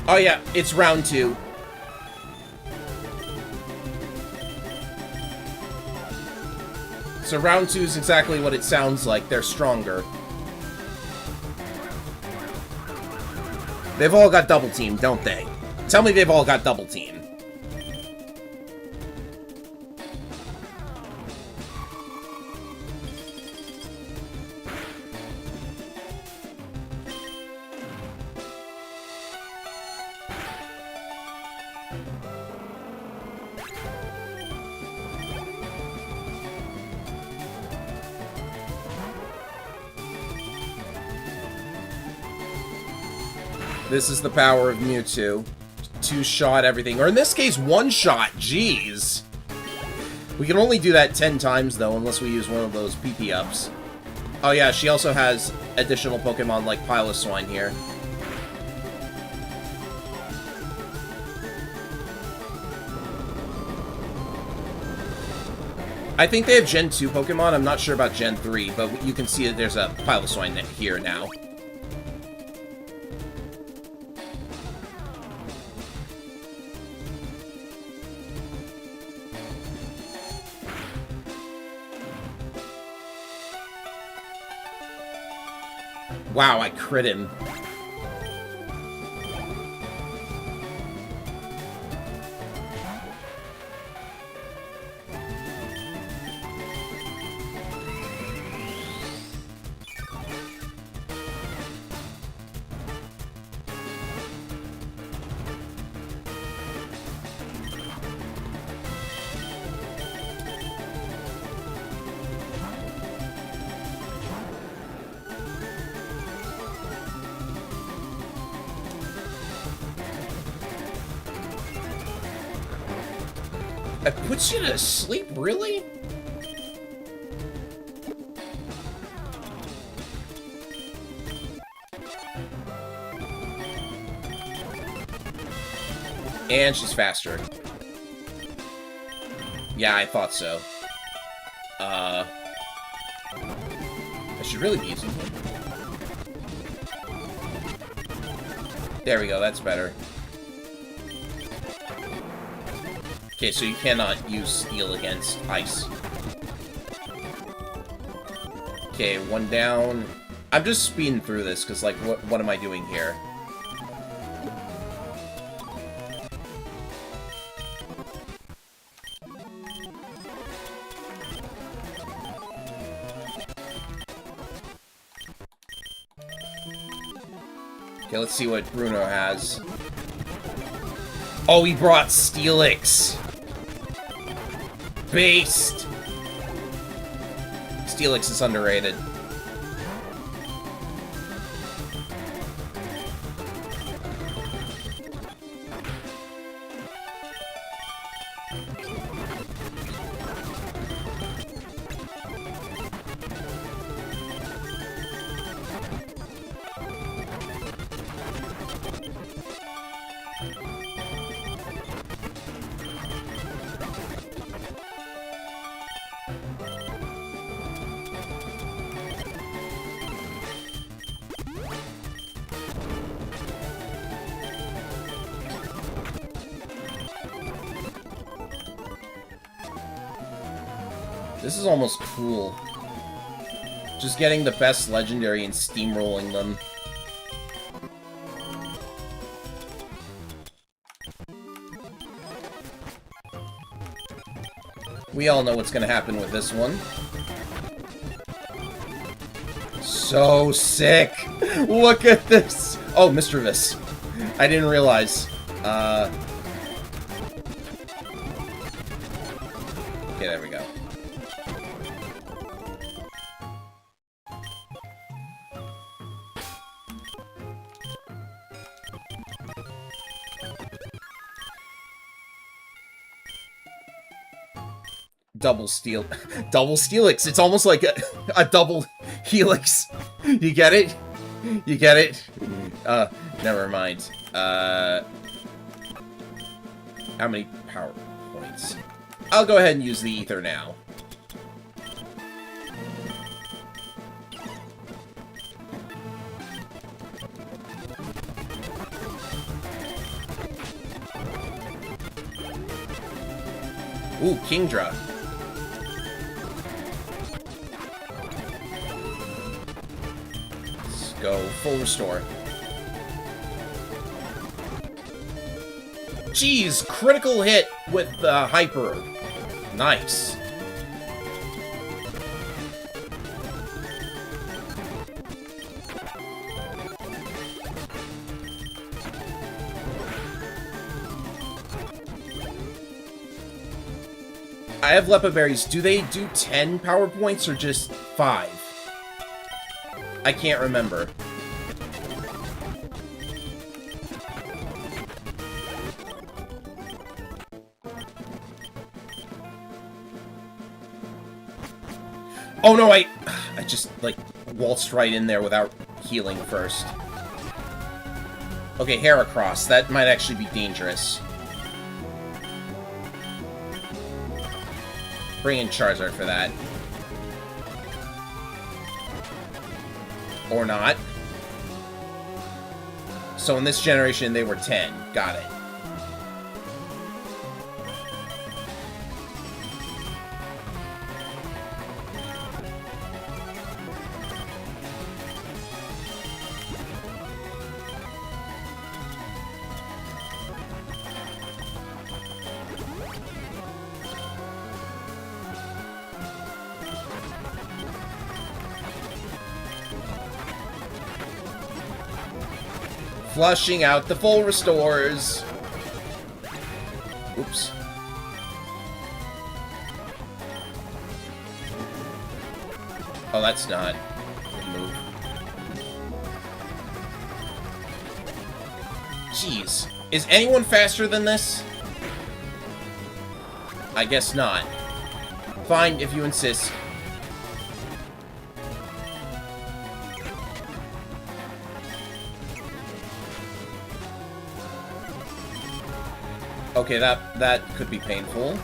Oh yeah, it's round 2. So round 2 is exactly what it sounds like. They're stronger. They've all got double team, don't they? Tell me they've all got double team. This is the power of Mewtwo. Two-shot everything. Or in this case, one-shot. Jeez. We can only do that 10 times, though, unless we use one of those PP-ups. Oh, yeah, she also has additional Pokemon like Piloswine here. I think they have Gen 2 Pokemon. I'm not sure about Gen 3, but you can see that there's a Piloswine here now. Wow, I crit him. That puts you to sleep, really? And she's faster. Yeah, I thought so. I should really be using him. There we go, that's better. Okay, so you cannot use Steel against Ice. Okay, one down. I'm just speeding through this, because, like, what am I doing here? Okay, let's see what Bruno has. Oh, he brought Steelix! Based! Steelix is underrated. This is almost cool. Just getting the best legendary and steamrolling them. We all know what's gonna happen with this one. So sick! Look at this! Oh, Mischievous. I didn't realize. Okay, there we go. Double Steelix. It's almost like a double helix. You get it? You get it? Never mind. How many power points? I'll go ahead and use the ether now. Ooh, Kingdra. Go full restore. Jeez, critical hit with Hyper. Nice. I have Lepa Berries. Do they do 10 power points or just 5? I can't remember. Oh no, I just, like, waltzed right in there without healing first. Okay, Heracross. That might actually be dangerous. Bring in Charizard for that. Or not. So in this generation, they were 10. Got it. Flushing out the full restores. Oops. Oh, that's not a good move. Jeez. Is anyone faster than this? I guess not. Fine, if you insist. Okay, that could be painful.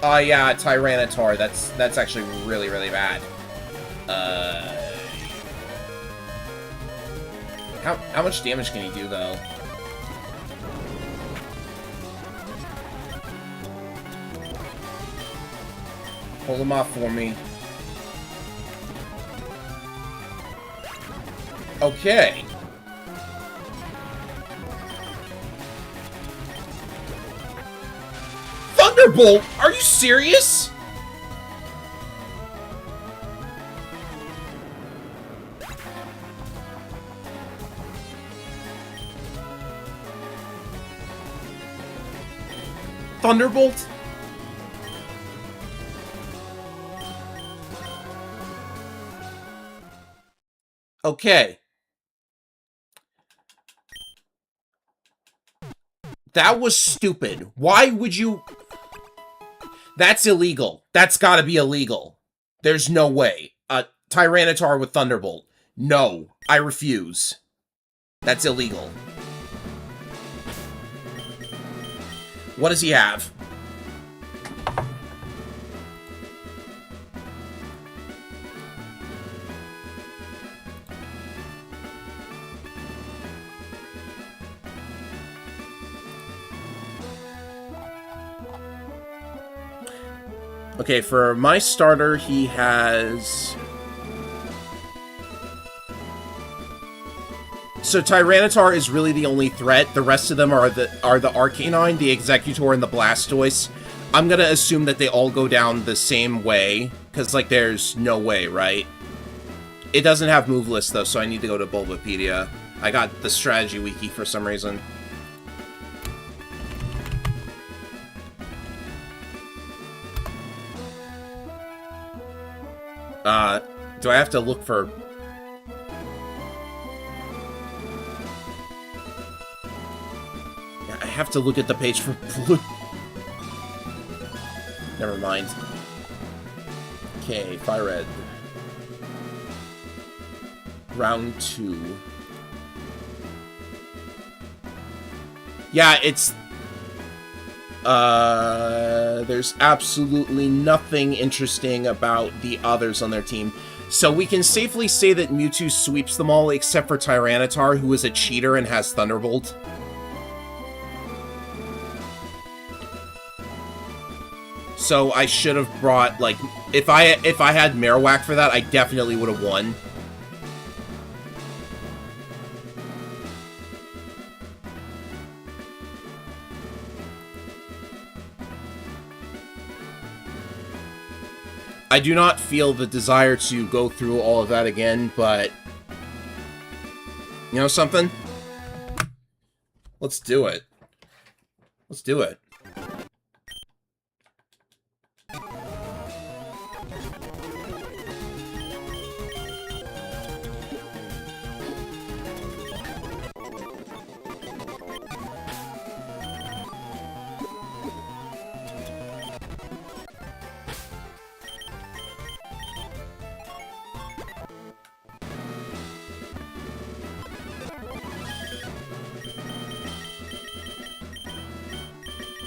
Yeah, Tyranitar. That's actually really, really bad. How much damage can he do, though? Hold him off for me. Okay. Thunderbolt! Are you serious? Thunderbolt? Okay. That was stupid. Why would you... That's illegal. That's gotta be illegal. There's no way. Tyranitar with Thunderbolt. No. I refuse. That's illegal. What does he have? Okay, for my starter, he has... So Tyranitar is really the only threat. The rest of them are the Arcanine, the Executor, and the Blastoise. I'm gonna assume that they all go down the same way, because, like, there's no way, right? It doesn't have move list, though, so I need to go to Bulbapedia. I got the strategy wiki for some reason. Do I have to look for... I have to look at the page for blue. Never mind. Okay, Fire Red. Round 2. Yeah, it's... there's absolutely nothing interesting about the others on their team. So we can safely say that Mewtwo sweeps them all except for Tyranitar, who is a cheater and has Thunderbolt. So I should have brought, like, if I had Marowak for that, I definitely would have won. I do not feel the desire to go through all of that again, but... You know something? Let's do it. Let's do it.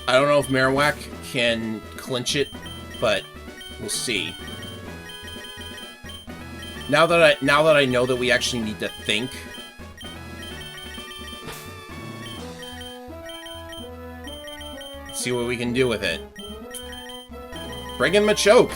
I don't know if Marowak can clinch it, but we'll see. Now that I know that we actually need to think. Let's see what we can do with it. Bring in Machoke.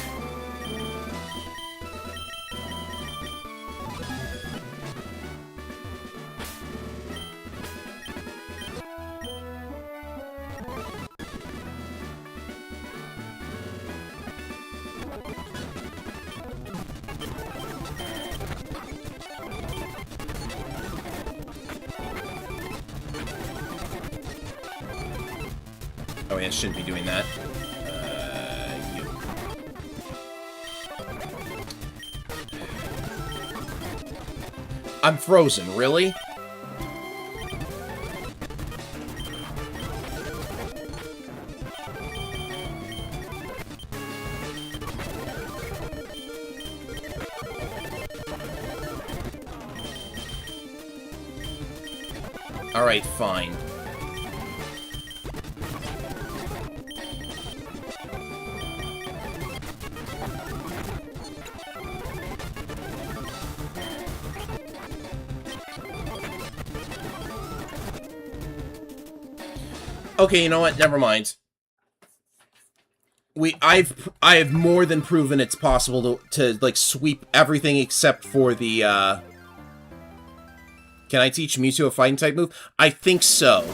Oh yeah, shouldn't be doing that. You. I'm frozen, really? Alright, fine. Okay, you know what? Never mind. I have more than proven it's possible to like sweep everything except for the Can I teach Mewtwo a fighting type move? I think so.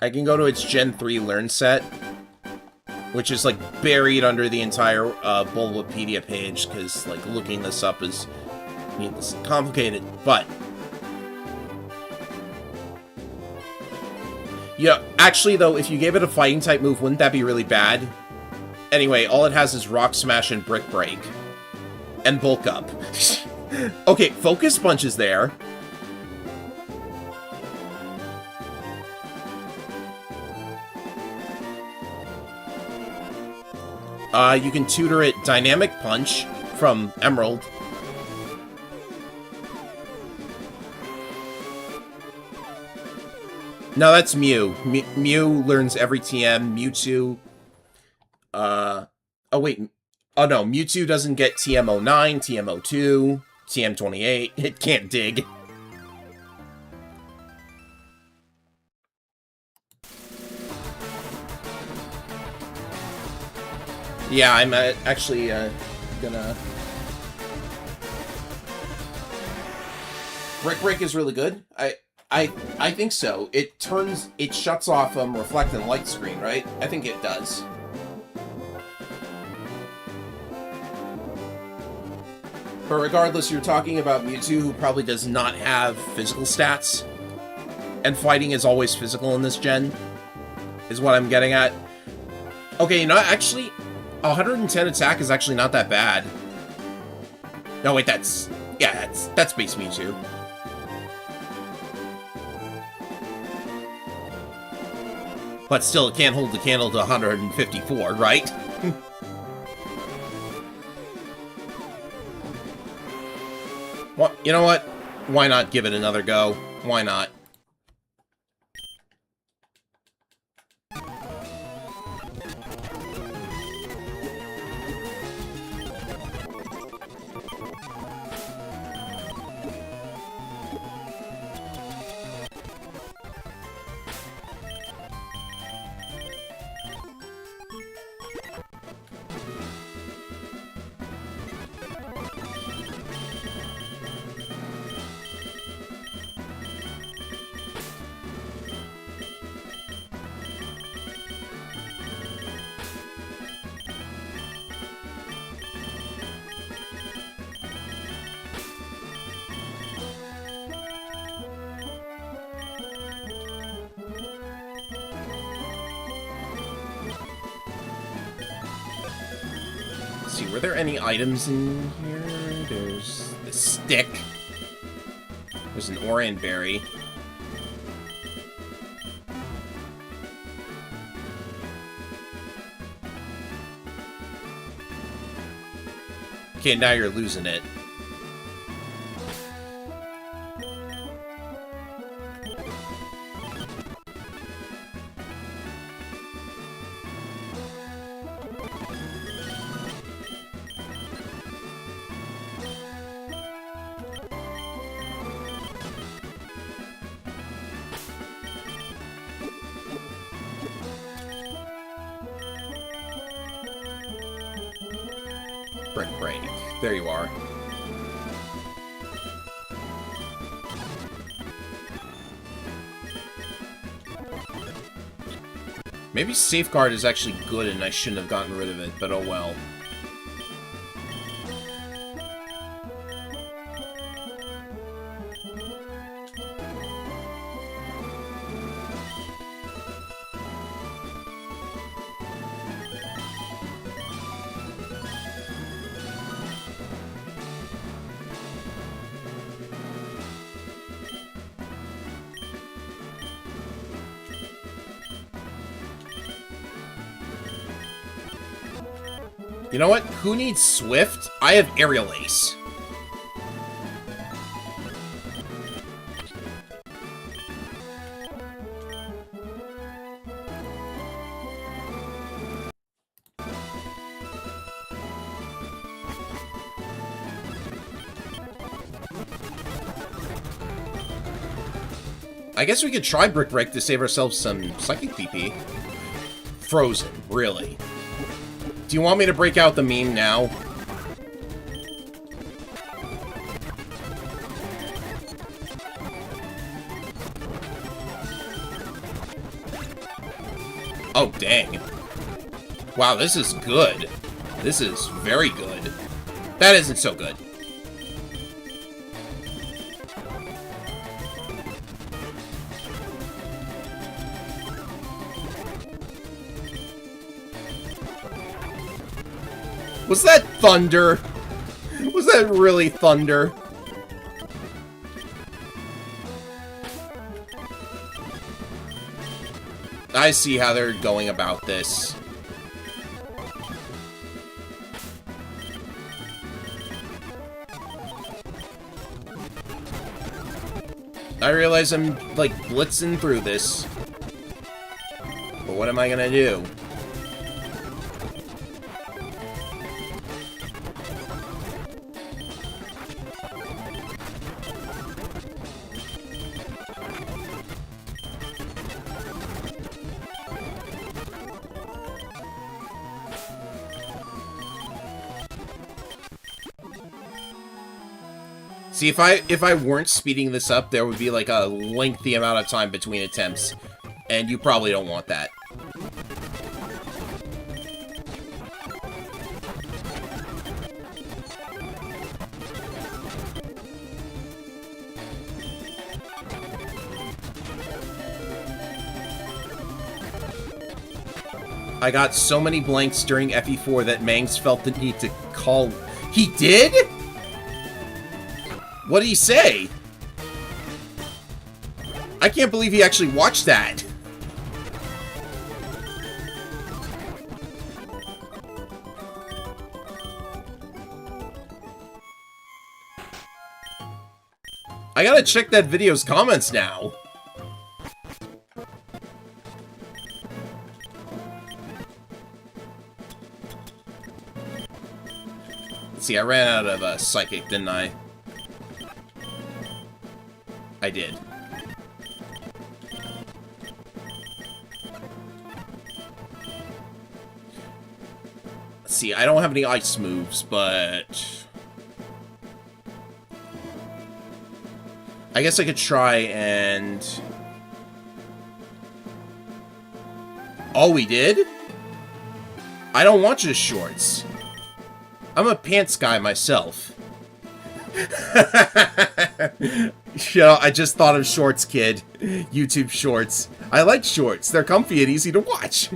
I can go to its Gen 3 learn set, which is, like, buried under the entire Bulbapedia page, because, like, looking this up is needlessly complicated, but... Yeah, actually, though, if you gave it a fighting-type move, wouldn't that be really bad? Anyway, all it has is Rock Smash and Brick Break. And Bulk Up. Okay, Focus Punch is there. You can tutor it Dynamic Punch from Emerald. No, that's Mew. Mew learns every TM. Mewtwo... Oh, wait. Oh, no. Mewtwo doesn't get TM09, TM02, TM28. It can't dig. Yeah, I'm actually gonna... Brick Break is really good. I think so. It shuts off Reflect and Light Screen, right? I think it does. But regardless, you're talking about Mewtwo, who probably does not have physical stats. And fighting is always physical in this gen, is what I'm getting at. Okay, you know, actually... 110 attack is actually not that bad. No, wait, that's base Mewtwo. But still, it can't hold the candle to 154, right? Well, you know what? Why not give it another go? Why not? Were there any items in here? There's the stick. There's an Orion Berry. Okay, now you're losing it. Break. There you are. Maybe Safeguard is actually good and I shouldn't have gotten rid of it, but oh well. You know what? Who needs Swift? I have Aerial Ace. I guess we could try Brick Break to save ourselves some Psychic PP. Frozen, really. Do you want me to break out the meme now? Oh, dang. Wow, this is good. This is very good. That isn't so good. Was that thunder? Was that really thunder? I see how they're going about this. I realize I'm, like, blitzing through this. But what am I gonna do? See, if I weren't speeding this up, there would be like a lengthy amount of time between attempts, and you probably don't want that. I got so many blanks during FE4 that Mangs felt the need to call... He did?! What did he say? I can't believe he actually watched that. I gotta check that video's comments now. Let's see, I ran out of Psychic, didn't I? I did. Let's see, I don't have any ice moves, but... I guess I could try and... Oh, we did? I don't watch his shorts. I'm a pants guy myself. You know, I just thought of shorts, kid. YouTube shorts. I like shorts. They're comfy and easy to watch.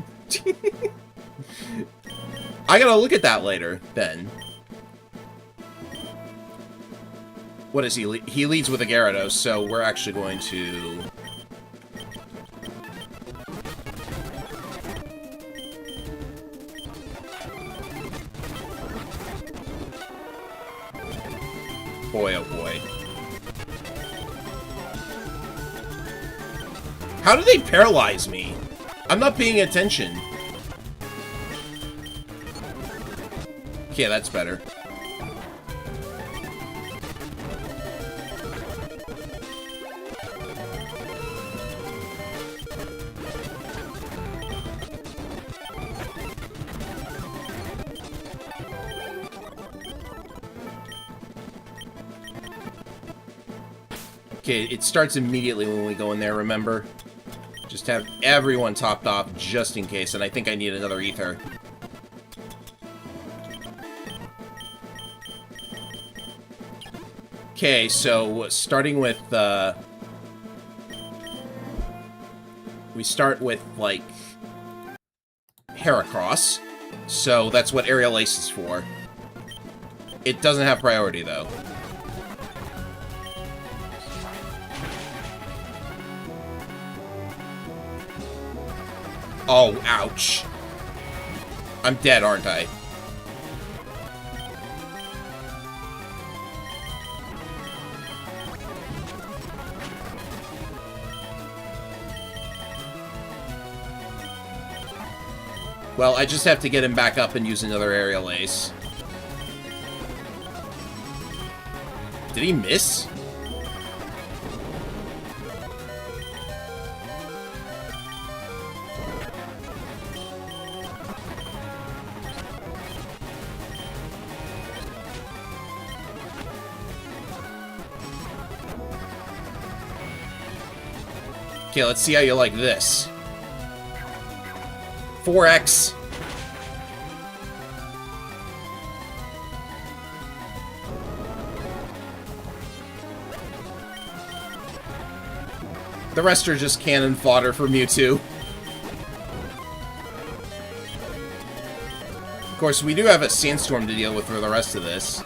I gotta look at that later, then. What is he? He leads with a Gyarados, so we're actually going to... boy, oh boy. How do they paralyze me? I'm not paying attention. Okay, that's better. Okay, it starts immediately when we go in there, remember? Just have everyone topped off just in case, and I think I need another ether. Okay, so starting with, we start with, like, Heracross, so that's what Aerial Ace is for. It doesn't have priority, though. Oh, ouch. I'm dead, aren't I? Well, I just have to get him back up and use another Aerial Ace. Did he miss? Okay, let's see how you like this. 4x. The rest are just cannon fodder for Mewtwo. Of course, we do have a Sandstorm to deal with for the rest of this.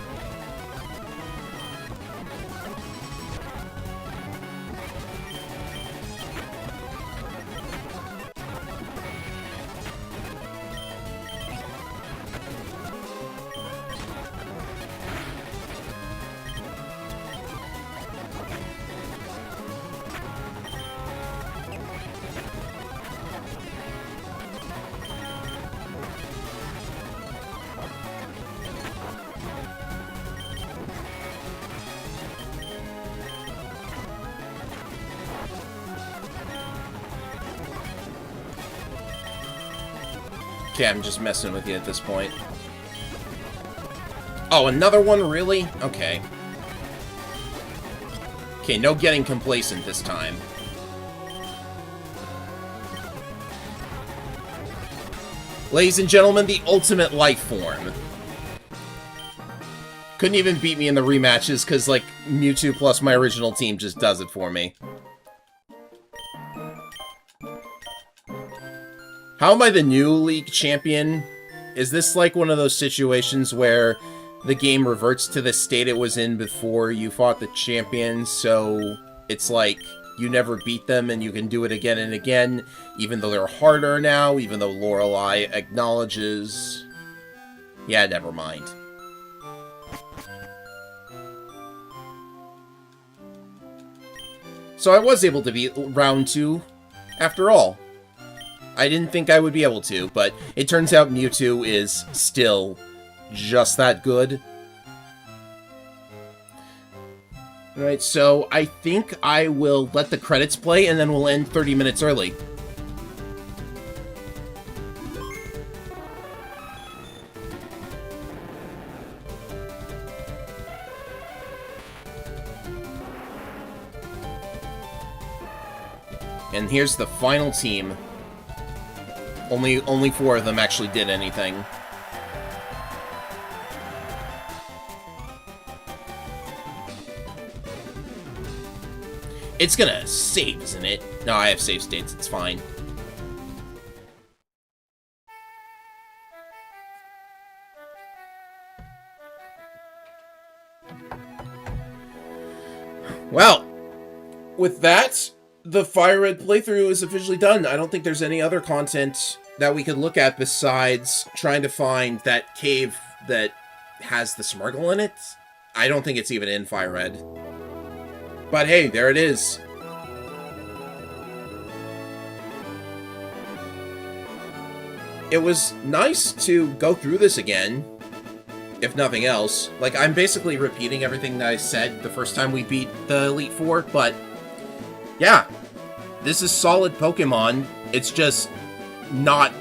Okay, I'm just messing with you at this point. Oh, another one? Really? Okay. Okay, no getting complacent this time. Ladies and gentlemen, the ultimate life form. Couldn't even beat me in the rematches, because, like, Mewtwo plus my original team just does it for me. How am I the new League champion? Is this like one of those situations where the game reverts to the state it was in before you fought the champion, so it's like you never beat them and you can do it again and again, even though they're harder now, even though Lorelei acknowledges... Yeah, never mind. So I was able to beat round 2, after all. I didn't think I would be able to, but it turns out Mewtwo is still just that good. Alright, so I think I will let the credits play, and then we'll end 30 minutes early. And here's the final team. Only 4 of them actually did anything. It's gonna save, isn't it? No, I have save states, it's fine. Well, with that, the Fire Red playthrough is officially done. I don't think there's any other content that we could look at besides trying to find that cave that has the Smeargle in it. I don't think it's even in Fire Red. But hey, there it is. It was nice to go through this again, if nothing else. Like, I'm basically repeating everything that I said the first time we beat the Elite Four, but yeah, this is solid Pokemon. It's just not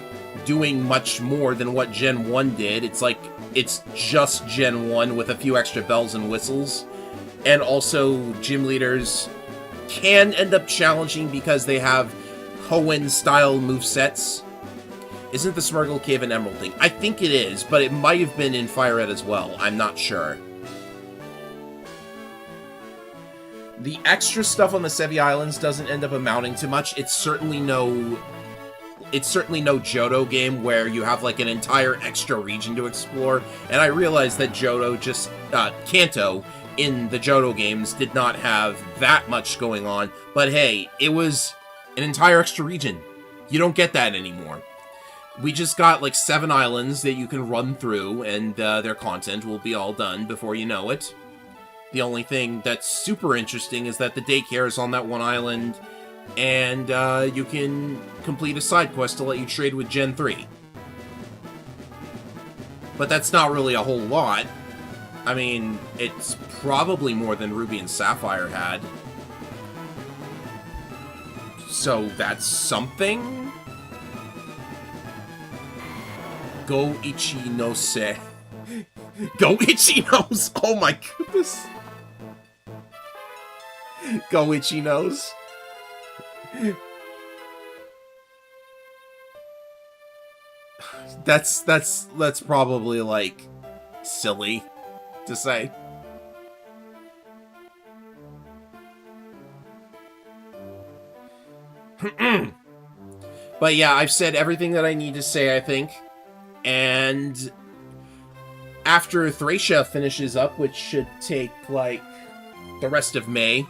doing much more than what Gen 1 did. It's like, it's just Gen 1 with a few extra bells and whistles. And also, gym leaders can end up challenging because they have Hoenn-style movesets. Isn't the Smurgle Cave an Emerald thing? I think it is, but it might have been in Fire Red as well. I'm not sure. The extra stuff on the Sevi Islands doesn't end up amounting to much. It's certainly no Johto game where you have like an entire extra region to explore. And I realized that Kanto in the Johto games did not have that much going on. But hey, it was an entire extra region. You don't get that anymore. We just got like 7 islands that you can run through, and their content will be all done before you know it. The only thing that's super interesting is that the daycare is on that one island, and you can complete a side quest to let you trade with Gen 3. But that's not really a whole lot. I mean, it's probably more than Ruby and Sapphire had. So that's something? Go Ichi no Se. Go Ichi knows. Oh my goodness. Go Ichi knows. That's probably like silly to say. But yeah, I've said everything that I need to say, I think. And after Thracia finishes up, which should take, like, the rest of May,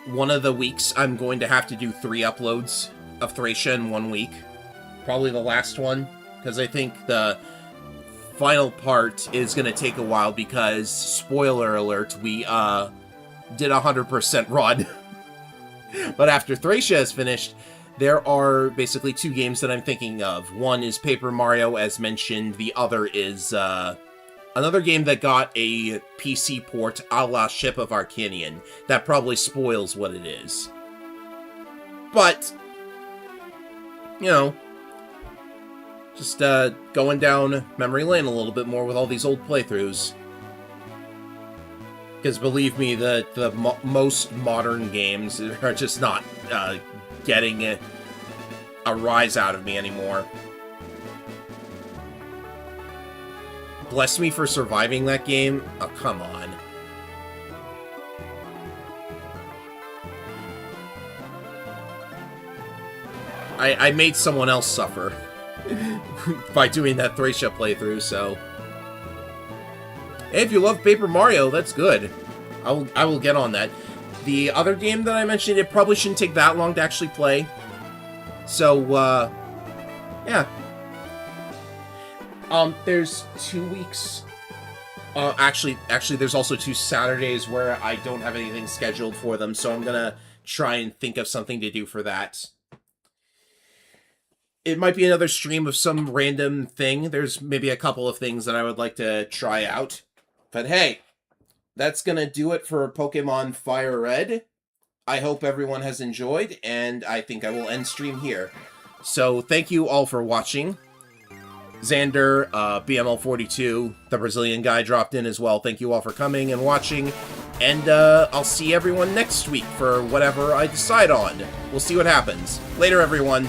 one of the weeks I'm going to have to do 3 uploads of Thracia in 1 week. Probably the last one, because I think the final part is going to take a while because, spoiler alert, we did 100% run. But after Thracia is finished, there are basically 2 games that I'm thinking of. One is Paper Mario, as mentioned. The other is another game that got a PC port a la Ship of Arcanian. That probably spoils what it is. But, you know, just going down memory lane a little bit more with all these old playthroughs. Because believe me, the most modern games are just not getting a rise out of me anymore. Bless me for surviving that game? Oh, come on. I made someone else suffer by doing that Thracia playthrough, so... Hey, if you love Paper Mario, that's good. I will get on that. The other game that I mentioned, it probably shouldn't take that long to actually play. So, yeah. There's 2 weeks. Actually, there's also 2 Saturdays where I don't have anything scheduled for them, so I'm gonna try and think of something to do for that. It might be another stream of some random thing. There's maybe a couple of things that I would like to try out. But hey, that's gonna do it for Pokemon Fire Red. I hope everyone has enjoyed, and I think I will end stream here. So, thank you all for watching. Xander, BML42, the Brazilian guy dropped in as well. Thank you all for coming and watching. And I'll see everyone next week for whatever I decide on. We'll see what happens. Later, everyone.